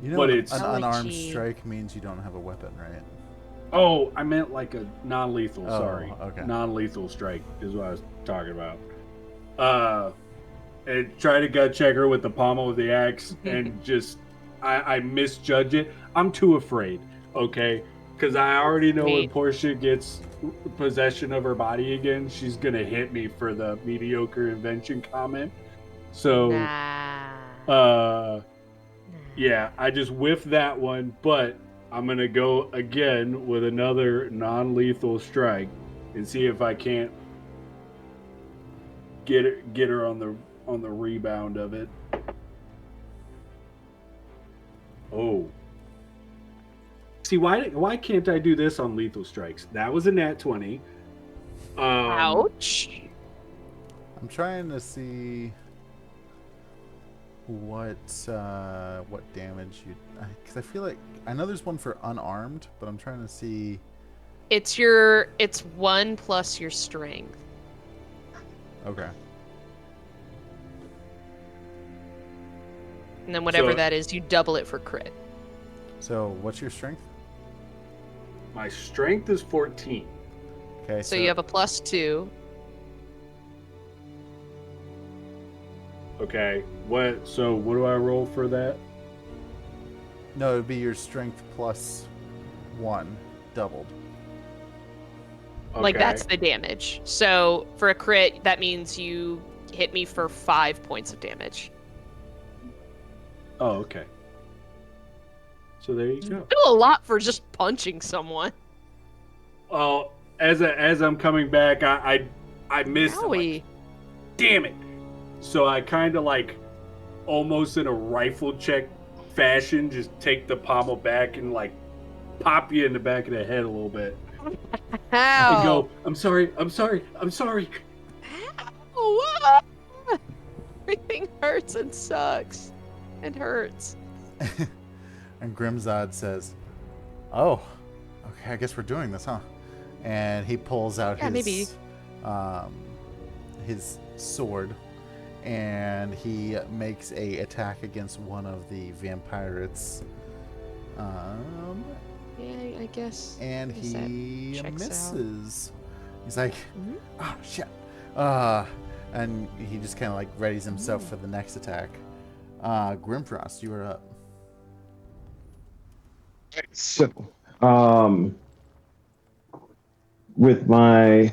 You know, But an it's- unarmed gee. strike means you don't have a weapon, right? Oh, I meant like a non-lethal. Oh, Sorry, okay. Non-lethal strike is what I was talking about. And try to gut check her with the pommel of the axe, and just I misjudge it. I'm too afraid. Okay, because I already know when Sweet. Portia gets possession of her body again, she's gonna hit me for the mediocre invention comment. So, Nah. yeah, I just whiffed that one, but I'm gonna go again with another non-lethal strike and see if I can't get her on the rebound of it. Oh. See, why can't I do this on lethal strikes? That was a nat 20. Ouch. I'm trying to see what damage you, because I feel like I know there's one for unarmed, but I'm trying to see. It's 1 plus your strength. Okay. And then whatever So- that is, you double it for crit. So what's your strength? My strength is 14. Okay. So you have a +2. Okay. What do I roll for that? No, it would be your strength plus 1 doubled. Like Okay. that's the damage. So for a crit, that means you hit me for 5 points of damage. Oh, okay. So there you go. Do a lot for just punching someone. Well, as I'm coming back, I missed it. Like, Owie. damn it! So I kind of like, almost in a rifle check fashion, just take the pommel back and like pop you in the back of the head a little bit How? and go, I'm sorry. Ow. Everything hurts and sucks. And hurts. And Grimzod says, "Oh, okay, I guess we're doing this, huh?" And he pulls out Yeah, his sword, and he makes a attack against one of the vampirates. Yeah, I guess. And guess that he checks out. misses. He's like, Mhm. "Ah, shit!" And he just kind of like readies himself for the next attack. Grimfrost, you are up. So, with my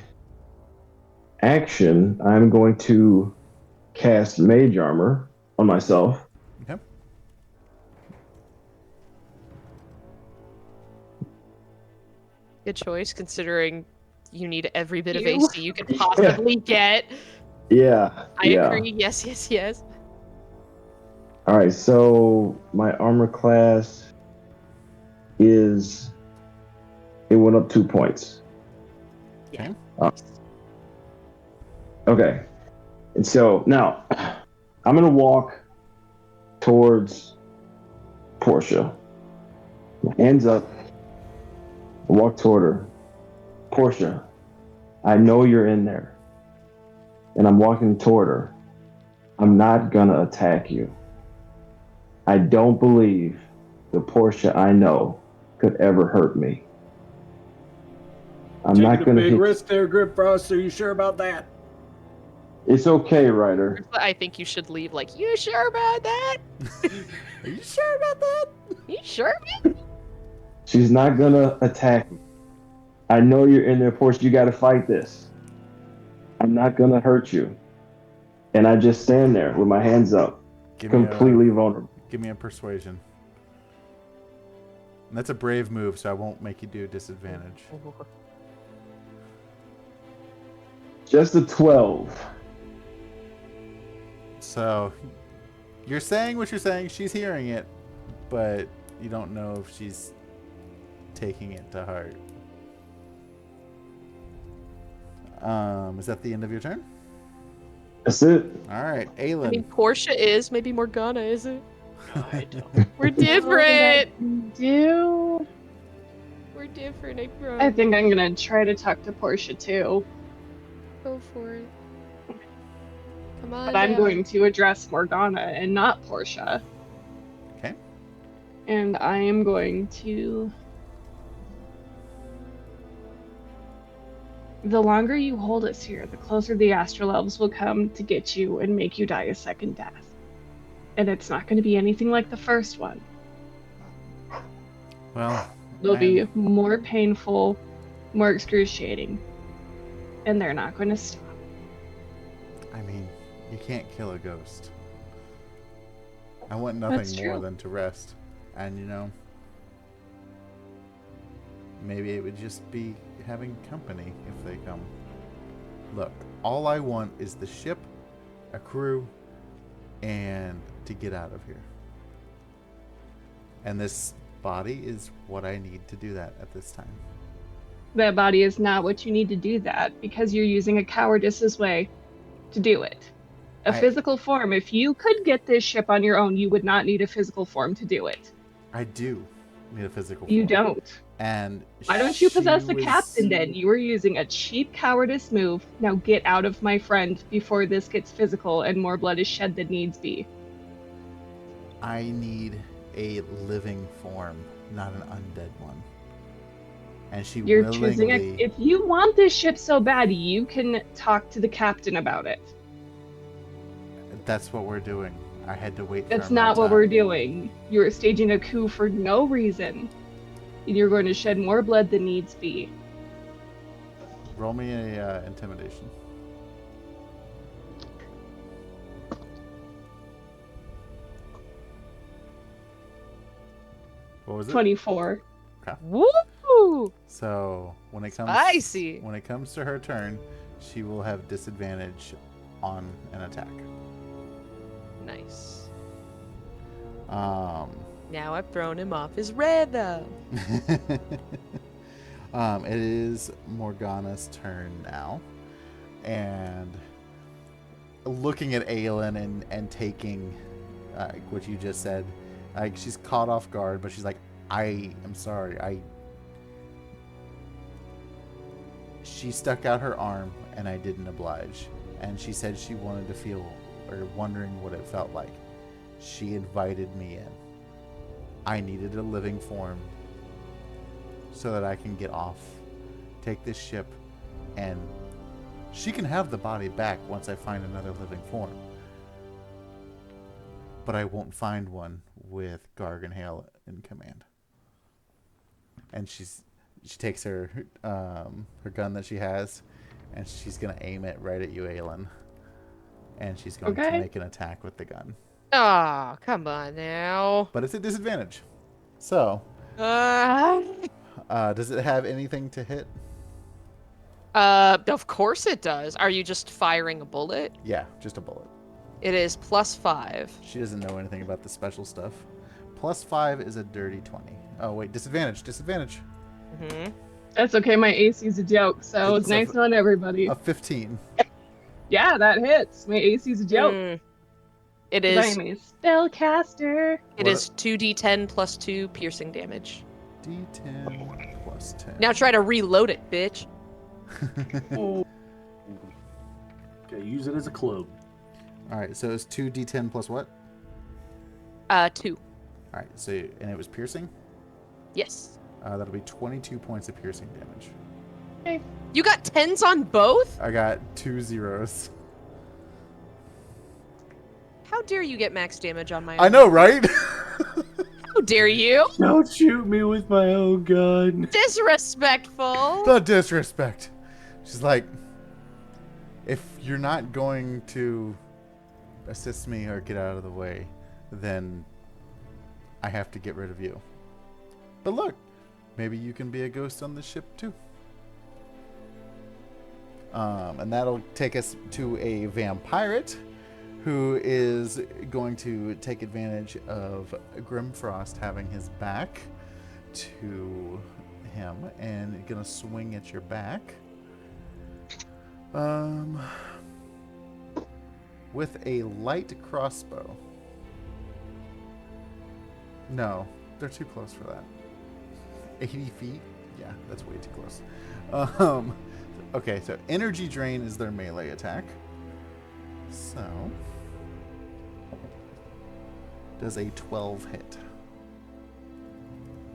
action, I'm going to cast Mage Armor on myself. Okay. Good choice, considering you need every bit of You. AC you could possibly get. Yeah. I agree. Yes. All right. So my armor class it went up 2 points. Yeah. Okay. And so now I'm gonna walk towards Portia. My hands up. I walk toward her. Portia, I know you're in there. And I'm walking toward her. I'm not gonna attack you. I don't believe the Portia I know could ever hurt me. I'm Taking not a gonna big hit risk there, Grip Frost. Are you sure about that? It's okay, Ryder. I think you should leave. Like, you sure about that? Are you sure about that? You sure? Man? She's not gonna attack me. I know you're in there, Portia. You gotta fight this. I'm not gonna hurt you. And I just stand there with my hands up, completely vulnerable. Give me a persuasion. And that's a brave move, so I won't make you do disadvantage. Just a 12. So you're saying what you're saying. She's hearing it, but you don't know if she's taking it to heart. Is that the end of your turn? That's it. All right, I mean, Aelin. Portia is. Maybe Morgana isn't. I don't. We're different. Do We're different. I I promise. think I'm gonna try to talk to Portia too, Go for it. Come on. but I'm down. going to address Morgana and not Portia. Okay. And I am going to. The longer you hold us here, the closer the astral elves will come to get you and make you die a second death. And it's not going to be anything like the first one. Well, It'll I be am- more painful more excruciating. And they're not going to stop. I mean, you can't kill a ghost. I want That's nothing more true. than to rest. And maybe it would just be having company if they come. Look, all I want is the ship, a crew, and to get out of here. And this body is what I need to do that at this time. That body is not what you need to do that because you're using a cowardice's way to do it. A physical form, if you could get this ship on your own, you would not need a physical form to do it. I do need a physical You form. don't. And Why don't you she possess the was- captain then? You were using a cheap cowardice move. Now get out of my friend before this gets physical and more blood is shed than needs be. I need a living form, not an undead one. And she You're willingly... choosing it. If you want this ship so bad, you can talk to the captain about it. That's what we're doing. I had to wait for That's my not what time. we're doing. You're staging a coup for no reason. And you're going to shed more blood than needs be. Roll me a intimidation. What was it? 24. Woo! So when it comes Spicy. when it comes to her turn, she will have disadvantage on an attack. Nice. Um, Now I've thrown him off his rhythm. it is Morgana's turn now, and looking at Aelin and taking what you just said, like she's caught off guard, but she's like, I am sorry. She stuck out her arm and I didn't oblige. And she said she wanted to feel, or wondering what it felt like. She invited me in. I needed a living form so that I can get off, take this ship, and she can have the body back once I find another living form. But I won't find one with Garg and Hale in command. And she takes her her gun that she has, and she's gonna aim it right at you, Aelin. And she's going to make an attack with the gun. Oh, come on now. But it's a disadvantage. So, Uh, does it have anything to hit? of course it does. Are you just firing a bullet? Yeah, just a bullet. It is +5. She doesn't know anything about the special stuff. +5 is a dirty 20. Oh, wait, disadvantage. Mm-hmm. That's okay, my AC's a joke, so it's nice knowing everybody. A 15. Yeah, that hits. My AC's a joke. It I is. am a spellcaster. It is 2d10 +2 piercing damage. D10 plus 10. Now try to reload it, bitch. Okay, use it as a club. All right, so it's 2d10 plus what? 2. All right, so and it was piercing. Yes. That'll be 22 points of piercing damage. You got 10s on both? I got 2 zeros. How dare you get max damage on my own? I know, right? How dare you? Don't shoot me with my own gun. Disrespectful. The disrespect. She's like, if you're not going to assist me or get out of the way, then I have to get rid of you. But look, maybe you can be a ghost on the ship too. And that'll take us to a vampirate who is going to take advantage of Grimfrost having his back to him and gonna swing at your back. With a light crossbow. No, they're too close for that. 80 feet? Yeah, that's way too close. Okay, so energy drain is their melee attack. So, does a 12 hit?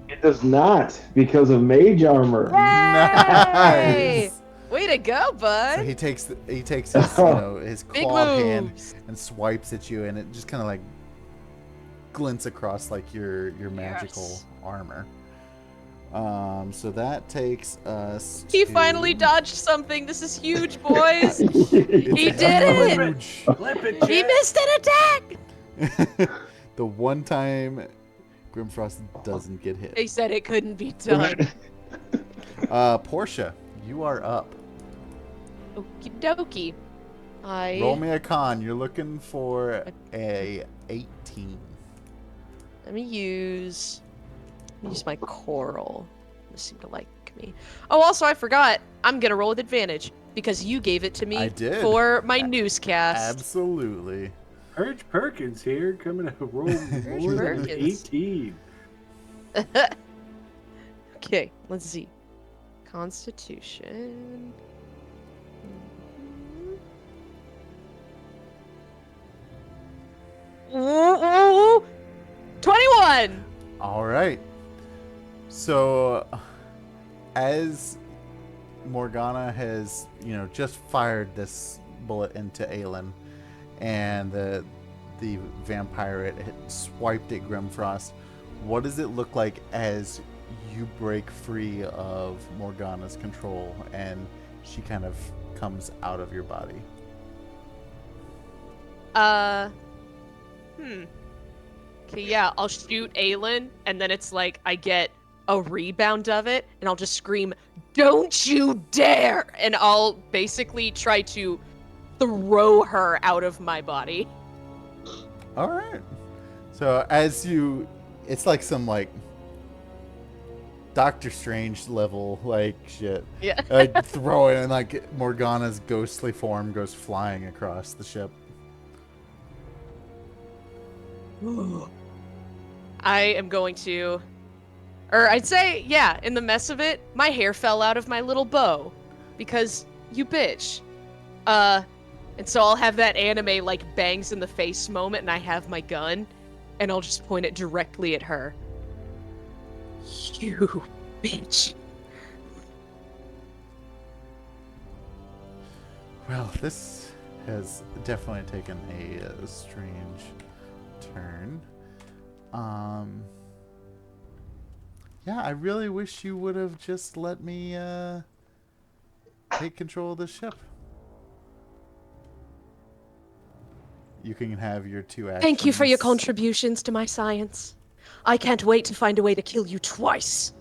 It does not because of mage armor. Hey! Nice. Way to go, bud. So he takes his his Big clawed hand moves. and swipes at you, and it just kind of like glints across like your magical Yes. armor. So that takes us He to... finally dodged something. This is huge, boys. It's He did it! huge. Flip it, He Chet. missed an attack! The one time Grimfrost doesn't get hit. He said it couldn't be done. Portia, you are up. Okie dokie. Roll me a con. You're looking for a 18. Let me use my coral. This seemed to like me. Oh, also I forgot. I'm gonna roll with advantage because you gave it to me I did. for my newscast. Absolutely. Purge Perkins here, coming to roll more than an Perkins. 18. Okay, let's see. Constitution. Ooh, 21! All right. So, as Morgana has, just fired this bullet into Aelin, and the vampire had swiped at Grimfrost, what does it look like as you break free of Morgana's control and she kind of comes out of your body? Okay, yeah, I'll shoot Aelin, and then it's like I get a rebound of it, and I'll just scream, "Don't you dare!" And I'll basically try to throw her out of my body. All right. So it's like some Doctor Strange level shit. Yeah. Throw it, and Morgana's ghostly form goes flying across the ship. I am going to, or I'd say, yeah, in the mess of it, my hair fell out of my little bow because you bitch. And so I'll have that anime bangs in the face moment, and I have my gun, and I'll just point it directly at her. You bitch. Well, this has definitely taken a strange turn. Yeah, I really wish you would have just let me take control of the ship. You can have your 2 actions. Thank you for your contributions to my science. I can't wait to find a way to kill you twice.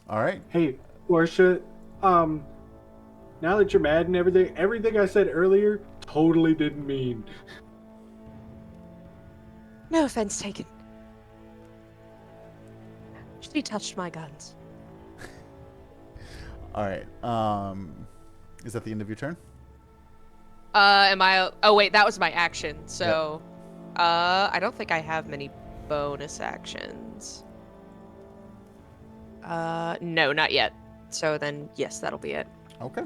All right. Hey, Portia, now that you're mad and everything I said earlier totally didn't mean. No offense taken. She touched my guns. All right. Is that the end of your turn? Am I? Oh wait, that was my action. So, I don't think I have many bonus actions. No, not yet. So then, yes, that'll be it. Okay.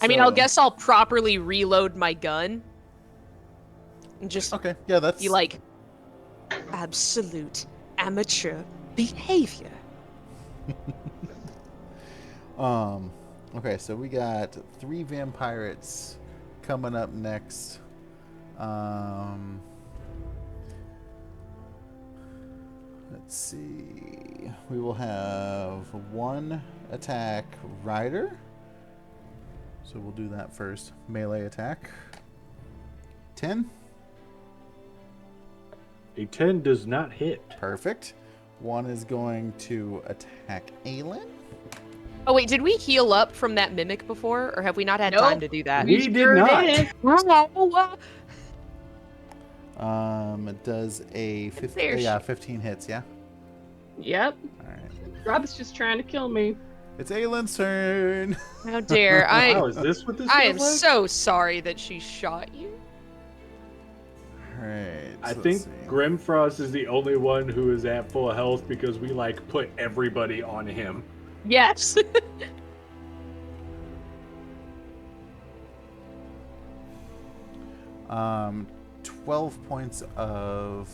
I mean, I'll guess I'll properly reload my gun. And just Okay. Yeah, that's be like, absolute amateur behavior. Okay, so we got 3 vampirates coming up next. Let's see. We will have 1 attack rider. So we'll do that first. Melee attack. 10. A 10 does not hit. Perfect. 1 is going to attack Aelin. Oh wait, did we heal up from that mimic before, or have we not had Nope. time to do that? We did not. It does a 15. There's- Yeah, 15 hits. Yeah. Yep. All right. Rob's just trying to kill me. It's Aelin's turn. How dare Wow, is this what this I feels am like? so sorry that she shot you. All right. I so think let's see. Grimfrost is the only one who is at full health because we put everybody on him. Yes. 12 points of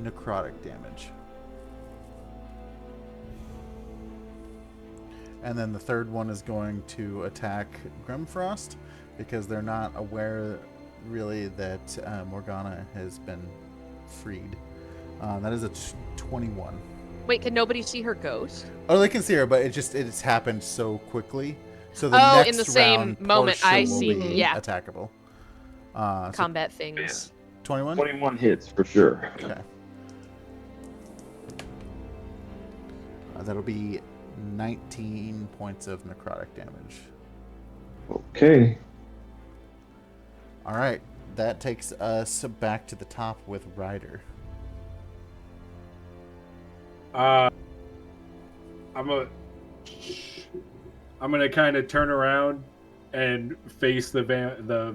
necrotic damage. And then the third one is going to attack Grimfrost because they're not aware really that Morgana has been freed. That is a 21. Wait, can nobody see her ghost? Oh, they can see her, but it's happened so quickly. So the Oh, next in the same round moment, I portion will see. be Yeah, attackable. So combat things. 21? 21 hits for sure. Okay. That'll be 19 points of necrotic damage. Okay. All right. That takes us back to the top with Ryder. I'm gonna kind of turn around and face the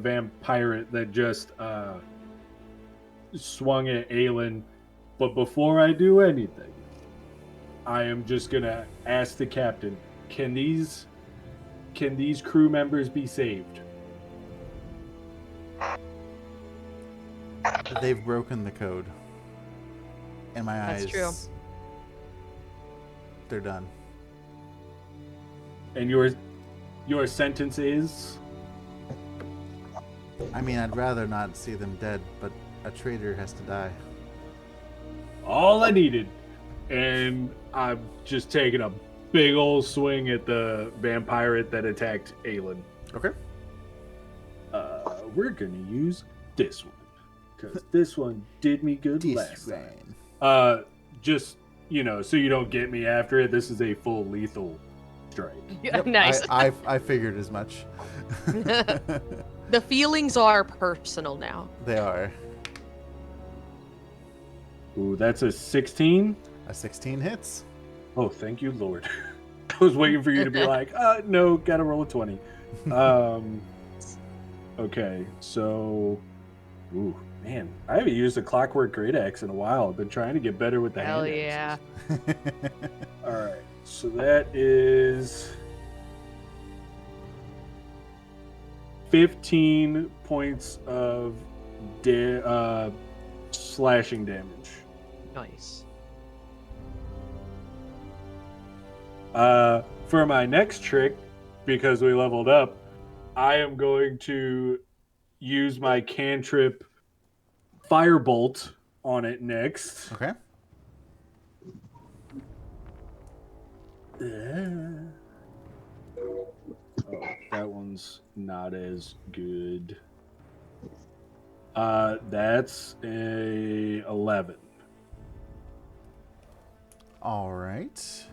vampire that just swung at Aelin. But before I do anything, I am just gonna ask the captain: Can these crew members be saved? They've broken the code. In my eyes, That's true. they're done. And your sentence is? I mean, I'd rather not see them dead, but a traitor has to die. All I needed. And I'm just taking a big old swing at the vampire that attacked Aelin. Okay. We're gonna use this one because this one did me good last time. Just so you don't get me after it. This is a full lethal strike. Yeah, nice. I figured as much. The feelings are personal now. They are. Ooh, that's a 16. A 16 hits. Oh, thank you, Lord. I was waiting for you to be like, no, gotta roll a 20. Okay, so, ooh, man, I haven't used a Clockwork Great Axe in a while. I've been trying to get better with the Hell hand yeah. axes. All right, so that is 15 points of slashing damage. Nice. For my next trick, because we leveled up, I am going to use my cantrip Firebolt on it next. Okay. Oh, that one's not as good. That's a 11. All right.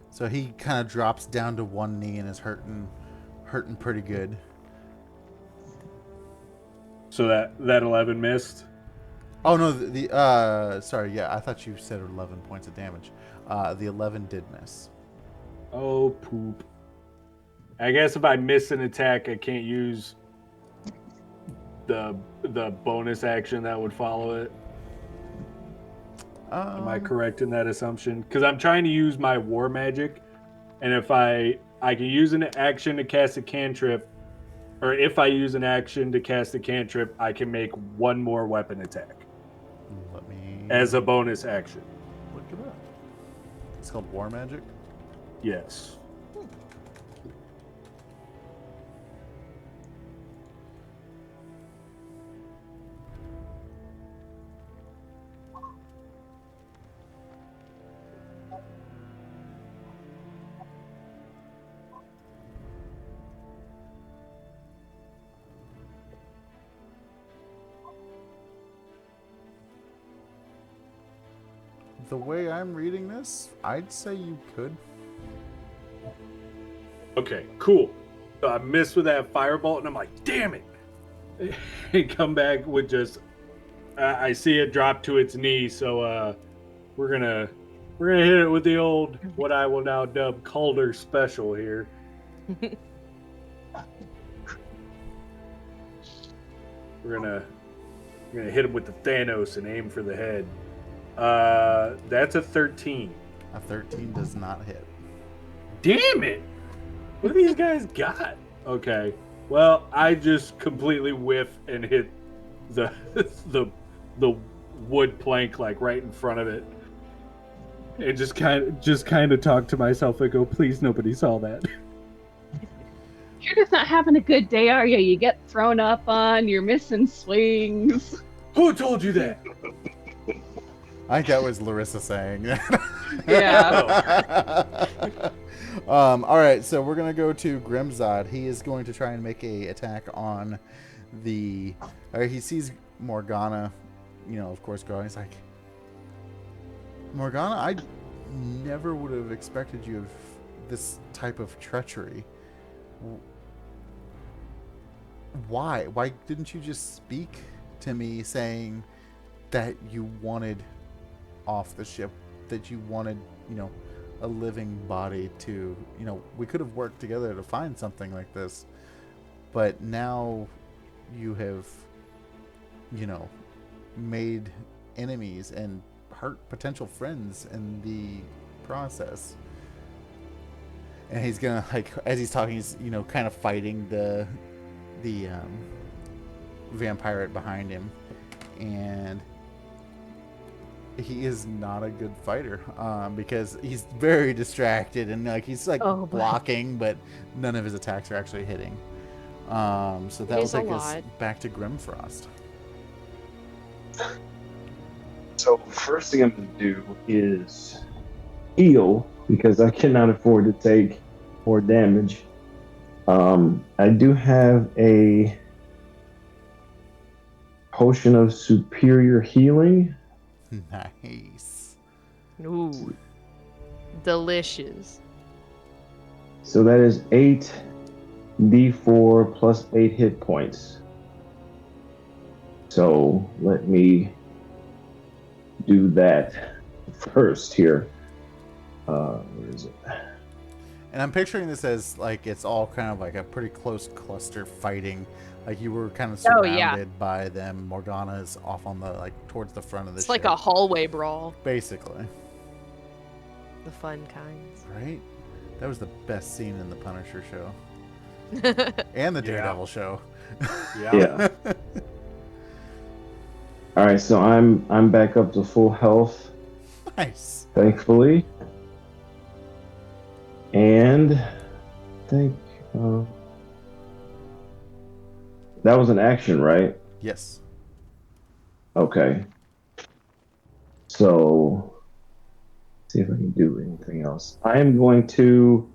So he kind of drops down to one knee and is hurting pretty good. So that 11 missed. Oh no, the sorry, yeah, I thought you said 11 points of damage. The 11 did miss. Oh poop. I guess if I miss an attack, I can't use the bonus action that would follow it. Am I correct in that assumption? Because I'm trying to use my war magic, and if I can use an action to cast a cantrip, or if I use an action to cast a cantrip, I can make one more weapon attack Let me as a bonus action. look it up. It's called War Magic. Yes. The way I'm reading this, I'd say you could. Okay, cool. So I missed with that firebolt, and I'm like, damn it. And come back with just, I see it drop to its knee, so we're gonna hit it with the old, what I will now dub Calder special here. We're gonna hit him with the Thanos and aim for the head. That's a 13. A 13 does not hit. Damn it! What do these guys got? Okay. Well, I just completely whiff and hit the the wood plank like right in front of it. And just kind of talk to myself and go, please nobody saw that. You're just not having a good day, are you? You get thrown up on, you're missing swings. Who told you that? I think that was Larissa saying. Yeah. All right, so we're gonna go to Grimzod. He is going to try and make a attack on the. He sees Morgana, of course, going. He's like, Morgana, I never would have expected you of this type of treachery. Why? Why didn't you just speak to me saying that you wanted off the ship, that you wanted, a living body to, we could have worked together to find something like this, but now you have, made enemies and hurt potential friends in the process. And he's gonna, as he's talking, he's, kind of fighting the vampire behind him, and he is not a good fighter because he's very distracted and he's blocking, but none of his attacks are actually hitting. So that will take us back to Grimfrost. So first thing I'm going to do is heal because I cannot afford to take more damage. I do have a potion of superior healing. Nice. Ooh. Delicious. So that is 8d4 plus 8 hit points. So let me do that first here. Where is it? And I'm picturing this as it's all kind of like a pretty close cluster fighting. You were kind of surrounded by them. Morgana's off on the towards the front of the ship. It's like a hallway brawl. Basically. The fun kinds. Right? That was the best scene in the Punisher show. And the Daredevil show. Yeah. All right, so I'm back up to full health. Nice. Thankfully. And I think that was an action, right? Yes. Okay. So see if I can do anything else. I'm going to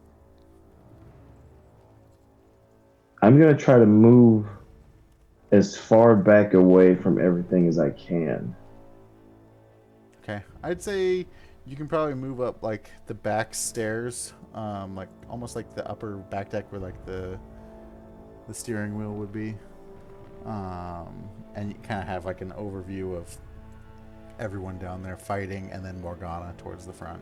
try to move as far back away from everything as I can. Okay. I'd say you can probably move up the back stairs, almost like the upper back deck where the steering wheel would be. And you kind of have an overview of everyone down there fighting, and then Morgana towards the front.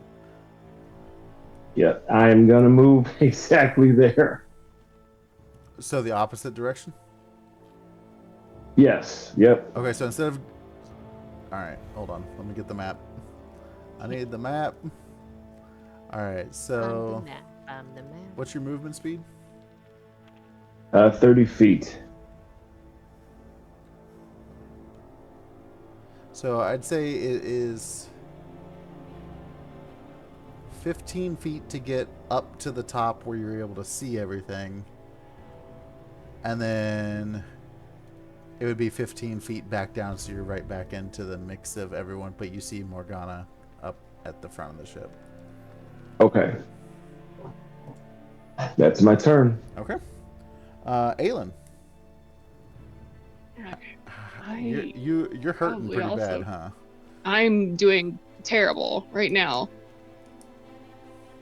Yeah, I'm gonna move exactly there. So the opposite direction? Yes. Yep. Okay, so instead of... Alright, hold on. Let me get the map. I need the map. Alright, so... The map. What's your movement speed? 30 feet. So I'd say it is 15 feet to get up to the top where you're able to see everything. And then it would be 15 feet back down, so you're right back into the mix of everyone, but you see Morgana up at the front of the ship. Okay. That's my turn. Okay. Aelin. You're hurting pretty bad, huh? I'm doing terrible right now.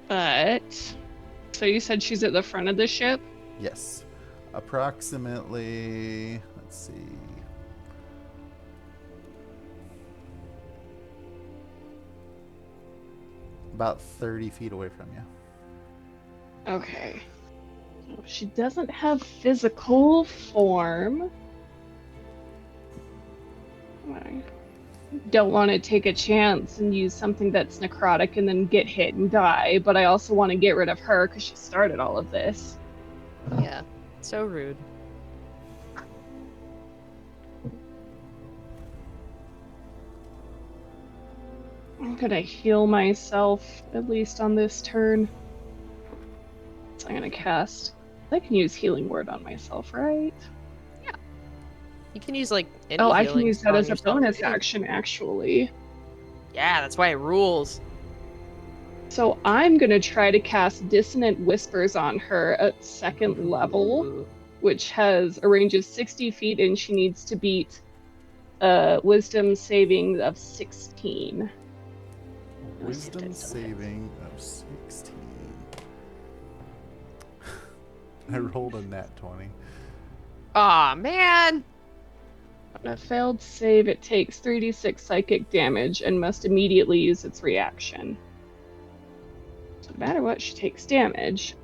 But so you said she's at the front of the ship? Yes. Approximately, let's see. About 30 feet away from you. Okay. She doesn't have physical form. I don't want to take a chance and use something that's necrotic and then get hit and die, but I also want to get rid of her because she started all of this. Yeah, so rude. I'm gonna heal myself, at least on this turn. So I'm gonna cast I can use healing word on myself, right? You can use like any Oh, I can healing use that on as a yourself, bonus too. action, actually. Yeah, that's why it rules. So I'm gonna try to cast Dissonant Whispers on her at 2nd level, Ooh. which has a range of 60 feet, and she needs to beat Wisdom saving of 16. Wisdom saving of 16. I rolled a nat 20. Aw, man. On a failed save, it takes 3d6 psychic damage and must immediately use its reaction. So no matter what, she takes damage.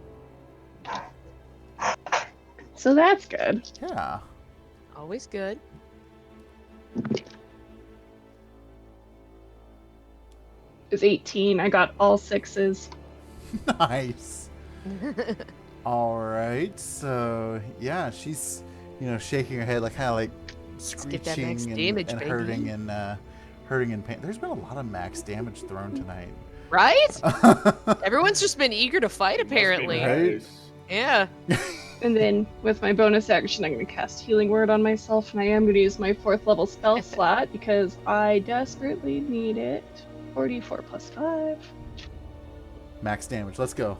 So that's good. Yeah. Always good. It's 18. I got all 6s. Nice. All right. So yeah, she's shaking her head, like kind of like Get that max screeching damage, and baby. hurting in pain. There's been a lot of max damage thrown tonight. Right? Everyone's just been eager to fight, apparently. Right? Yeah. And then with my bonus action, I'm going to cast Healing Word on myself, and I am going to use my 4th level spell slot because I desperately need it. 44 plus 5. Max damage. Let's go.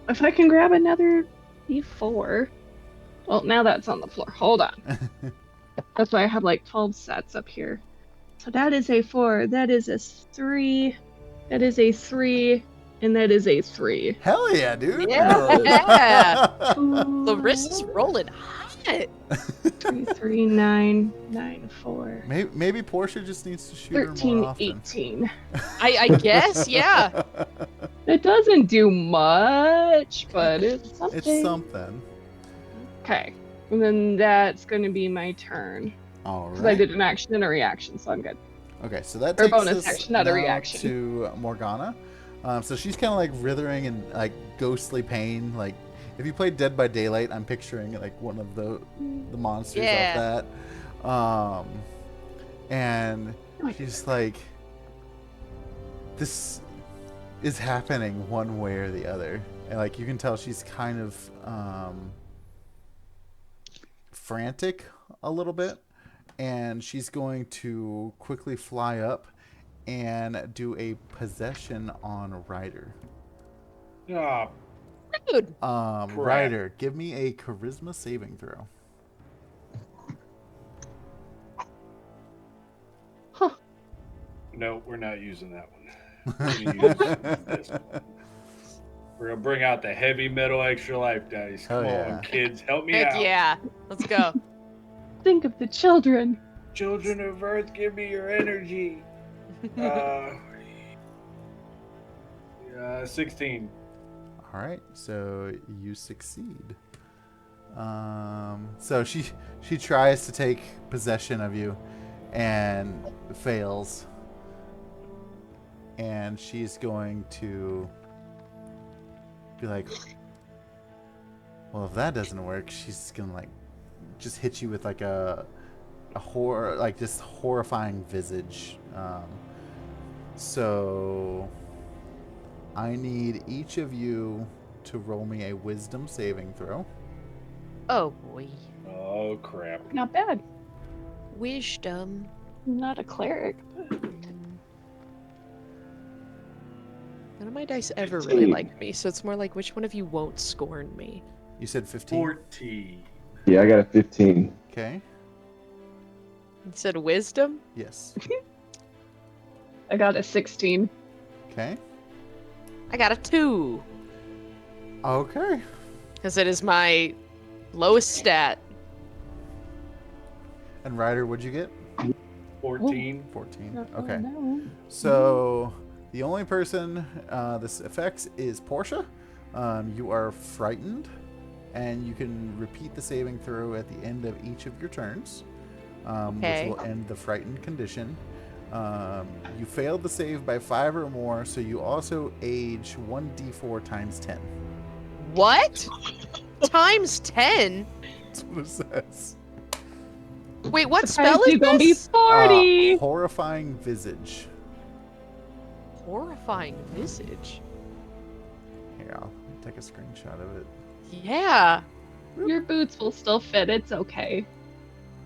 If I can grab another d4. Well, now that's on the floor. Hold on. That's why I have like 12 sets up here. So that is a 4. That is a 3. That is a 3. And that is a 3. Hell yeah, dude. Yeah. Larissa's rolling hot. 3, 3, 9, 9, 4. Maybe Portia just needs to shoot her 13, more often. 18. I guess, yeah. It doesn't do much, but it's something. It's something. Okay. And then that's going to be my turn. All Because I right. did an action and a reaction, so I'm good. Okay, so that Or takes bonus us action, not a now reaction. to Morgana. So she's kind of like writhing in like ghostly pain. Like if you played Dead by Daylight, I'm picturing like one of the monsters Yeah. of that. And she's like, this is happening one way or the other, and like you can tell she's kind of frantic a little bit, and she's going to quickly fly up and do a possession on Ryder. Ah, Dude. Ryder, give me a charisma saving throw. no, we're not using that one. We're gonna use this one. We're gonna bring out the heavy metal extra life dice. Come Oh, yeah. on, kids, help me Heck out. yeah. Let's go. Think of the children. Children of Earth, give me your energy. 16. All right, so you succeed. So she tries to take possession of you and fails. And she's going to be like, well, if that doesn't work, she's gonna like just hit you with like a horror, like this horrifying visage. So I need each of you to roll me a wisdom saving throw. Oh boy. Oh crap. Not bad. Wisdom. I'm not a cleric. None of my dice ever really liked me, so it's more like which one of you won't scorn me. You said 15? 14. Yeah, I got a 15. Okay. You said wisdom? Yes. I got a 16. Okay. I got a 2. Okay. Because it is my lowest stat. And Ryder, what'd you get? 14. 14. Okay. Oh, no. So the only person this affects is Portia. You are frightened, and you can repeat the saving throw at the end of each of your turns, Okay. which will end the frightened condition. You failed the save by 5 or more, so you also age 1d4 times 10. What? Times 10? That's what it says. Wait, what Surprised spell is you gonna be this? 40. Horrifying visage. Horrifying visage. Here, I'll take a screenshot of it. Yeah. Your boots will still fit. It's okay.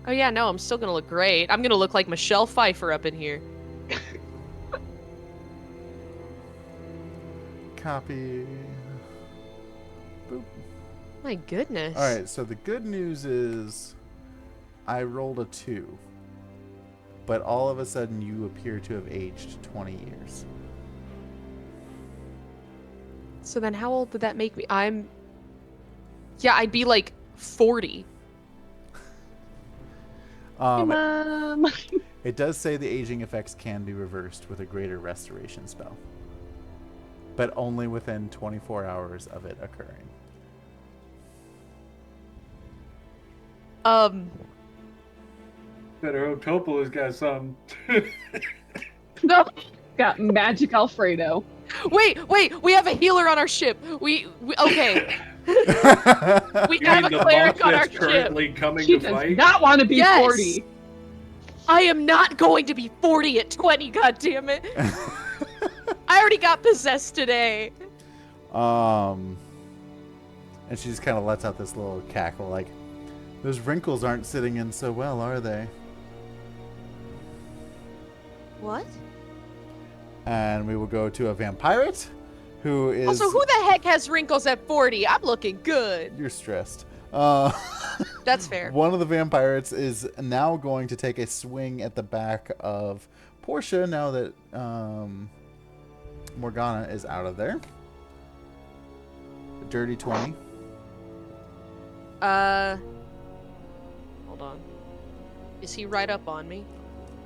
Oh yeah, no, I'm still gonna look great. I'm gonna look like Michelle Pfeiffer up in here. Copy. Boop. My goodness. All right, so the good news is I rolled a 2. But all of a sudden you appear to have aged 20 years. So then how old would that make me? Yeah, I'd be like 40. Hey, Mom. It does say the aging effects can be reversed with a greater restoration spell. But only within 24 hours of it occurring. Better hope Topola's got some. No. Got magic Alfredo. Wait, we have a healer on our ship. We okay. We You have mean a the monk cleric on our that's ship. currently coming She to does fight? not want to be Yes. 40. I am not going to be 40 at 20, goddammit. I already got possessed today. And she just kind of lets out this little cackle like, those wrinkles aren't sitting in so well, are they? What? And we will go to a vampirate who is... Also, who the heck has wrinkles at 40? I'm looking good. You're stressed. That's fair. One of the vampirates is now going to take a swing at the back of Portia now that Morgana is out of there. A dirty 20. Hold on. Is he right up on me?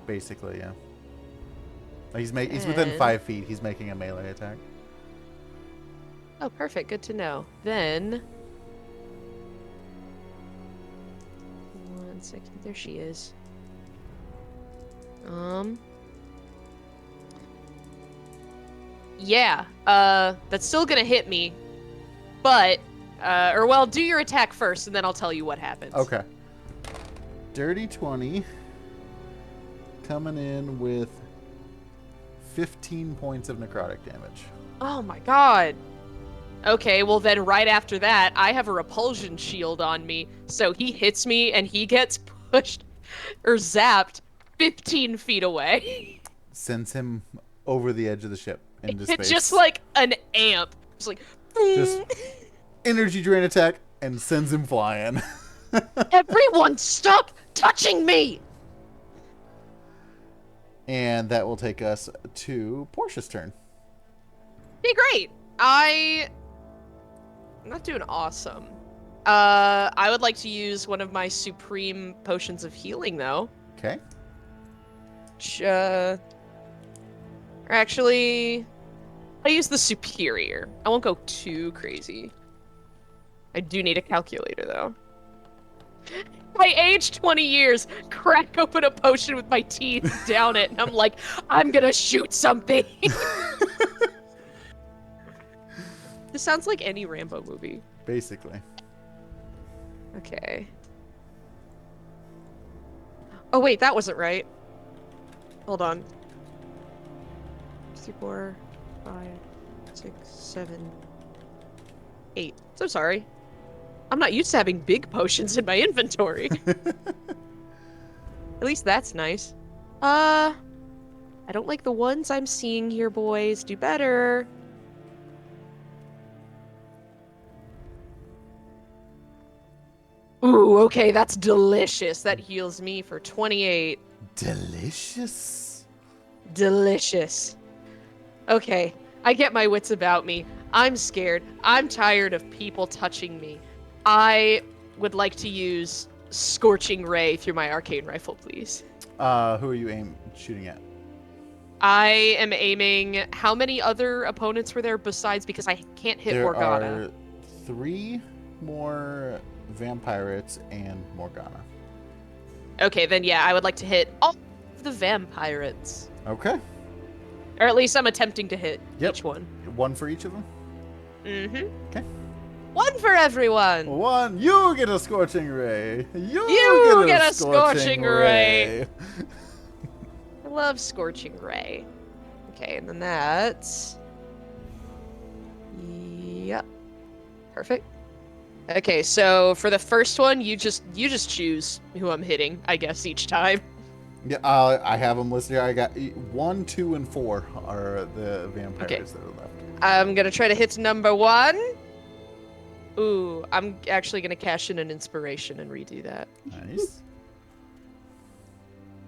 Basically, yeah. He's within And- 5 feet. He's making a melee attack. Oh, perfect. Good to know. Then... 1 second. There she is. Yeah. That's still gonna hit me. But, do your attack first, and then I'll tell you what happens. Okay. Dirty 20. Coming in with 15 points of necrotic damage. Oh my god. Okay, well then right after that, I have a repulsion shield on me, so he hits me and he gets pushed or zapped 15 feet away. Sends him over the edge of the ship into space. It's just like an amp. It's like Just energy drain attack and sends him flying. everyone stop touching me. And that will take us to Portia's turn. Okay, great. I'm not doing awesome. I would like to use one of my supreme potions of healing though. Okay. Or actually, I'll use the superior. I won't go too crazy. I do need a calculator, though. I aged 20 years, crack open a potion with my teeth, down it, and I'm like, I'm gonna shoot something. This sounds like any Rambo movie. Basically. Okay. Oh, wait, that wasn't right. Hold on. 3, 4, 5, 6, 7, 8. So sorry. I'm not used to having big potions in my inventory. At least that's nice. I don't like the ones I'm seeing here, boys. Do better. Ooh, okay, that's delicious. That heals me for 28. Delicious. Delicious. Okay, I get my wits about me. I'm scared. I'm tired of people touching me. I would like to use Scorching Ray through my arcane rifle, please. Who are you shooting at? I am aiming... How many other opponents were there besides... Because I can't hit There Morgana. are 3 more vampirates and Morgana. Okay, then yeah, I would like to hit all of the vampirates. Okay. Or at least I'm attempting to hit Yep. each one. 1 for each of them? Mm-hmm. Okay. 1 for everyone! 1. You get a Scorching Ray. You get a Scorching Ray. I love Scorching Ray. Okay, and then that's... Yep. Perfect. Okay, so for the first one, you just choose who I'm hitting, I guess, each time. Yeah, I have them listed here. I got 1, 2, and 4 are the vampires that are left. I'm gonna try to hit number 1. Ooh, I'm actually gonna cash in an inspiration and redo that. Nice.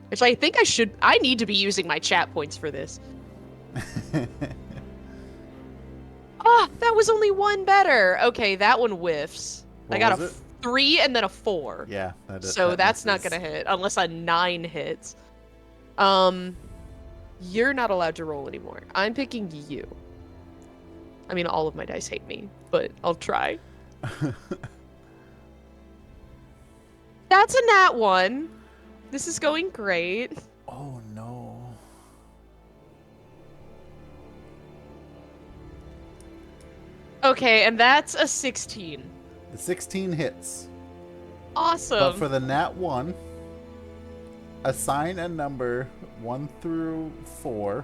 Which I think I need to be using my chat points for this. Ah, that was only 1 better. Okay, that one whiffs. What I got was a it? 3 and then a 4. Yeah, that is, So that that's not misses. gonna hit unless a 9 hits. You're not allowed to roll anymore. I'm picking you. I mean, all of my dice hate me, but I'll try. That's a nat 1. This is going great. Oh no. Okay, and that's a 16. The 16 hits. Awesome. But for the nat 1, assign a number 1 through 4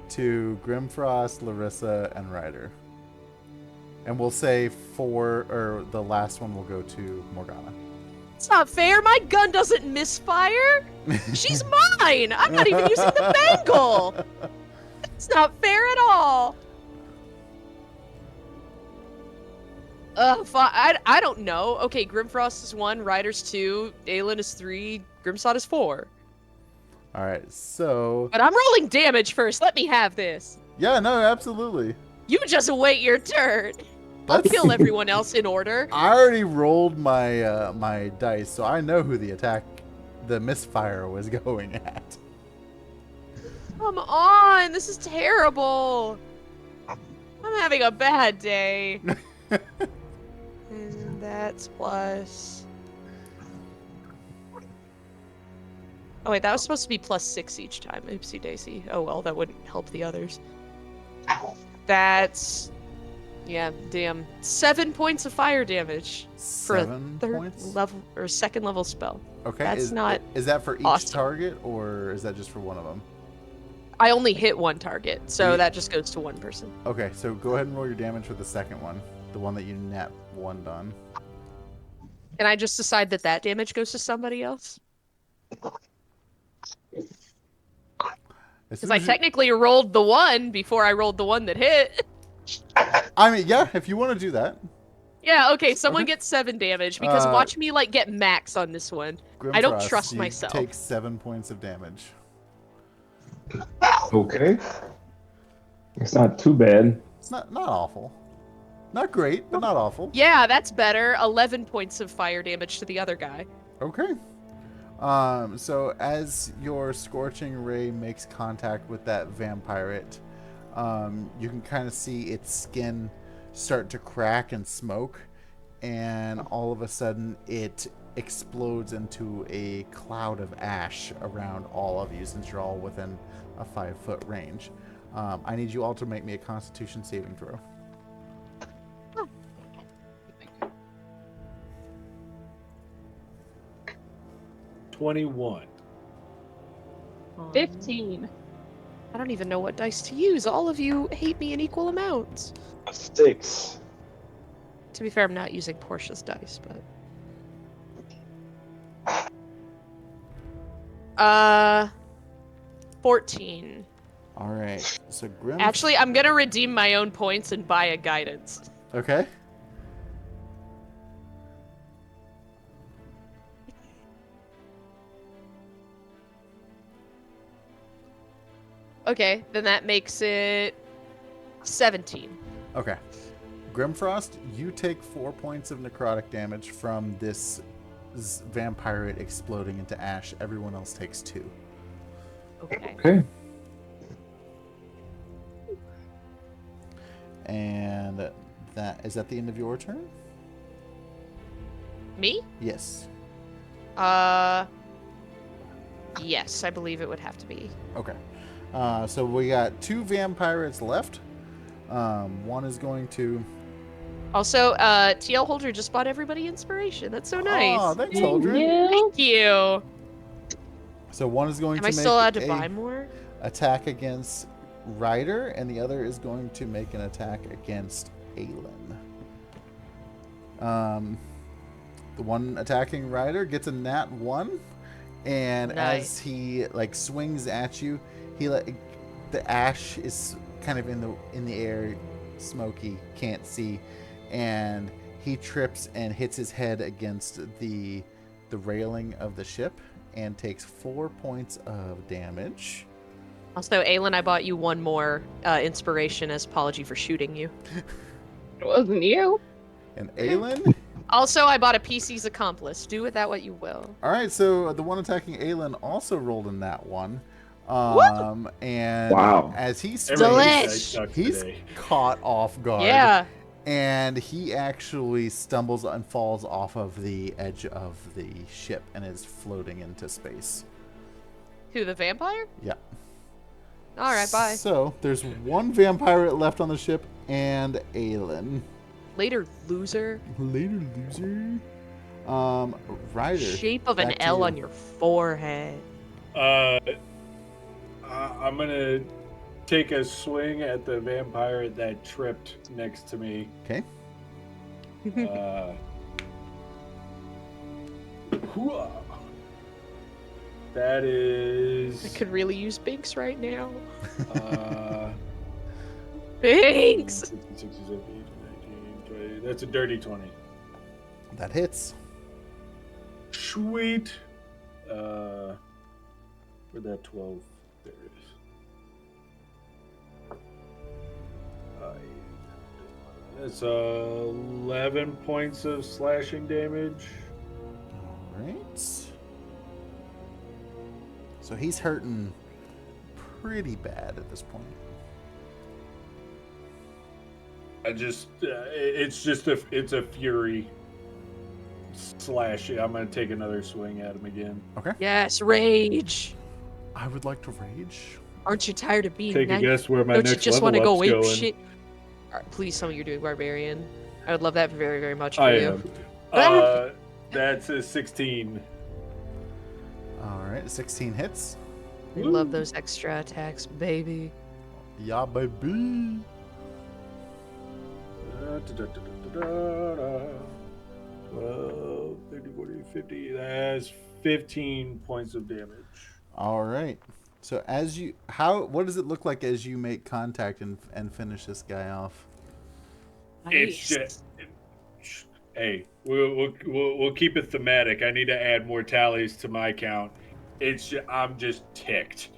to Grimfrost, Larissa, and Ryder. And we'll say 4, or the last one will go to Morgana. It's not fair. My gun doesn't misfire. She's mine. I'm not even using the bangle. It's not fair at all. I don't know. Okay, Grimfrost is 1, Ryder's 2, Aelin is 3, Grimsod is 4. Alright, so... But I'm rolling damage first. Let me have this. Yeah, no, absolutely. You just wait your turn. I'll That's- kill everyone else in order. I already rolled my my dice, so I know who the misfire was going at. Come on, this is terrible. I'm having a bad day. And that's plus... Oh wait, that was supposed to be plus 6 each time. Oopsie daisy. Oh well, that wouldn't help the others. That's... Yeah, damn. 7 points of fire damage for 7 a 3rd points? level or 2nd level spell. Okay, That's not is that for each awesome. target, or is that just for one of them? I only hit 1 target, so Yeah. that just goes to 1 person. Okay, so go ahead and roll your damage for the second one, the one that you nat 1 done. Can I just decide that damage goes to somebody else? As Because soon I as you- technically rolled the 1 before I rolled the one that hit. I mean, yeah, if you want to do that. Yeah, okay, someone Okay. gets 7 damage, because watch me, like, get max on this one. I don't Grimfrost, trust you myself. take 7 points of damage. Okay. It's not too bad. It's not awful. Not great, but not awful. Yeah, that's better. 11 points of fire damage to the other guy. Okay. So as your scorching ray makes contact with that vampirate, you can kind of see its skin start to crack and smoke, and all of a sudden it explodes into a cloud of ash around all of you, since you're all within a 5-foot range. I need you all to make me a Constitution saving throw. 21. 15. I don't even know what dice to use. All of you hate me in equal amounts. 6. To be fair, I'm not using Portia's dice, but... 14. All right. So Grim. Actually, I'm gonna redeem my own points and buy a guidance. Okay. Okay, then that makes it 17. Okay. Grimfrost, you take 4 points of necrotic damage from this vampirate exploding into ash. Everyone else takes 2. Okay. Okay. And that is at the end of your turn? Me? Yes. Yes, I believe it would have to be. Okay. So we got 2 vampirates left. One is going to... Also, TL Holder just bought everybody inspiration. That's so nice. Oh, thanks, Holdren. Yeah. Thank you. So one is going Am to I make still allowed to a buy more? attack against Ryder, and the other is going to make an attack against Aelin. The one attacking Ryder gets a nat 1, and Nice. as he like swings at you, he like the ash is kind of in the air, smoky, can't see, and he trips and hits his head against the railing of the ship and takes 4 points of damage. Also, Aelin, I bought you one more inspiration as apology for shooting you. It wasn't you. And Aelin. Also, I bought a PC's accomplice. Do with that what you will. All right, so the one attacking Aelin also rolled in that one. And Wow. as he Delish. swings, he's caught off guard. Yeah. And he actually stumbles and falls off of the edge of the ship and is floating into space. Who, the vampire? Yeah. All right, bye. So there's one vampire left on the ship and Aelin. Later, loser. Later, loser. Ryder. Shape of an back to L you. on your forehead. I'm gonna take a swing at the vampire that tripped next to me. Okay. Hooah. That I is. could really use Binks right now. Uh, Binks! 15, 16, 17, 18, 19, 20. That's a dirty 20. That hits. Sweet. Where'd that 12? There it is. That's 11 points of slashing damage. All right. So he's hurting pretty bad at this point. It's a fury slash. I'm gonna take another swing at him again. Okay. Yes, rage. I would like to rage. Aren't you tired of being Take a nice? guess where my Don't you next just level want to go up's ape going. shit? All right, please tell me you're doing barbarian. I would love that very, very much for I you. am. That's a 16. All right, 16 hits. I love those extra attacks, baby. Yeah, baby. 12, 30, 40, 50. That's 15 points of damage. All right. So what does it look like as you make contact and finish this guy off? It's just, hey, we'll keep it thematic. I need to add more tallies to my count. I'm just ticked.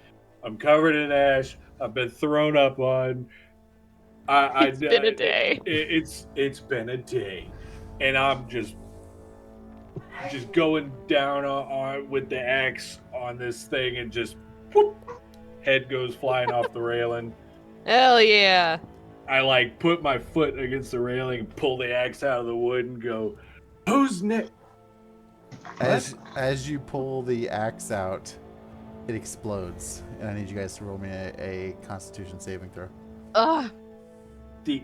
I'm covered in ash. I've been thrown up on. It's been a day. It's been a day, and I'm just going down on with the axe on this thing, and just whoop, head goes flying off the railing. Hell yeah. I like put my foot against the railing and pull the axe out of the wood and go, "Who's next?" As you pull the axe out, it explodes, and I need you guys to roll me a Constitution saving throw. Ugh, The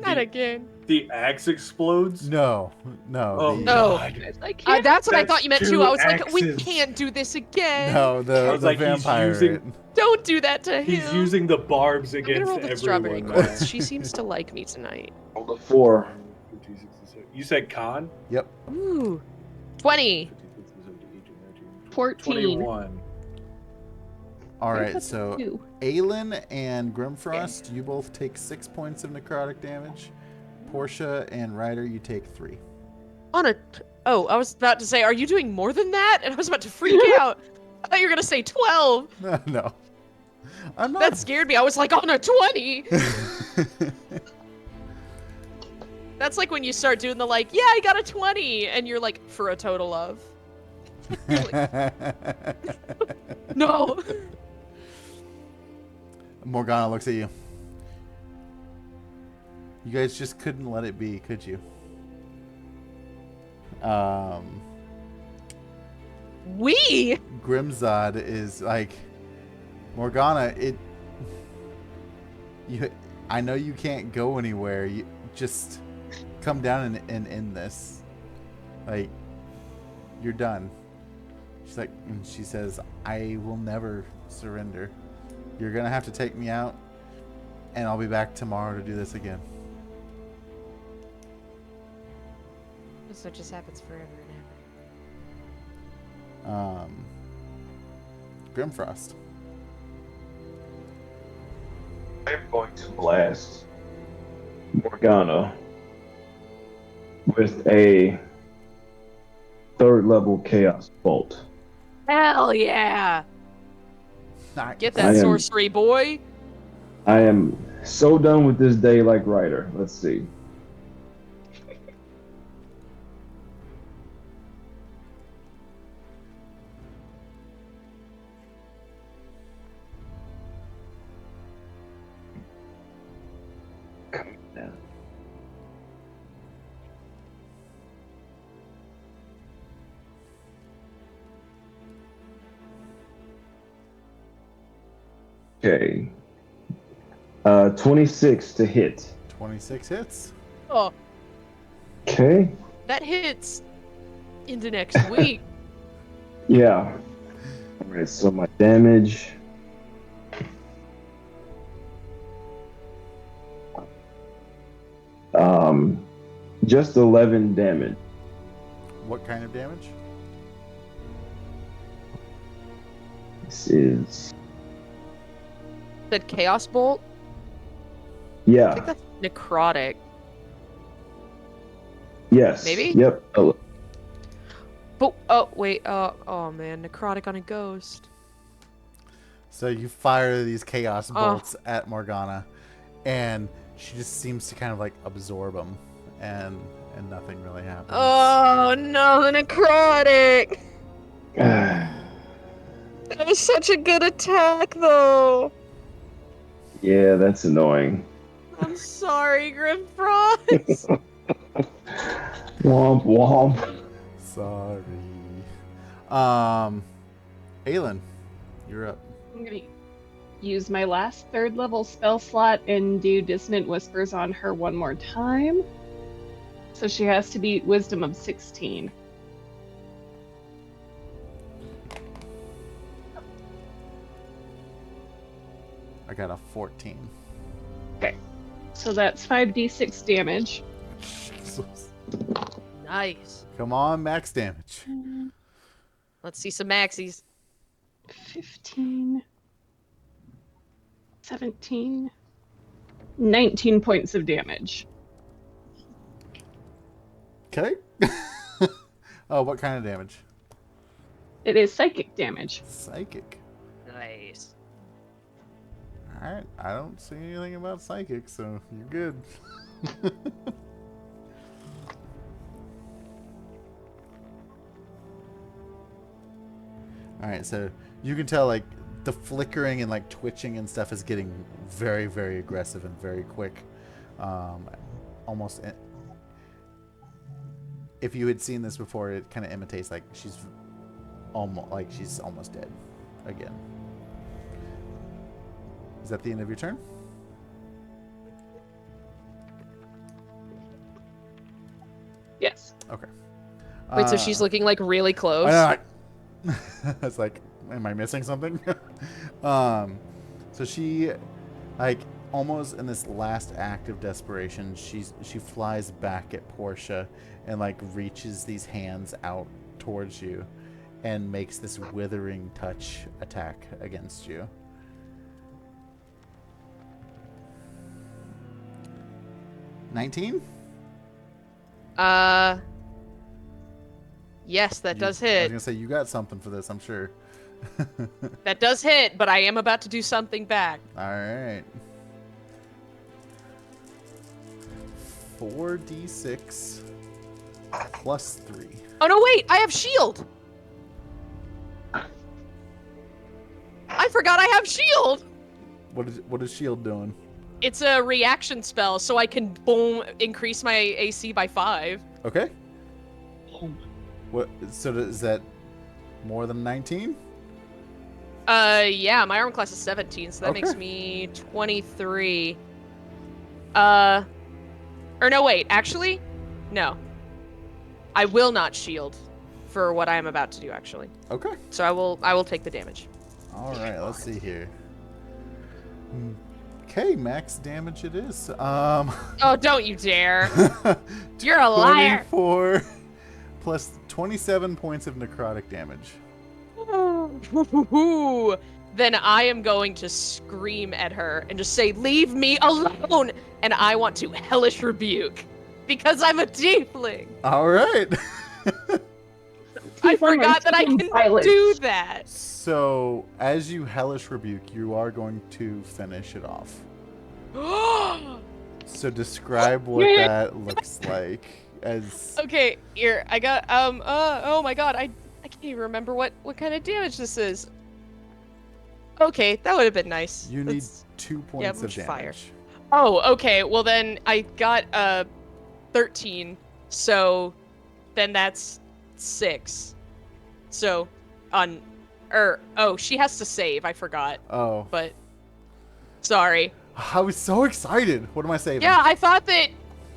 not again. the axe explodes. No. Oh the- No. God. I can't. That's what I That's thought you meant two too. I was like, we axes. can't do this again. No, I the was like, he's vampire. using- Don't do that to him. He's using the barbs I'm gonna against roll the strawberry everyone. quartz. She seems to like me tonight. Rolled a 4. You said con? Yep. Ooh. 20. 14. 21. All right, That's so 2. Aelin and Grimfrost, you both take 6 points of necrotic damage. Portia and Ryder, you take 3. Oh, I was about to say, are you doing more than that? And I was about to freak out. I thought you were going to say 12. No. I'm not. That scared me. I was like, on a 20. That's like when you start doing the like, yeah, I got a 20. And you're like, for a total of. No. Morgana looks at you. You guys just couldn't let it be, could you? We? Grimzod is like, Morgana, I know you can't go anywhere. You just come down and end this. Like, you're done. She's like, and she says, I will never surrender. You're gonna have to take me out, and I'll be back tomorrow to do this again. So it just happens forever and ever. Grimfrost. I'm going to blast Morgana with a 3rd level Chaos Bolt. Hell yeah! Nice. Get I that am- sorcery, boy! I am so done with this day like Ryder. Let's see. Come down. Okay. 26 to hit. 26 hits. Oh, Okay. that hits into next week. Yeah. All right. So my damage. Just 11 damage. What kind of damage? This is. That Chaos Bolt? I Yeah. think that's necrotic. Yes. Maybe? Yep. Oh, But, oh, wait, oh man, necrotic on a ghost. So you fire these chaos Oh. bolts at Morgana, and she just seems to kind of like absorb them, and nothing really happens. Oh no, the necrotic! That was such a good attack, though. yeah, that's annoying. I'm sorry, Grimfrost. Womp womp. Sorry. Aelin, you're up. I'm gonna use my last 3rd level spell slot and do Dissonant Whispers on her one more time. So she has to beat Wisdom of 16. I got a 14. So that's 5d6 damage. Jesus. Nice. Come on, max damage. Let's see some maxies. 15, 17, 19 points of damage. Okay. Oh, what kind of damage? It is psychic damage. Psychic. Nice. Alright, I don't see anything about psychic, so you're good. Alright, so you can tell like the flickering and like twitching and stuff is getting very, very aggressive and very quick. Almost. If you had seen this before, it kind of imitates like she's almost dead again. Is that the end of your turn? Yes. Okay. Wait, so she's looking like really close? I know. It's like, am I missing something? So she, like, almost in this last act of desperation, she flies back at Portia and like reaches these hands out towards you, and makes this withering touch attack against you. $19? Yes, that does I was hit. gonna say you got something for this, I'm sure. That does hit, but I am about to do something back. All right. 4d6 plus 3. Oh no, wait, I have shield. I forgot I have shield. What is shield doing? It's a reaction spell, so I can boom increase my AC by 5. Okay. What? So is that more than 19? Yeah, my armor class is 17, so that makes Okay. me 23. Or no, wait, actually, no. I will not shield for what I am about to do, actually. Okay. So I will take the damage. All right. Let's see here. Okay, max damage it is. Oh, don't you dare! You're a liar. 24 plus 27 points of necrotic damage. Then I am going to scream at her and just say, "Leave me alone!" And I want to hellish rebuke because I'm a tiefling. All right. I forgot that I can do that. So, as you hellish rebuke, you are going to finish it off. So describe what that looks like. As Okay, here I got oh my god, I can't even remember what kind of damage this is. Okay, that would have been nice. you need 2 points of much damage. fire. Oh, okay. Well then I got 13. So then that's 6. So she has to save. I forgot. Oh. But sorry. I was so excited. What am I saving? Yeah, I thought that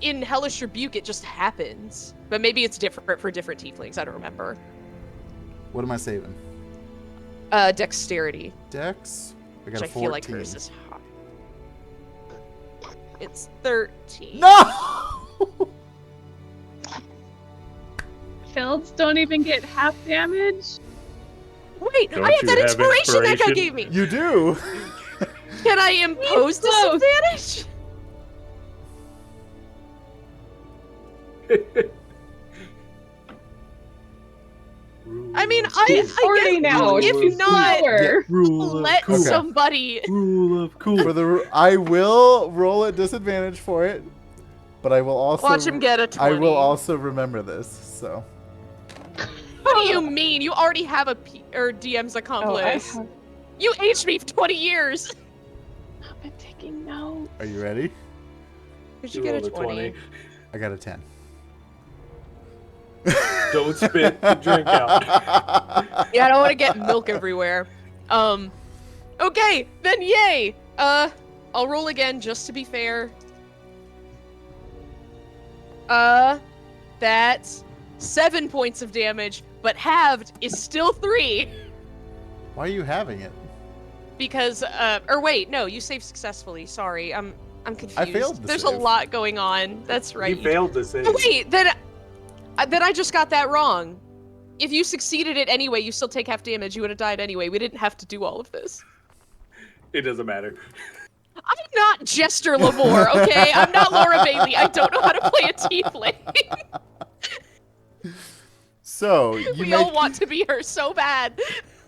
in Hellish Rebuke it just happens. But maybe it's different for different tieflings. I don't remember. What am I saving? Dexterity. Dex? I got Which a 14. I feel like hers is high. It's 13. No! Fields don't even get half damage. Wait, Don't I have you that have inspiration that guy inspiration? gave me. You do. Can I impose close. disadvantage? I mean, He's 40 now. if She's not, slower. Rule of let cool. somebody. Rule of cool. For the I will roll at disadvantage for it, but I will also Watch him get a 20. I will also remember this. So What do you mean? You already have a DM's Oh, I accomplice. have You aged me for 20 years. not been taking notes. are you ready? Did you get a Roll 20? I got a 10. Don't spit the drink out. Yeah, I don't want to get milk everywhere. Okay, then yay. I'll roll again just to be fair. That's 7 points of damage, but halved is still 3. Why are you having it? Because, or wait, no, you saved successfully. Sorry, I'm confused. I failed the There's save. a lot going on. That's right. He failed to save. Oh, wait, then I just got that wrong. If you succeeded it anyway, you still take half damage. You would have died anyway. We didn't have to do all of this. It doesn't matter. I'm not Jester Lavore, okay? I'm not Laura Bailey. I don't know how to play a tiefling. So We all want to be her so bad.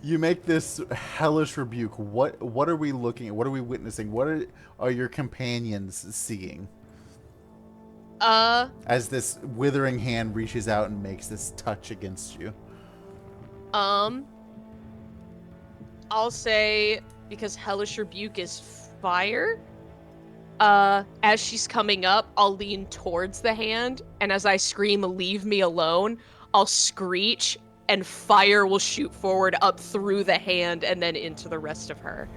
you make this hellish rebuke. What are we looking at? What are we witnessing? What are your companions seeing? As this withering hand reaches out and makes this touch against you. I'll say, because Hellish Rebuke is fire, as she's coming up, I'll lean towards the hand, and as I scream, "Leave me alone," I'll screech, and fire will shoot forward up through the hand and then into the rest of her.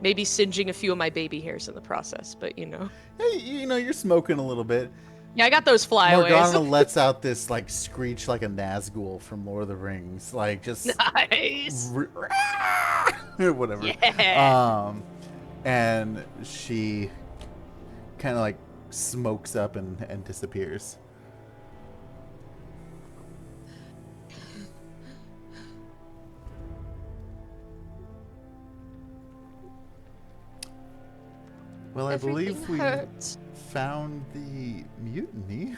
Maybe singeing a few of my baby hairs in the process, but you know. Hey, you're smoking a little bit. Yeah, I got those flyaways. Morgana lets out this like screech like a Nazgul from Lord of the Rings, like just Nice. whatever. Yeah. And she kind of like smokes up and disappears. Well, I believe Everything we hurts. found the mutiny.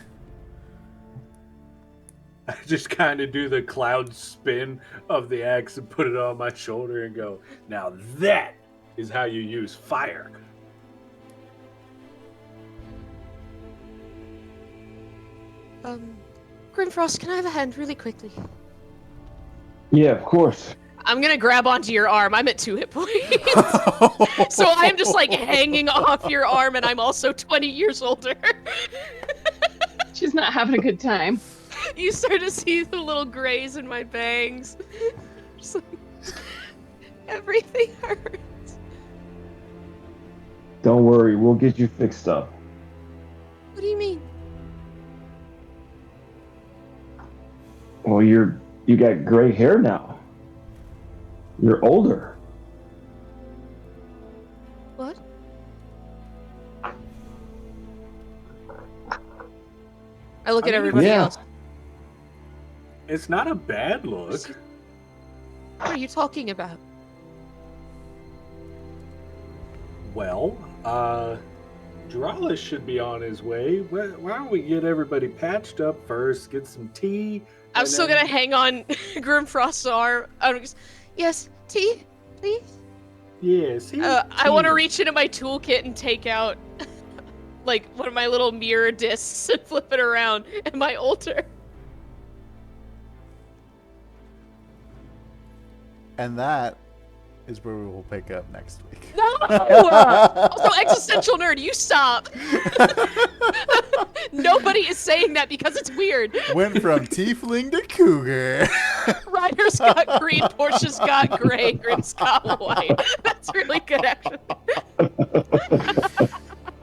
I just kind of do the cloud spin of the axe and put it on my shoulder and go, now that is how you use fire. Grimfrost, can I have a hand really quickly? Yeah, of course. I'm gonna grab onto your arm. I'm at 2 hit points. So I'm just like hanging off your arm, and I'm also 20 years older. She's not having a good time. You start to see the little grays in my bangs. Just like, everything hurts. Don't worry, we'll get you fixed up. What do you mean? Well, you got gray hair now. You're older. What? I look at everybody Yeah. else. It's not a bad look. What are you talking about? Well, Dralis should be on his way. Why don't we get everybody patched up first, get some tea, I'm and still then... gonna hang on Grimfrost's arm. Yes, tea, please. Yeah, see? I want to Tea. reach into my toolkit and take out like one of my little mirror discs and flip it around and my altar. And that is where we will pick up next week. No! Also, existential nerd, you stop. Nobody is saying that because it's weird. Went from tiefling to cougar. Ryder's got green, Portia's got gray, Grim's got white. That's really good, actually.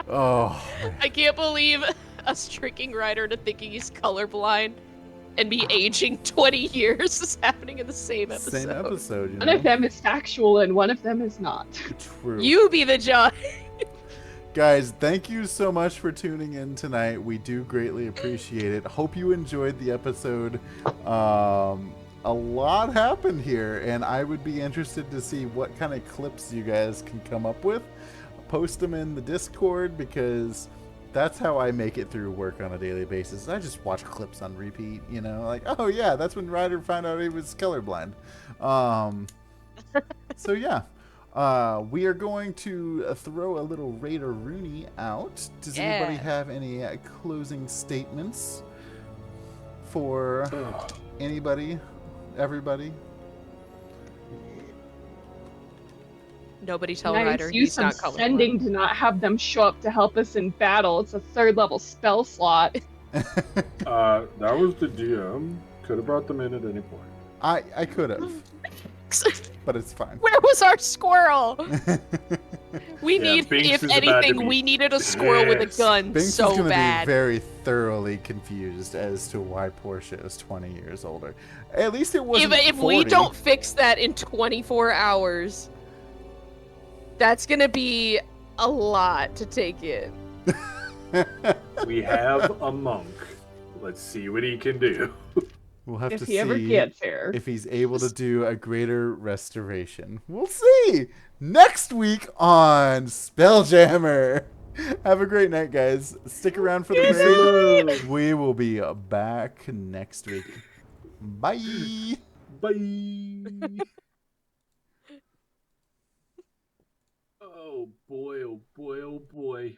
Oh, I can't believe us tricking Ryder into thinking he's colorblind and me aging 20 years is happening in the same episode. same episode. You One know? of them is factual and one of them is not. True. You be the judge. Guys, thank you so much for tuning in tonight. We do greatly appreciate it. Hope you enjoyed the episode. A lot happened here, and I would be interested to see what kind of clips you guys can come up with. Post them in the Discord, because that's how I make it through work on a daily basis. I just watch clips on repeat, you know, like, oh yeah, that's when Ryder found out he was colorblind. So yeah. We are going to throw a little Raider Rooney out. Does anybody have any closing statements for anybody, everybody? Nobody tell Nice Ryder use he's of not colorblind. sending to not have them show up to help us in battle. It's a 3rd level spell slot. That was the DM. Could have brought them in at any point. I could have, but it's fine. Where was our squirrel? We Yeah, need, Binks if is about to anything, be we needed a squirrel with a pissed. gun Binks so is going to bad. be very thoroughly confused as to why Portia is 20 years older. At least it wasn't If 40. we don't fix that in 24 hours, that's gonna be a lot to take in. We have a monk. Let's see what he can do. We'll have If to he ever see gets here. if he's able to do a greater restoration. We'll see next week on Spelljammer. Have a great night, guys. Stick around for the raid. We will be back next week. Bye. Bye. Oh boy, oh boy, oh boy.